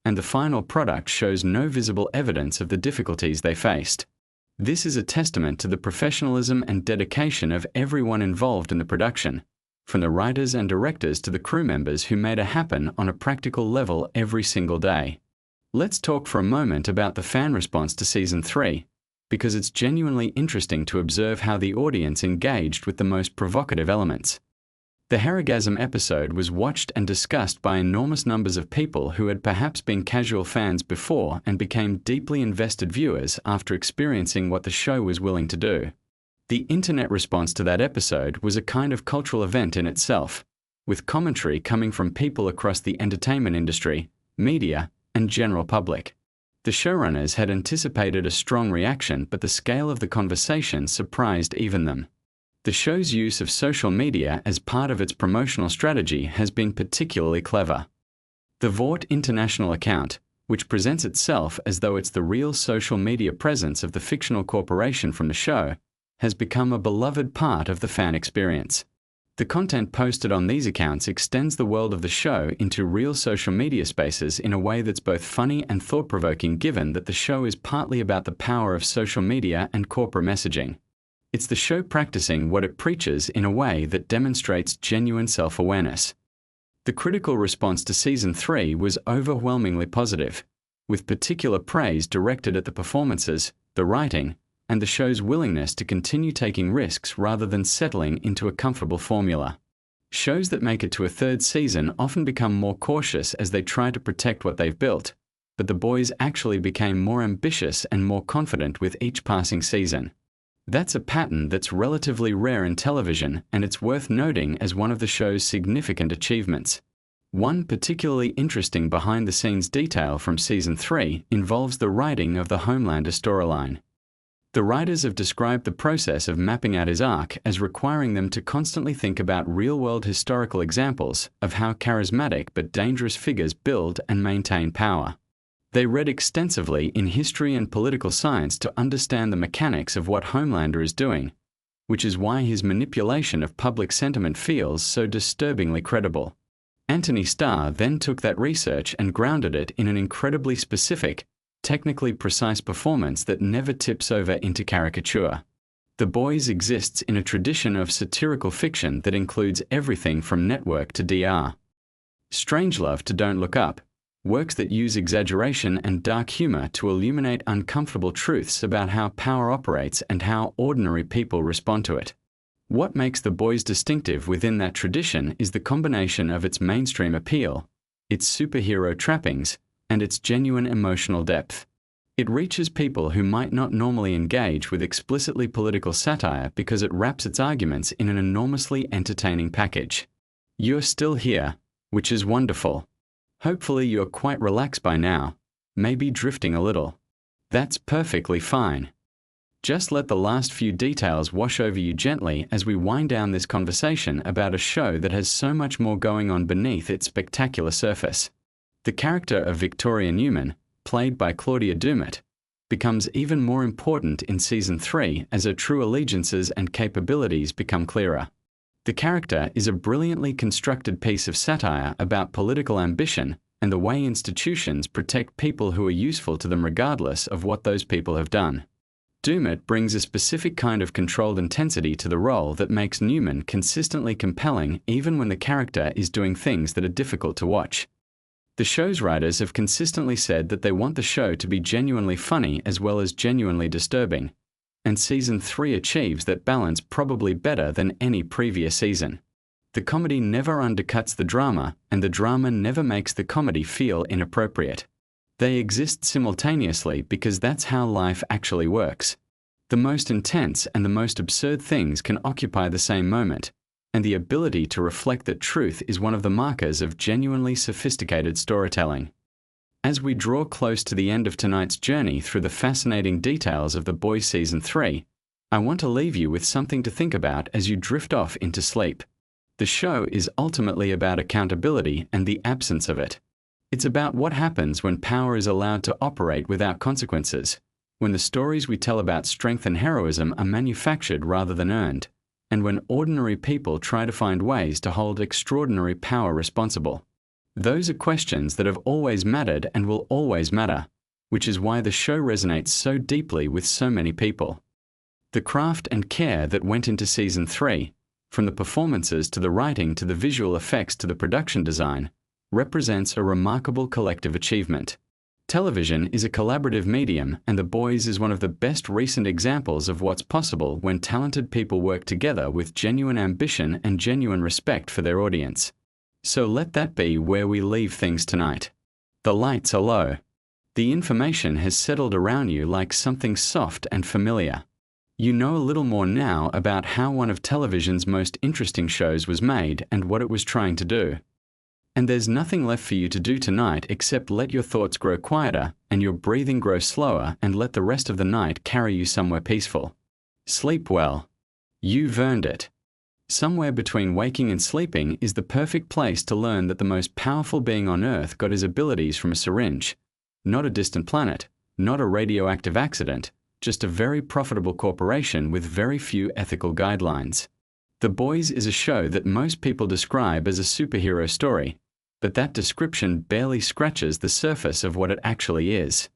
and the final product shows no visible evidence of the difficulties they faced. This is a testament to the professionalism and dedication of everyone involved in the production, from the writers and directors to the crew members who made it happen on a practical level every single day. Let's talk for a moment about the fan response to Season 3, because it's genuinely interesting to observe how the audience engaged with the most provocative elements. The Heragasm episode was watched and discussed by enormous numbers of people who had perhaps been casual fans before and became deeply invested viewers after experiencing what the show was willing to do. The internet response to that episode was a kind of cultural event in itself, with commentary coming from people across the entertainment industry, media, and general public. The showrunners had anticipated a strong reaction, but the scale of the conversation surprised even them. The show's use of social media as part of its promotional strategy has been particularly clever. The Vought International account, which presents itself as though it's the real social media presence of the fictional corporation from the show, has become a beloved part of the fan experience. The content posted on these accounts extends the world of the show into real social media spaces in a way that's both funny and thought-provoking, given that the show is partly about the power of social media and corporate messaging. It's the show practicing what it preaches in a way that demonstrates genuine self-awareness. The critical response to Season 3 was overwhelmingly positive, with particular praise directed at the performances, the writing, and the show's willingness to continue taking risks rather than settling into a comfortable formula. Shows that make it to a third season often become more cautious as they try to protect what they've built, but the boys actually became more ambitious and more confident with each passing season. That's a pattern that's relatively rare in television, and it's worth noting as one of the show's significant achievements. One particularly interesting behind-the-scenes detail from Season 3 involves the writing of the Homelander storyline. The writers have described the process of mapping out his arc as requiring them to constantly think about real-world historical examples of how charismatic but dangerous figures build and maintain power. They read extensively in history and political science to understand the mechanics of what Homelander is doing, which is why his manipulation of public sentiment feels so disturbingly credible. Anthony Starr then took that research and grounded it in an incredibly specific, technically precise performance that never tips over into caricature. The Boys exists in a tradition of satirical fiction that includes everything from network to DR. Strangelove to Don't Look Up, works that use exaggeration and dark humor to illuminate uncomfortable truths about how power operates and how ordinary people respond to it. What makes The Boys distinctive within that tradition is the combination of its mainstream appeal, its superhero trappings, and its genuine emotional depth. It reaches people who might not normally engage with explicitly political satire because it wraps its arguments in an enormously entertaining package. You're still here, which is wonderful. Hopefully you're quite relaxed by now, maybe drifting a little. That's perfectly fine. Just let the last few details wash over you gently as we wind down this conversation about a show that has so much more going on beneath its spectacular surface. The character of Victoria Newman, played by Claudia Dumont, becomes even more important in Season 3 as her true allegiances and capabilities become clearer. The character is a brilliantly constructed piece of satire about political ambition and the way institutions protect people who are useful to them regardless of what those people have done. Dumont brings a specific kind of controlled intensity to the role that makes Newman consistently compelling even when the character is doing things that are difficult to watch. The show's writers have consistently said that they want the show to be genuinely funny as well as genuinely disturbing, and Season 3 achieves that balance probably better than any previous season. The comedy never undercuts the drama, and the drama never makes the comedy feel inappropriate. They exist simultaneously because that's how life actually works. The most intense and the most absurd things can occupy the same moment, and the ability to reflect that truth is one of the markers of genuinely sophisticated storytelling. As we draw close to the end of tonight's journey through the fascinating details of The Boys Season 3, I want to leave you with something to think about as you drift off into sleep. The show is ultimately about accountability and the absence of it. It's about what happens when power is allowed to operate without consequences, when the stories we tell about strength and heroism are manufactured rather than earned, and when ordinary people try to find ways to hold extraordinary power responsible. Those are questions that have always mattered and will always matter, which is why the show resonates so deeply with so many people. The craft and care that went into Season 3, from the performances to the writing to the visual effects to the production design, represents a remarkable collective achievement. Television is a collaborative medium, and The Boys is one of the best recent examples of what's possible when talented people work together with genuine ambition and genuine respect for their audience. So let that be where we leave things tonight. The lights are low. The information has settled around you like something soft and familiar. You know a little more now about how one of television's most interesting shows was made and what it was trying to do. And there's nothing left for you to do tonight except let your thoughts grow quieter and your breathing grow slower and let the rest of the night carry you somewhere peaceful. Sleep well. You've earned it. Somewhere between waking and sleeping is the perfect place to learn that the most powerful being on Earth got his abilities from a syringe. Not a distant planet, not a radioactive accident, just a very profitable corporation with very few ethical guidelines. The Boys is a show that most people describe as a superhero story, but that description barely scratches the surface of what it actually is.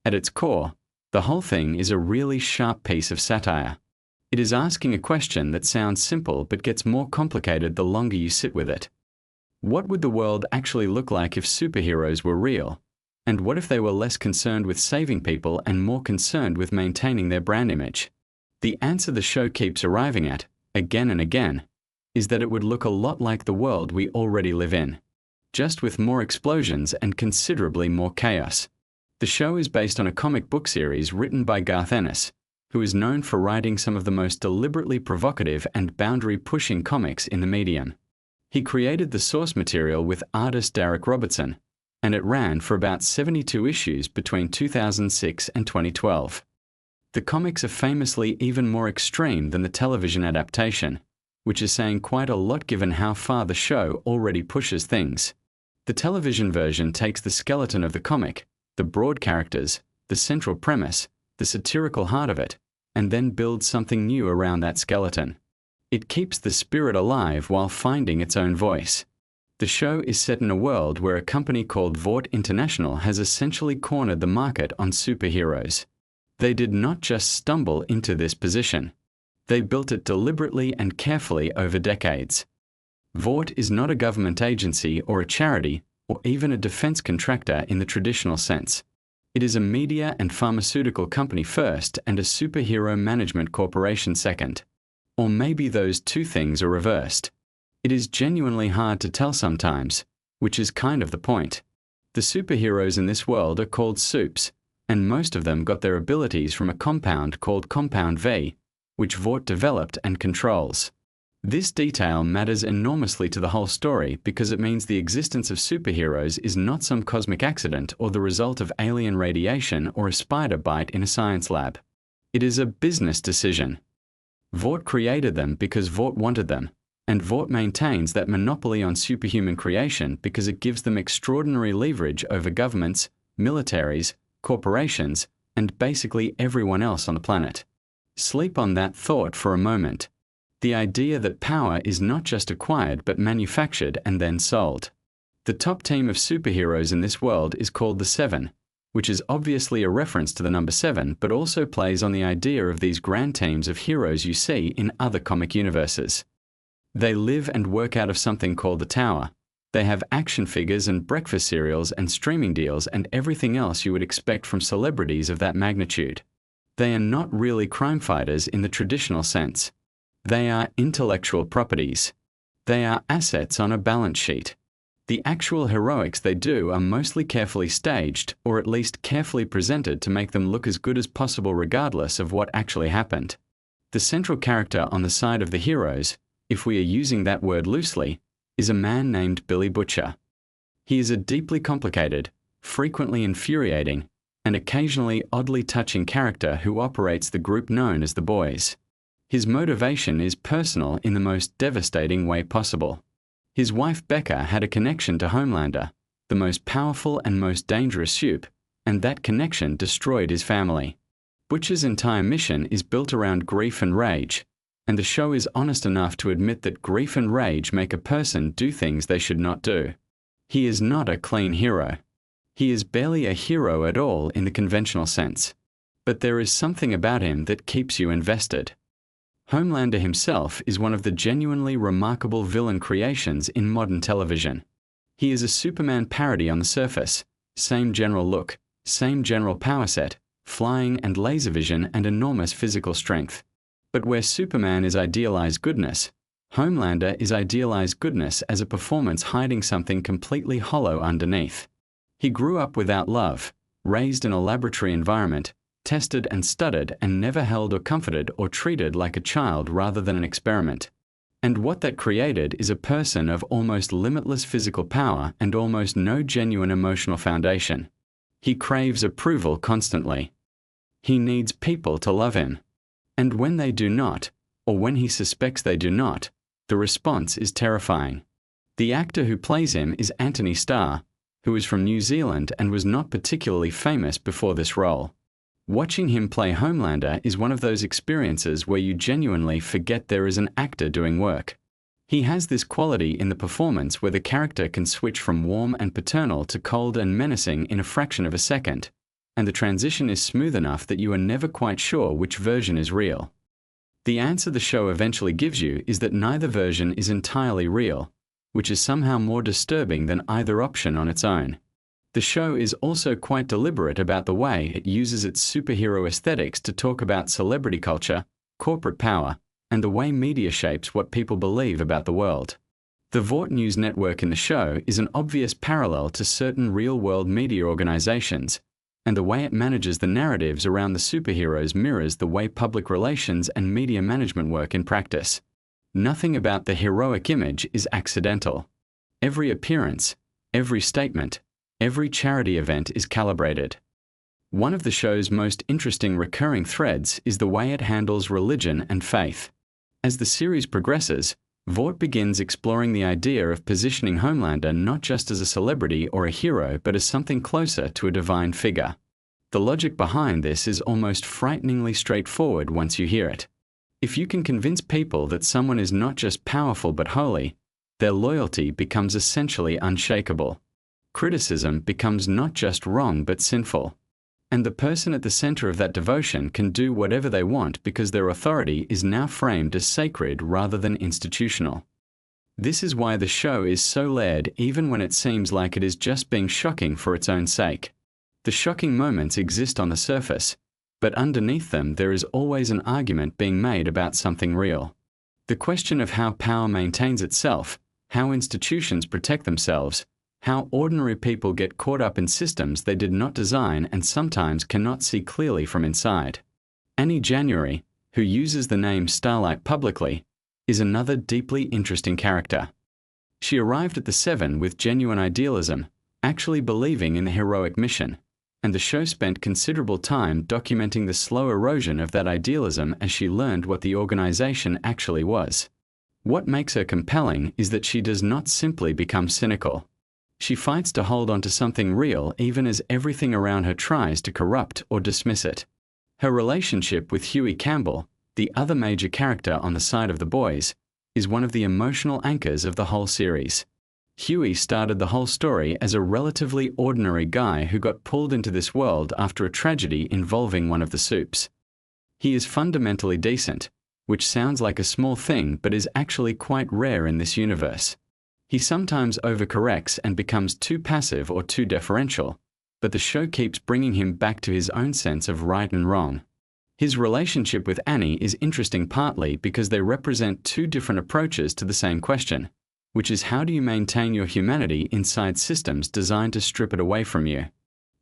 At its core, the whole thing is a really sharp piece of satire. It is asking a question that sounds simple but gets more complicated the longer you sit with it. What would the world actually look like if superheroes were real? And what if they were less concerned with saving people and more concerned with maintaining their brand image? The answer the show keeps arriving at, again and again, is that it would look a lot like the world we already live in, just with more explosions and considerably more chaos. The show is based on a comic book series written by Garth Ennis, who is known for writing some of the most deliberately provocative and boundary-pushing comics in the medium. He created the source material with artist Derek Robertson, and it ran for about 72 issues between 2006 and 2012. The comics are famously even more extreme than the television adaptation, which is saying quite a lot given how far the show already pushes things. The television version takes the skeleton of the comic, the broad characters, the central premise, the satirical heart of it, and then builds something new around that skeleton. It keeps the spirit alive while finding its own voice. The show is set in a world where a company called Vought International has essentially cornered the market on superheroes. They did not just stumble into this position. They built it deliberately and carefully over decades. Vought is not a government agency or a charity or even a defense contractor in the traditional sense. It is a media and pharmaceutical company first and a superhero management corporation second. Or maybe those two things are reversed. It is genuinely hard to tell sometimes, which is kind of the point. The superheroes in this world are called supes, and most of them got their abilities from a compound called Compound V, which Vought developed and controls. This detail matters enormously to the whole story because it means the existence of superheroes is not some cosmic accident or the result of alien radiation or a spider bite in a science lab. It is a business decision. Vought created them because Vought wanted them, and Vought maintains that monopoly on superhuman creation because it gives them extraordinary leverage over governments, militaries, corporations, and basically everyone else on the planet. Sleep on that thought for a moment. The idea that power is not just acquired but manufactured and then sold. The top team of superheroes in this world is called the Seven, which is obviously a reference to the number 7 but also plays on the idea of these grand teams of heroes you see in other comic universes. They live and work out of something called the Tower. They have action figures and breakfast cereals and streaming deals and everything else you would expect from celebrities of that magnitude. They are not really crime fighters in the traditional sense. They are intellectual properties. They are assets on a balance sheet. The actual heroics they do are mostly carefully staged, or at least carefully presented to make them look as good as possible regardless of what actually happened. The central character on the side of the heroes, if we are using that word loosely, is a man named Billy Butcher. He is a deeply complicated, frequently infuriating, and occasionally oddly touching character who operates the group known as the Boys. His motivation is personal in the most devastating way possible. His wife Becca had a connection to Homelander, the most powerful and most dangerous supe, and that connection destroyed his family. Butcher's entire mission is built around grief and rage, and the show is honest enough to admit that grief and rage make a person do things they should not do. He is not a clean hero. He is barely a hero at all in the conventional sense. But there is something about him that keeps you invested. Homelander himself is one of the genuinely remarkable villain creations in modern television. He is a Superman parody on the surface, same general look, same general power set, flying and laser vision and enormous physical strength. But where Superman is idealized goodness, Homelander is idealized goodness as a performance hiding something completely hollow underneath. He grew up without love, raised in a laboratory environment, tested and studied and never held or comforted or treated like a child rather than an experiment. And what that created is a person of almost limitless physical power and almost no genuine emotional foundation. He craves approval constantly. He needs people to love him. And when they do not, or when he suspects they do not, the response is terrifying. The actor who plays him is Anthony Starr, who is from New Zealand and was not particularly famous before this role. Watching him play Homelander is one of those experiences where you genuinely forget there is an actor doing work. He has this quality in the performance where the character can switch from warm and paternal to cold and menacing in a fraction of a second, and the transition is smooth enough that you are never quite sure which version is real. The answer the show eventually gives you is that neither version is entirely real, which is somehow more disturbing than either option on its own. The show is also quite deliberate about the way it uses its superhero aesthetics to talk about celebrity culture, corporate power, and the way media shapes what people believe about the world. The Vought News network in the show is an obvious parallel to certain real-world media organizations, and the way it manages the narratives around the superheroes mirrors the way public relations and media management work in practice. Nothing about the heroic image is accidental. Every appearance, every statement, every charity event is calibrated. One of the show's most interesting recurring threads is the way it handles religion and faith. As the series progresses, Vought begins exploring the idea of positioning Homelander not just as a celebrity or a hero, but as something closer to a divine figure. The logic behind this is almost frighteningly straightforward once you hear it. If you can convince people that someone is not just powerful but holy, their loyalty becomes essentially unshakable. Criticism becomes not just wrong but sinful. And the person at the center of that devotion can do whatever they want because their authority is now framed as sacred rather than institutional. This is why the show is so layered even when it seems like it is just being shocking for its own sake. The shocking moments exist on the surface, but underneath them there is always an argument being made about something real. The question of how power maintains itself, how institutions protect themselves, how ordinary people get caught up in systems they did not design and sometimes cannot see clearly from inside. Annie January, who uses the name Starlight publicly, is another deeply interesting character. She arrived at the Seven with genuine idealism, actually believing in the heroic mission, and the show spent considerable time documenting the slow erosion of that idealism as she learned what the organization actually was. What makes her compelling is that she does not simply become cynical. She fights to hold on to something real even as everything around her tries to corrupt or dismiss it. Her relationship with Huey Campbell, the other major character on the side of the boys, is one of the emotional anchors of the whole series. Huey started the whole story as a relatively ordinary guy who got pulled into this world after a tragedy involving one of the Supes. He is fundamentally decent, which sounds like a small thing but is actually quite rare in this universe. He sometimes overcorrects and becomes too passive or too deferential, but the show keeps bringing him back to his own sense of right and wrong. His relationship with Annie is interesting partly because they represent two different approaches to the same question, which is how do you maintain your humanity inside systems designed to strip it away from you?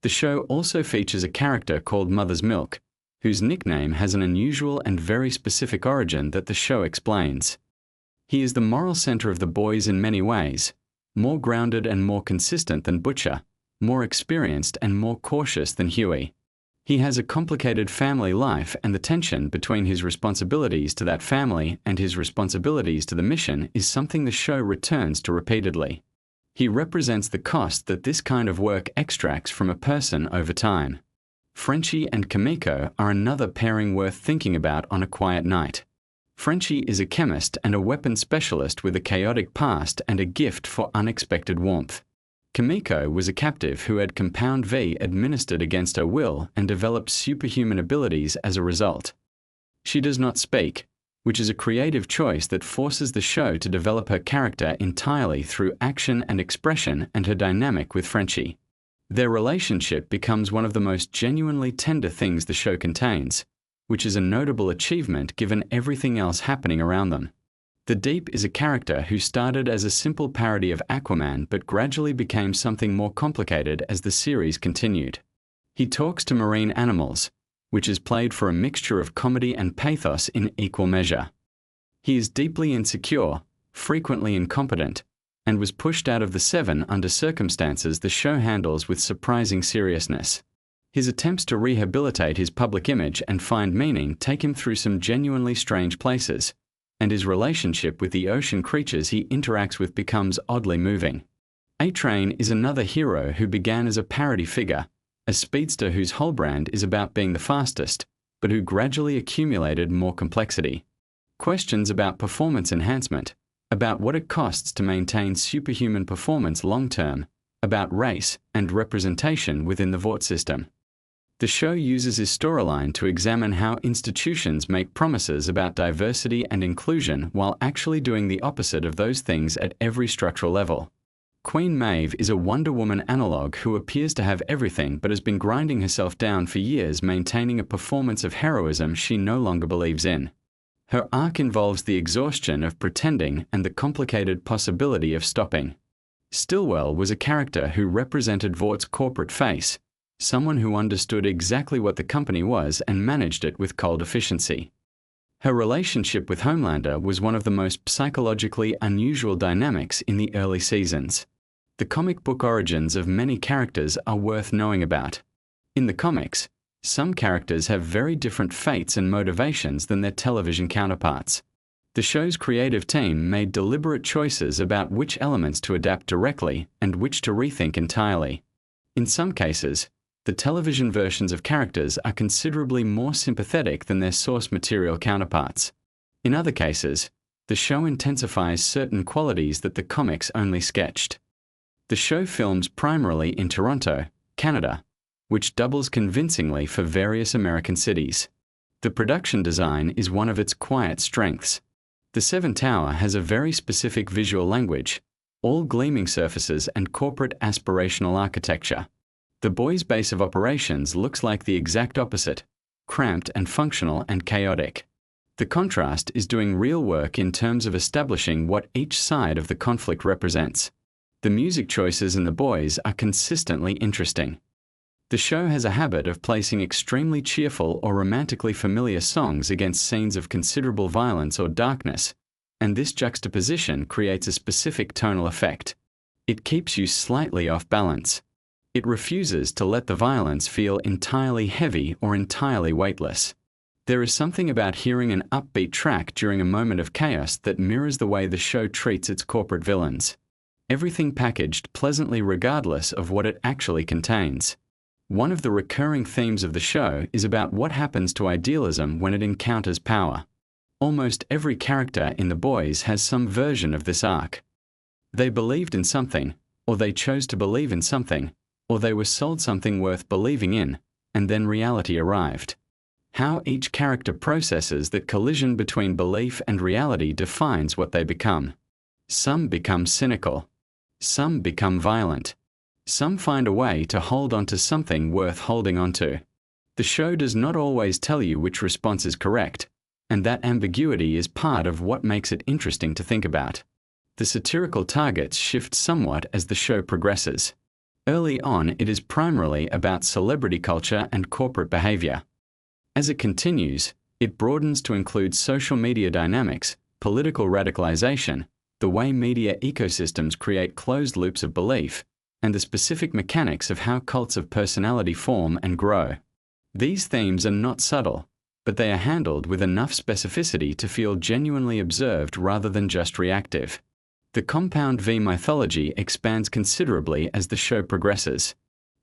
The show also features a character called Mother's Milk, whose nickname has an unusual and very specific origin that the show explains. He is the moral center of the boys in many ways, more grounded and more consistent than Butcher, more experienced and more cautious than Huey. He has a complicated family life, and the tension between his responsibilities to that family and his responsibilities to the mission is something the show returns to repeatedly. He represents the cost that this kind of work extracts from a person over time. Frenchie and Kimiko are another pairing worth thinking about on a quiet night. Frenchie is a chemist and a weapons specialist with a chaotic past and a gift for unexpected warmth. Kimiko was a captive who had Compound V administered against her will and developed superhuman abilities as a result. She does not speak, which is a creative choice that forces the show to develop her character entirely through action and expression and her dynamic with Frenchie. Their relationship becomes one of the most genuinely tender things the show contains, which is a notable achievement given everything else happening around them. The Deep is a character who started as a simple parody of Aquaman but gradually became something more complicated as the series continued. He talks to marine animals, which is played for a mixture of comedy and pathos in equal measure. He is deeply insecure, frequently incompetent, and was pushed out of the Seven under circumstances the show handles with surprising seriousness. His attempts to rehabilitate his public image and find meaning take him through some genuinely strange places, and his relationship with the ocean creatures he interacts with becomes oddly moving. A-Train is another hero who began as a parody figure, a speedster whose whole brand is about being the fastest, but who gradually accumulated more complexity. Questions about performance enhancement, about what it costs to maintain superhuman performance long-term, about race and representation within the Vought system. The show uses his storyline to examine how institutions make promises about diversity and inclusion while actually doing the opposite of those things at every structural level. Queen Maeve is a Wonder Woman analog who appears to have everything but has been grinding herself down for years, maintaining a performance of heroism she no longer believes in. Her arc involves the exhaustion of pretending and the complicated possibility of stopping. Stillwell was a character who represented Vort's corporate face, someone who understood exactly what the company was and managed it with cold efficiency. Her relationship with Homelander was one of the most psychologically unusual dynamics in the early seasons. The comic book origins of many characters are worth knowing about. In the comics, some characters have very different fates and motivations than their television counterparts. The show's creative team made deliberate choices about which elements to adapt directly and which to rethink entirely. In some cases, the television versions of characters are considerably more sympathetic than their source material counterparts. In other cases, the show intensifies certain qualities that the comics only sketched. The show films primarily in Toronto, Canada, which doubles convincingly for various American cities. The production design is one of its quiet strengths. The Seven Tower has a very specific visual language, all gleaming surfaces and corporate aspirational architecture. The Boys' base of operations looks like the exact opposite, cramped and functional and chaotic. The contrast is doing real work in terms of establishing what each side of the conflict represents. The music choices in The Boys are consistently interesting. The show has a habit of placing extremely cheerful or romantically familiar songs against scenes of considerable violence or darkness, and this juxtaposition creates a specific tonal effect. It keeps you slightly off balance. It refuses to let the violence feel entirely heavy or entirely weightless. There is something about hearing an upbeat track during a moment of chaos that mirrors the way the show treats its corporate villains. Everything packaged pleasantly regardless of what it actually contains. One of the recurring themes of the show is about what happens to idealism when it encounters power. Almost every character in The Boys has some version of this arc. They believed in something, or they chose to believe in something, or they were sold something worth believing in, and then reality arrived. How each character processes that collision between belief and reality defines what they become. Some become cynical. Some become violent. Some find a way to hold on to something worth holding on to. The show does not always tell you which response is correct, and that ambiguity is part of what makes it interesting to think about. The satirical targets shift somewhat as the show progresses. Early on, it is primarily about celebrity culture and corporate behavior. As it continues, it broadens to include social media dynamics, political radicalization, the way media ecosystems create closed loops of belief, and the specific mechanics of how cults of personality form and grow. These themes are not subtle, but they are handled with enough specificity to feel genuinely observed rather than just reactive. The Compound V mythology expands considerably as the show progresses.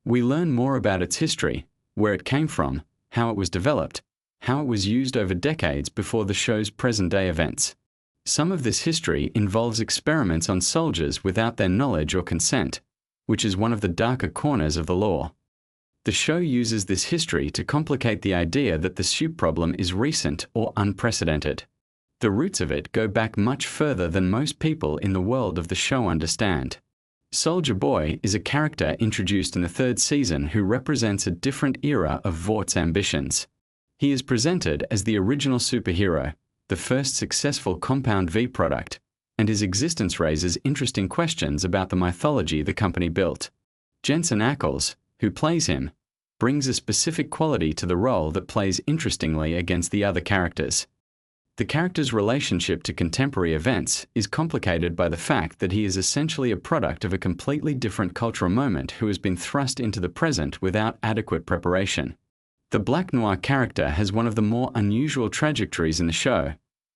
We learn more about its history, where it came from, how it was developed, how it was used over decades before the show's present-day events. Some of this history involves experiments on soldiers without their knowledge or consent, which is one of the darker corners of the lore. The show uses this history to complicate the idea that the soup problem is recent or unprecedented. The roots of it go back much further than most people in the world of the show understand. Soldier Boy is a character introduced in the third season who represents a different era of Vort's ambitions. He is presented as the original superhero, the first successful Compound V product, and his existence raises interesting questions about the mythology the company built. Jensen Ackles, who plays him, brings a specific quality to the role that plays interestingly against the other characters. The character's relationship to contemporary events is complicated by the fact that he is essentially a product of a completely different cultural moment who has been thrust into the present without adequate preparation. The Black Noir character has one of the more unusual trajectories in the show,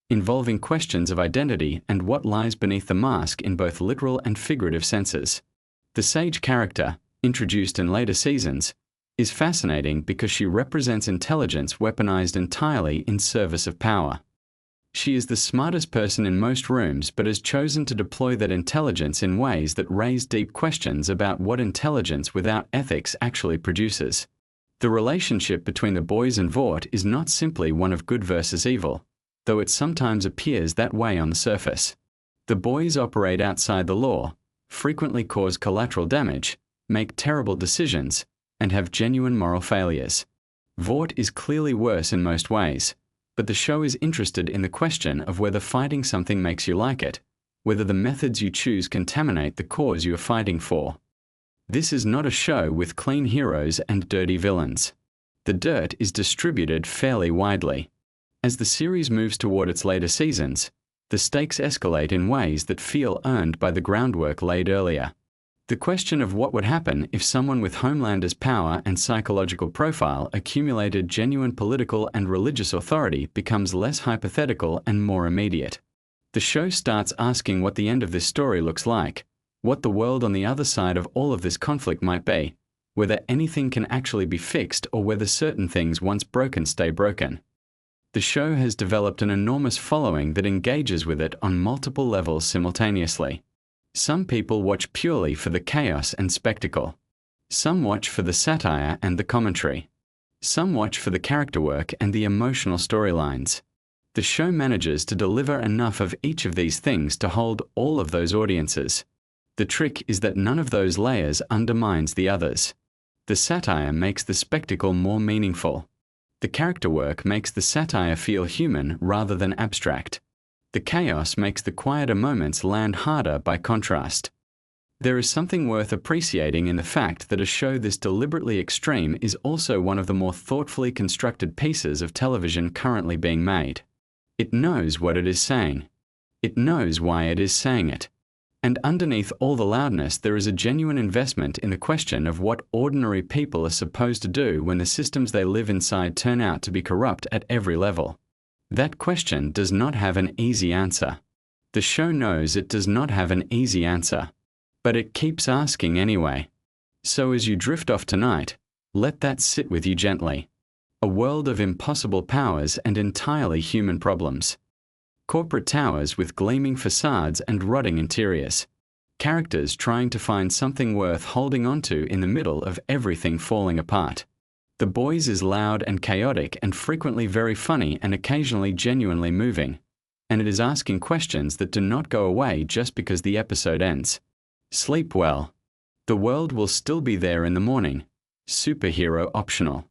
involving questions of identity and what lies beneath the mask in both literal and figurative senses. The Sage character, introduced in later seasons, is fascinating because she represents intelligence weaponized entirely in service of power. She is the smartest person in most rooms but has chosen to deploy that intelligence in ways that raise deep questions about what intelligence without ethics actually produces. The relationship between the Boys and Vought is not simply one of good versus evil, though it sometimes appears that way on the surface. The Boys operate outside the law, frequently cause collateral damage, make terrible decisions, and have genuine moral failures. Vought is clearly worse in most ways, but the show is interested in the question of whether fighting something makes you like it, whether the methods you choose contaminate the cause you are fighting for. This is not a show with clean heroes and dirty villains. The dirt is distributed fairly widely. As the series moves toward its later seasons, the stakes escalate in ways that feel earned by the groundwork laid earlier. The question of what would happen if someone with Homelander's power and psychological profile accumulated genuine political and religious authority becomes less hypothetical and more immediate. The show starts asking what the end of this story looks like, what the world on the other side of all of this conflict might be, whether anything can actually be fixed or whether certain things once broken stay broken. The show has developed an enormous following that engages with it on multiple levels simultaneously. Some people watch purely for the chaos and spectacle. Some watch for the satire and the commentary. Some watch for the character work and the emotional storylines. The show manages to deliver enough of each of these things to hold all of those audiences. The trick is that none of those layers undermines the others. The satire makes the spectacle more meaningful. The character work makes the satire feel human rather than abstract. The chaos makes the quieter moments land harder by contrast. There is something worth appreciating in the fact that a show this deliberately extreme is also one of the more thoughtfully constructed pieces of television currently being made. It knows what it is saying. It knows why it is saying it. And underneath all the loudness, there is a genuine investment in the question of what ordinary people are supposed to do when the systems they live inside turn out to be corrupt at every level. That question does not have an easy answer. The show knows it does not have an easy answer, but it keeps asking anyway. So as you drift off tonight, let that sit with you gently. A world of impossible powers and entirely human problems. Corporate towers with gleaming facades and rotting interiors. Characters trying to find something worth holding onto in the middle of everything falling apart. The Boys is loud and chaotic and frequently very funny and occasionally genuinely moving. And it is asking questions that do not go away just because the episode ends. Sleep well. The world will still be there in the morning. Superhero optional.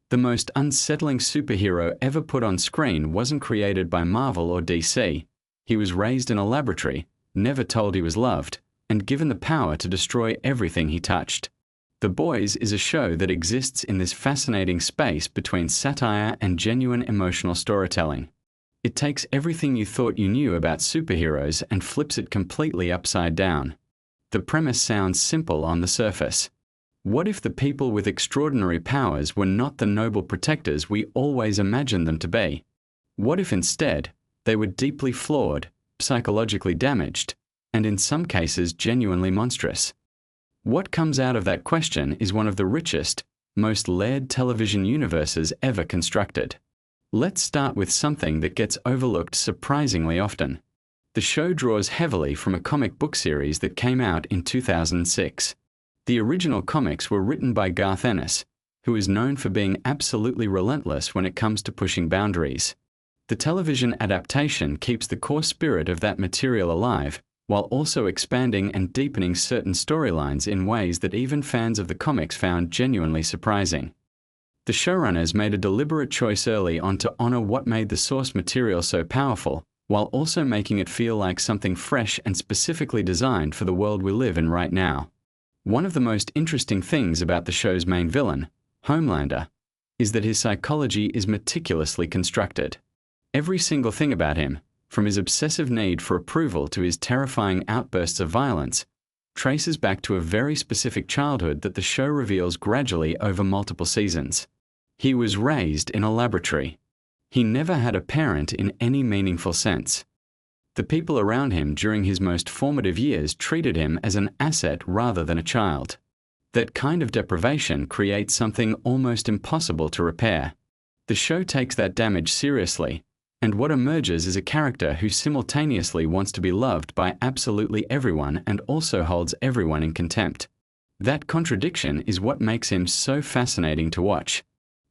The most unsettling superhero ever put on screen wasn't created by Marvel or DC. He was raised in a laboratory, never told he was loved, and given the power to destroy everything he touched. The Boys is a show that exists in this fascinating space between satire and genuine emotional storytelling. It takes everything you thought you knew about superheroes and flips it completely upside down. The premise sounds simple on the surface. What if the people with extraordinary powers were not the noble protectors we always imagined them to be? What if instead, they were deeply flawed, psychologically damaged, and in some cases genuinely monstrous? What comes out of that question is one of the richest, most layered television universes ever constructed. Let's start with something that gets overlooked surprisingly often. The show draws heavily from a comic book series that came out in 2006. The original comics were written by Garth Ennis, who is known for being absolutely relentless when it comes to pushing boundaries. The television adaptation keeps the core spirit of that material alive, while also expanding and deepening certain storylines in ways that even fans of the comics found genuinely surprising. The showrunners made a deliberate choice early on to honor what made the source material so powerful, while also making it feel like something fresh and specifically designed for the world we live in right now. One of the most interesting things about the show's main villain, Homelander, is that his psychology is meticulously constructed. Every single thing about him, from his obsessive need for approval to his terrifying outbursts of violence, traces back to a very specific childhood that the show reveals gradually over multiple seasons. He was raised in a laboratory. He never had a parent in any meaningful sense. The people around him during his most formative years treated him as an asset rather than a child. That kind of deprivation creates something almost impossible to repair. The show takes that damage seriously, and what emerges is a character who simultaneously wants to be loved by absolutely everyone and also holds everyone in contempt. That contradiction is what makes him so fascinating to watch.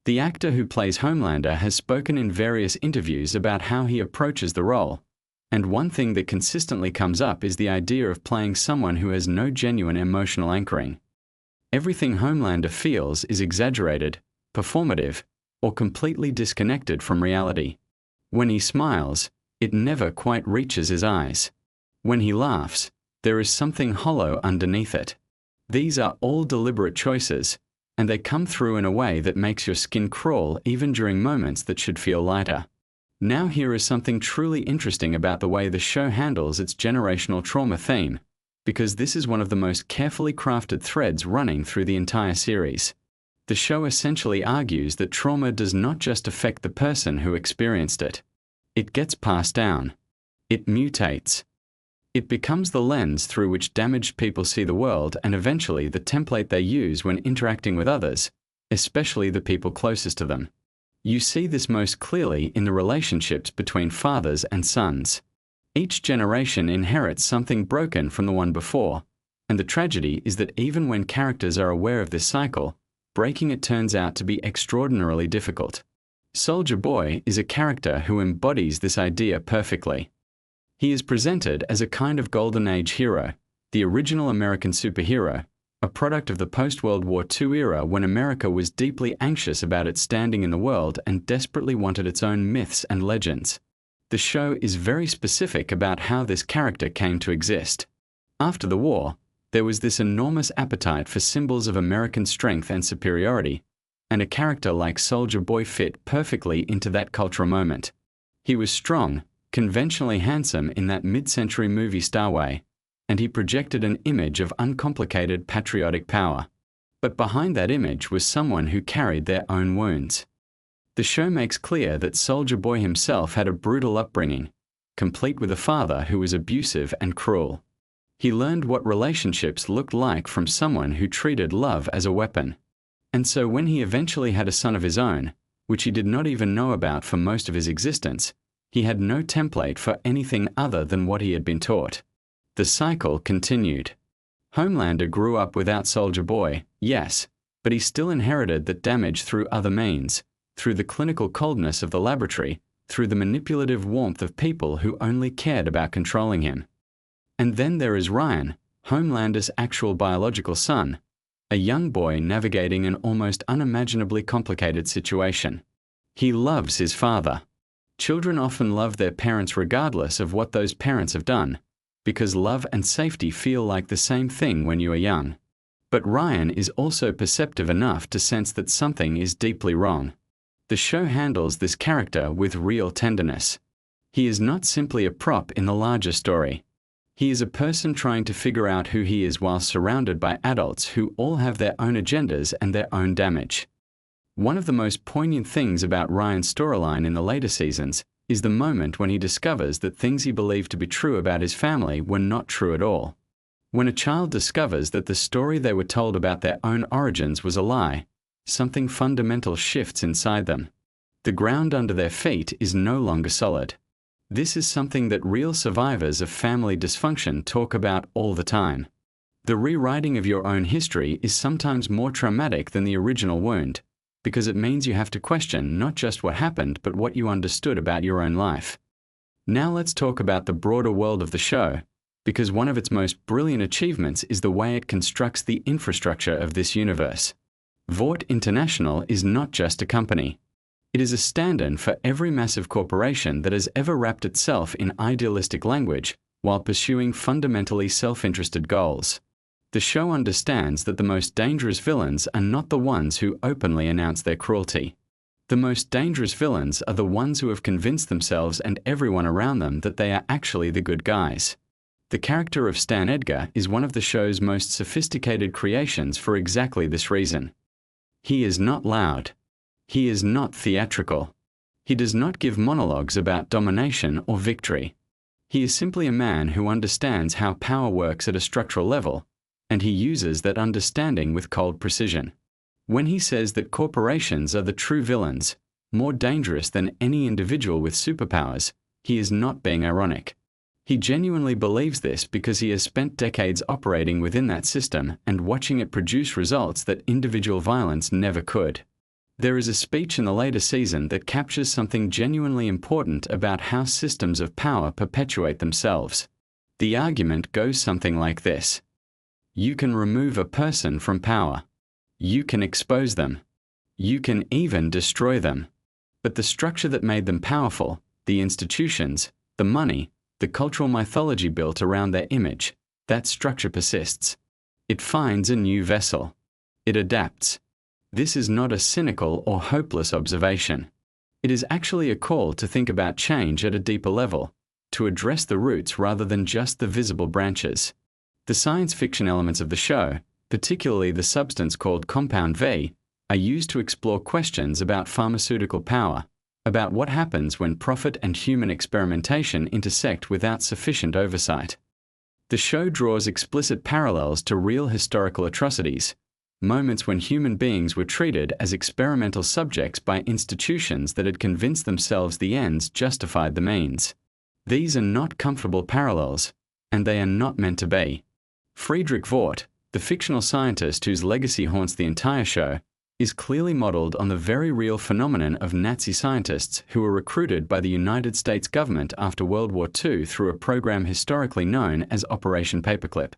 The actor who plays Homelander has spoken in various interviews about how he approaches the role. And one thing that consistently comes up is the idea of playing someone who has no genuine emotional anchoring. Everything Homelander feels is exaggerated, performative, or completely disconnected from reality. When he smiles, it never quite reaches his eyes. When he laughs, there is something hollow underneath it. These are all deliberate choices, and they come through in a way that makes your skin crawl even during moments that should feel lighter. Now here is something truly interesting about the way the show handles its generational trauma theme, because this is one of the most carefully crafted threads running through the entire series. The show essentially argues that trauma does not just affect the person who experienced it. It gets passed down. It mutates. It becomes the lens through which damaged people see the world and eventually the template they use when interacting with others, especially the people closest to them. You see this most clearly in the relationships between fathers and sons. Each generation inherits something broken from the one before, and the tragedy is that even when characters are aware of this cycle, breaking it turns out to be extraordinarily difficult. Soldier Boy is a character who embodies this idea perfectly. He is presented as a kind of golden age hero, the original American superhero, a product of the post-World War II era when America was deeply anxious about its standing in the world and desperately wanted its own myths and legends. The show is very specific about how this character came to exist. After the war, there was this enormous appetite for symbols of American strength and superiority, and a character like Soldier Boy fit perfectly into that cultural moment. He was strong, conventionally handsome in that mid-century movie star way, and he projected an image of uncomplicated patriotic power. But behind that image was someone who carried their own wounds. The show makes clear that Soldier Boy himself had a brutal upbringing, complete with a father who was abusive and cruel. He learned what relationships looked like from someone who treated love as a weapon. And so when he eventually had a son of his own, which he did not even know about for most of his existence, he had no template for anything other than what he had been taught. The cycle continued. Homelander grew up without Soldier Boy, yes, but he still inherited that damage through other means, through the clinical coldness of the laboratory, through the manipulative warmth of people who only cared about controlling him. And then there is Ryan, Homelander's actual biological son, a young boy navigating an almost unimaginably complicated situation. He loves his father. Children often love their parents regardless of what those parents have done, because love and safety feel like the same thing when you are young. But Ryan is also perceptive enough to sense that something is deeply wrong. The show handles this character with real tenderness. He is not simply a prop in the larger story. He is a person trying to figure out who he is while surrounded by adults who all have their own agendas and their own damage. One of the most poignant things about Ryan's storyline in the later seasons is the moment when he discovers that things he believed to be true about his family were not true at all. When a child discovers that the story they were told about their own origins was a lie, something fundamental shifts inside them. The ground under their feet is no longer solid. This is something that real survivors of family dysfunction talk about all the time. The rewriting of your own history is sometimes more traumatic than the original wound, because it means you have to question not just what happened but what you understood about your own life. Now let's talk about the broader world of the show, because one of its most brilliant achievements is the way it constructs the infrastructure of this universe. Vought International is not just a company. It is a stand-in for every massive corporation that has ever wrapped itself in idealistic language while pursuing fundamentally self-interested goals. The show understands that the most dangerous villains are not the ones who openly announce their cruelty. The most dangerous villains are the ones who have convinced themselves and everyone around them that they are actually the good guys. The character of Stan Edgar is one of the show's most sophisticated creations for exactly this reason. He is not loud. He is not theatrical. He does not give monologues about domination or victory. He is simply a man who understands how power works at a structural level, and he uses that understanding with cold precision. When he says that corporations are the true villains, more dangerous than any individual with superpowers, he is not being ironic. He genuinely believes this because he has spent decades operating within that system and watching it produce results that individual violence never could. There is a speech in the later season that captures something genuinely important about how systems of power perpetuate themselves. The argument goes something like this. You can remove a person from power. You can expose them. You can even destroy them. But the structure that made them powerful, the institutions, the money, the cultural mythology built around their image, that structure persists. It finds a new vessel. It adapts. This is not a cynical or hopeless observation. It is actually a call to think about change at a deeper level, to address the roots rather than just the visible branches. The science fiction elements of the show, particularly the substance called Compound V, are used to explore questions about pharmaceutical power, about what happens when profit and human experimentation intersect without sufficient oversight. The show draws explicit parallels to real historical atrocities, moments when human beings were treated as experimental subjects by institutions that had convinced themselves the ends justified the means. These are not comfortable parallels, and they are not meant to be. Friedrich Vogt, the fictional scientist whose legacy haunts the entire show, is clearly modeled on the very real phenomenon of Nazi scientists who were recruited by the United States government after World War II through a program historically known as Operation Paperclip.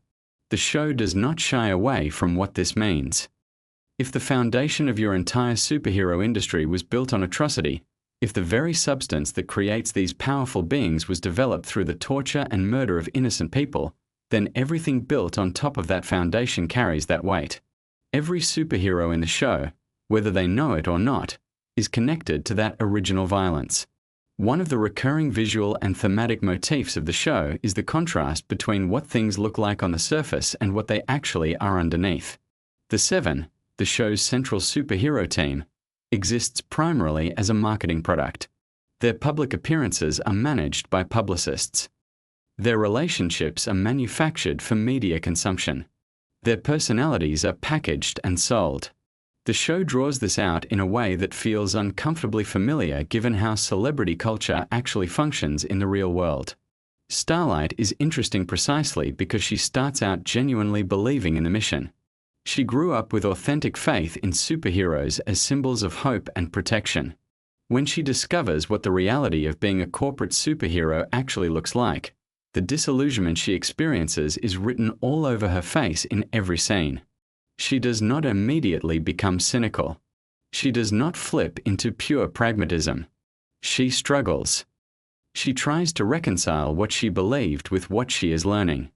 The show does not shy away from what this means. If the foundation of your entire superhero industry was built on atrocity, if the very substance that creates these powerful beings was developed through the torture and murder of innocent people, then everything built on top of that foundation carries that weight. Every superhero in the show, whether they know it or not, is connected to that original violence. One of the recurring visual and thematic motifs of the show is the contrast between what things look like on the surface and what they actually are underneath. The Seven, the show's central superhero team, exists primarily as a marketing product. Their public appearances are managed by publicists. Their relationships are manufactured for media consumption. Their personalities are packaged and sold. The show draws this out in a way that feels uncomfortably familiar given how celebrity culture actually functions in the real world. Starlight is interesting precisely because she starts out genuinely believing in the mission. She grew up with authentic faith in superheroes as symbols of hope and protection. When she discovers what the reality of being a corporate superhero actually looks like, the disillusionment she experiences is written all over her face in every scene. She does not immediately become cynical. She does not flip into pure pragmatism. She struggles. She tries to reconcile what she believed with what she is learning.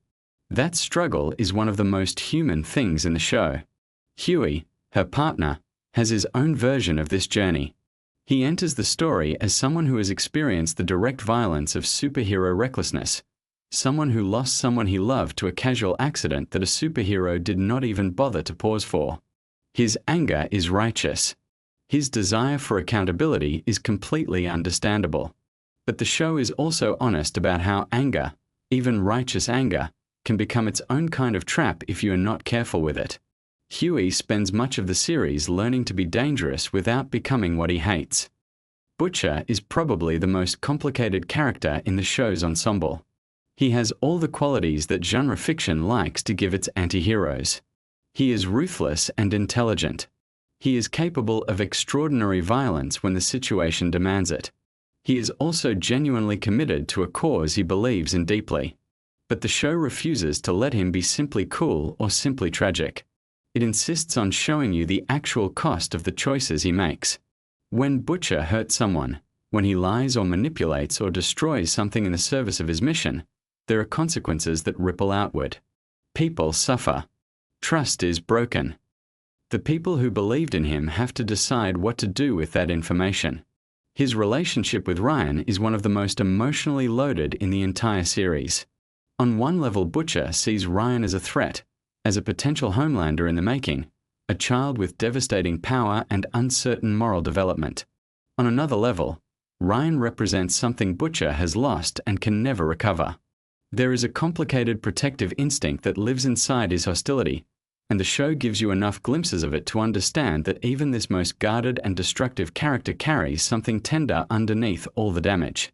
That struggle is one of the most human things in the show. Huey, her partner, has his own version of this journey. He enters the story as someone who has experienced the direct violence of superhero recklessness, someone who lost someone he loved to a casual accident that a superhero did not even bother to pause for. His anger is righteous. His desire for accountability is completely understandable. But the show is also honest about how anger, even righteous anger, can become its own kind of trap if you are not careful with it. Huey spends much of the series learning to be dangerous without becoming what he hates. Butcher is probably the most complicated character in the show's ensemble. He has all the qualities that genre fiction likes to give its anti-heroes. He is ruthless and intelligent. He is capable of extraordinary violence when the situation demands it. He is also genuinely committed to a cause he believes in deeply. But the show refuses to let him be simply cool or simply tragic. It insists on showing you the actual cost of the choices he makes. When Butcher hurts someone, when he lies or manipulates or destroys something in the service of his mission, there are consequences that ripple outward. People suffer. Trust is broken. The people who believed in him have to decide what to do with that information. His relationship with Ryan is one of the most emotionally loaded in the entire series. On one level, Butcher sees Ryan as a threat, as a potential Homelander in the making, a child with devastating power and uncertain moral development. On another level, Ryan represents something Butcher has lost and can never recover. There is a complicated protective instinct that lives inside his hostility, and the show gives you enough glimpses of it to understand that even this most guarded and destructive character carries something tender underneath all the damage.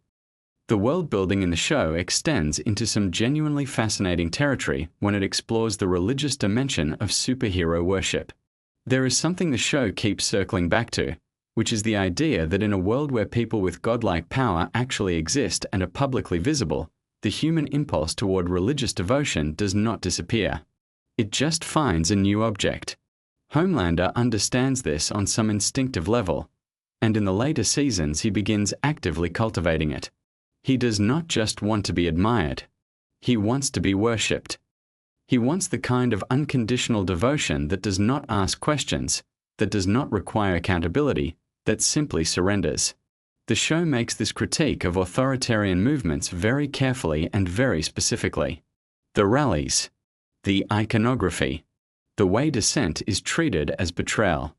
The world building in the show extends into some genuinely fascinating territory when it explores the religious dimension of superhero worship. There is something the show keeps circling back to, which is the idea that in a world where people with godlike power actually exist and are publicly visible, the human impulse toward religious devotion does not disappear. It just finds a new object. Homelander understands this on some instinctive level, and in the later seasons he begins actively cultivating it. He does not just want to be admired. He wants to be worshipped. He wants the kind of unconditional devotion that does not ask questions, that does not require accountability, that simply surrenders. The show makes this critique of authoritarian movements very carefully and very specifically. The rallies, the iconography, the way dissent is treated as betrayal.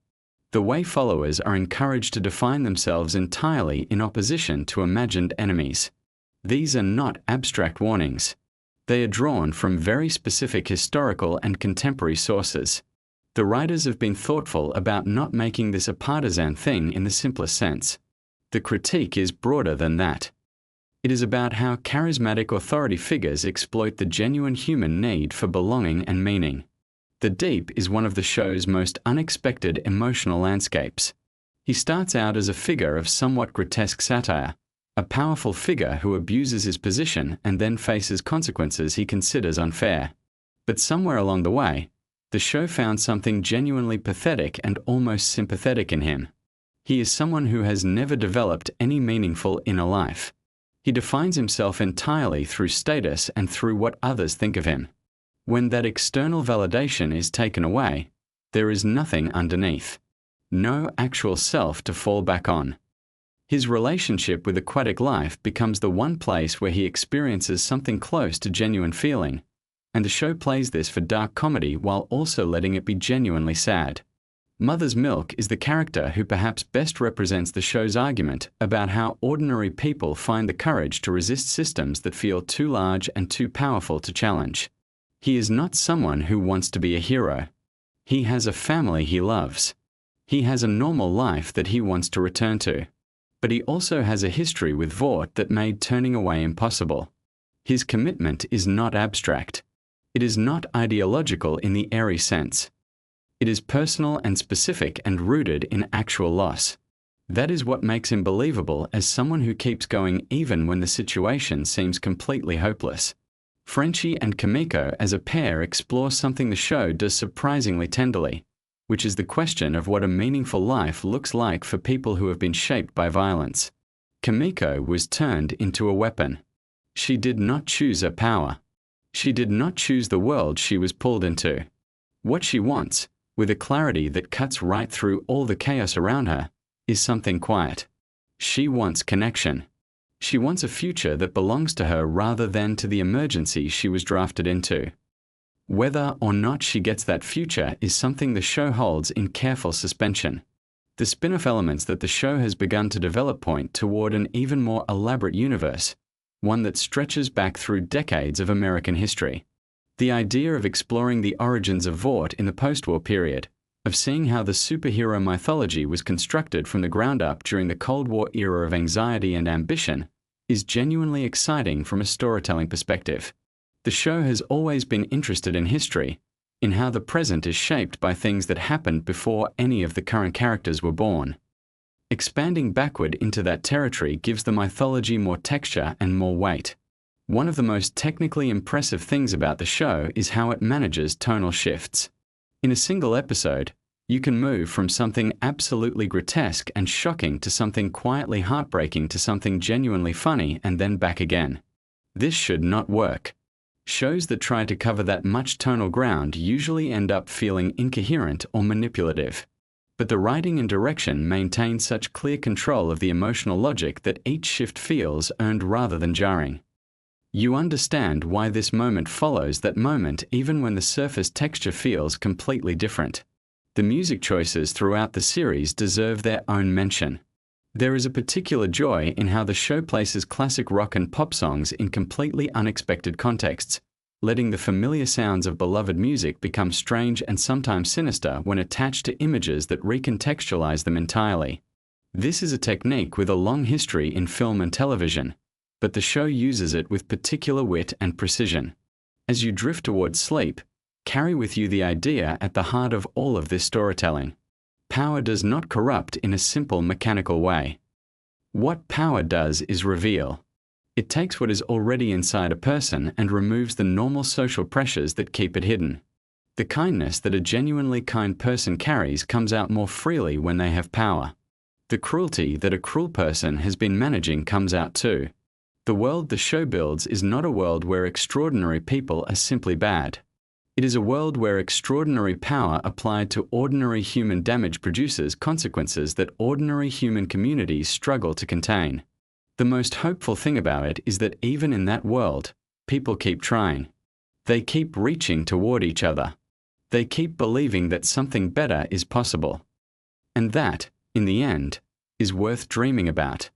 The way followers are encouraged to define themselves entirely in opposition to imagined enemies. These are not abstract warnings. They are drawn from very specific historical and contemporary sources. The writers have been thoughtful about not making this a partisan thing in the simplest sense. The critique is broader than that. It is about how charismatic authority figures exploit the genuine human need for belonging and meaning. The Deep is one of the show's most unexpected emotional landscapes. He starts out as a figure of somewhat grotesque satire, a powerful figure who abuses his position and then faces consequences he considers unfair. But somewhere along the way, the show found something genuinely pathetic and almost sympathetic in him. He is someone who has never developed any meaningful inner life. He defines himself entirely through status and through what others think of him. When that external validation is taken away, there is nothing underneath. No actual self to fall back on. His relationship with aquatic life becomes the one place where he experiences something close to genuine feeling, and the show plays this for dark comedy while also letting it be genuinely sad. Mother's Milk is the character who perhaps best represents the show's argument about how ordinary people find the courage to resist systems that feel too large and too powerful to challenge. He is not someone who wants to be a hero. He has a family he loves. He has a normal life that he wants to return to. But he also has a history with Vought that made turning away impossible. His commitment is not abstract. It is not ideological in the airy sense. It is personal and specific and rooted in actual loss. That is what makes him believable as someone who keeps going even when the situation seems completely hopeless. Frenchie and Kimiko as a pair explore something the show does surprisingly tenderly, which is the question of what a meaningful life looks like for people who have been shaped by violence. Kimiko was turned into a weapon. She did not choose her power. She did not choose the world she was pulled into. What she wants, with a clarity that cuts right through all the chaos around her, is something quiet. She wants connection. She wants a future that belongs to her rather than to the emergency she was drafted into. Whether or not she gets that future is something the show holds in careful suspension. The spin-off elements that the show has begun to develop point toward an even more elaborate universe, one that stretches back through decades of American history. The idea of exploring the origins of Vought in the post-war period, of seeing how the superhero mythology was constructed from the ground up during the Cold War era of anxiety and ambition, is genuinely exciting from a storytelling perspective. The show has always been interested in history, in how the present is shaped by things that happened before any of the current characters were born. Expanding backward into that territory gives the mythology more texture and more weight. One of the most technically impressive things about the show is how it manages tonal shifts. In a single episode, you can move from something absolutely grotesque and shocking to something quietly heartbreaking to something genuinely funny and then back again. This should not work. Shows that try to cover that much tonal ground usually end up feeling incoherent or manipulative. But the writing and direction maintain such clear control of the emotional logic that each shift feels earned rather than jarring. You understand why this moment follows that moment even when the surface texture feels completely different. The music choices throughout the series deserve their own mention. There is a particular joy in how the show places classic rock and pop songs in completely unexpected contexts, letting the familiar sounds of beloved music become strange and sometimes sinister when attached to images that recontextualize them entirely. This is a technique with a long history in film and television, but the show uses it with particular wit and precision. As you drift towards sleep, carry with you the idea at the heart of all of this storytelling. Power does not corrupt in a simple mechanical way. What power does is reveal. It takes what is already inside a person and removes the normal social pressures that keep it hidden. The kindness that a genuinely kind person carries comes out more freely when they have power. The cruelty that a cruel person has been managing comes out too. The world the show builds is not a world where extraordinary people are simply bad. It is a world where extraordinary power applied to ordinary human damage produces consequences that ordinary human communities struggle to contain. The most hopeful thing about it is that even in that world, people keep trying. They keep reaching toward each other. They keep believing that something better is possible. And that, in the end, is worth dreaming about.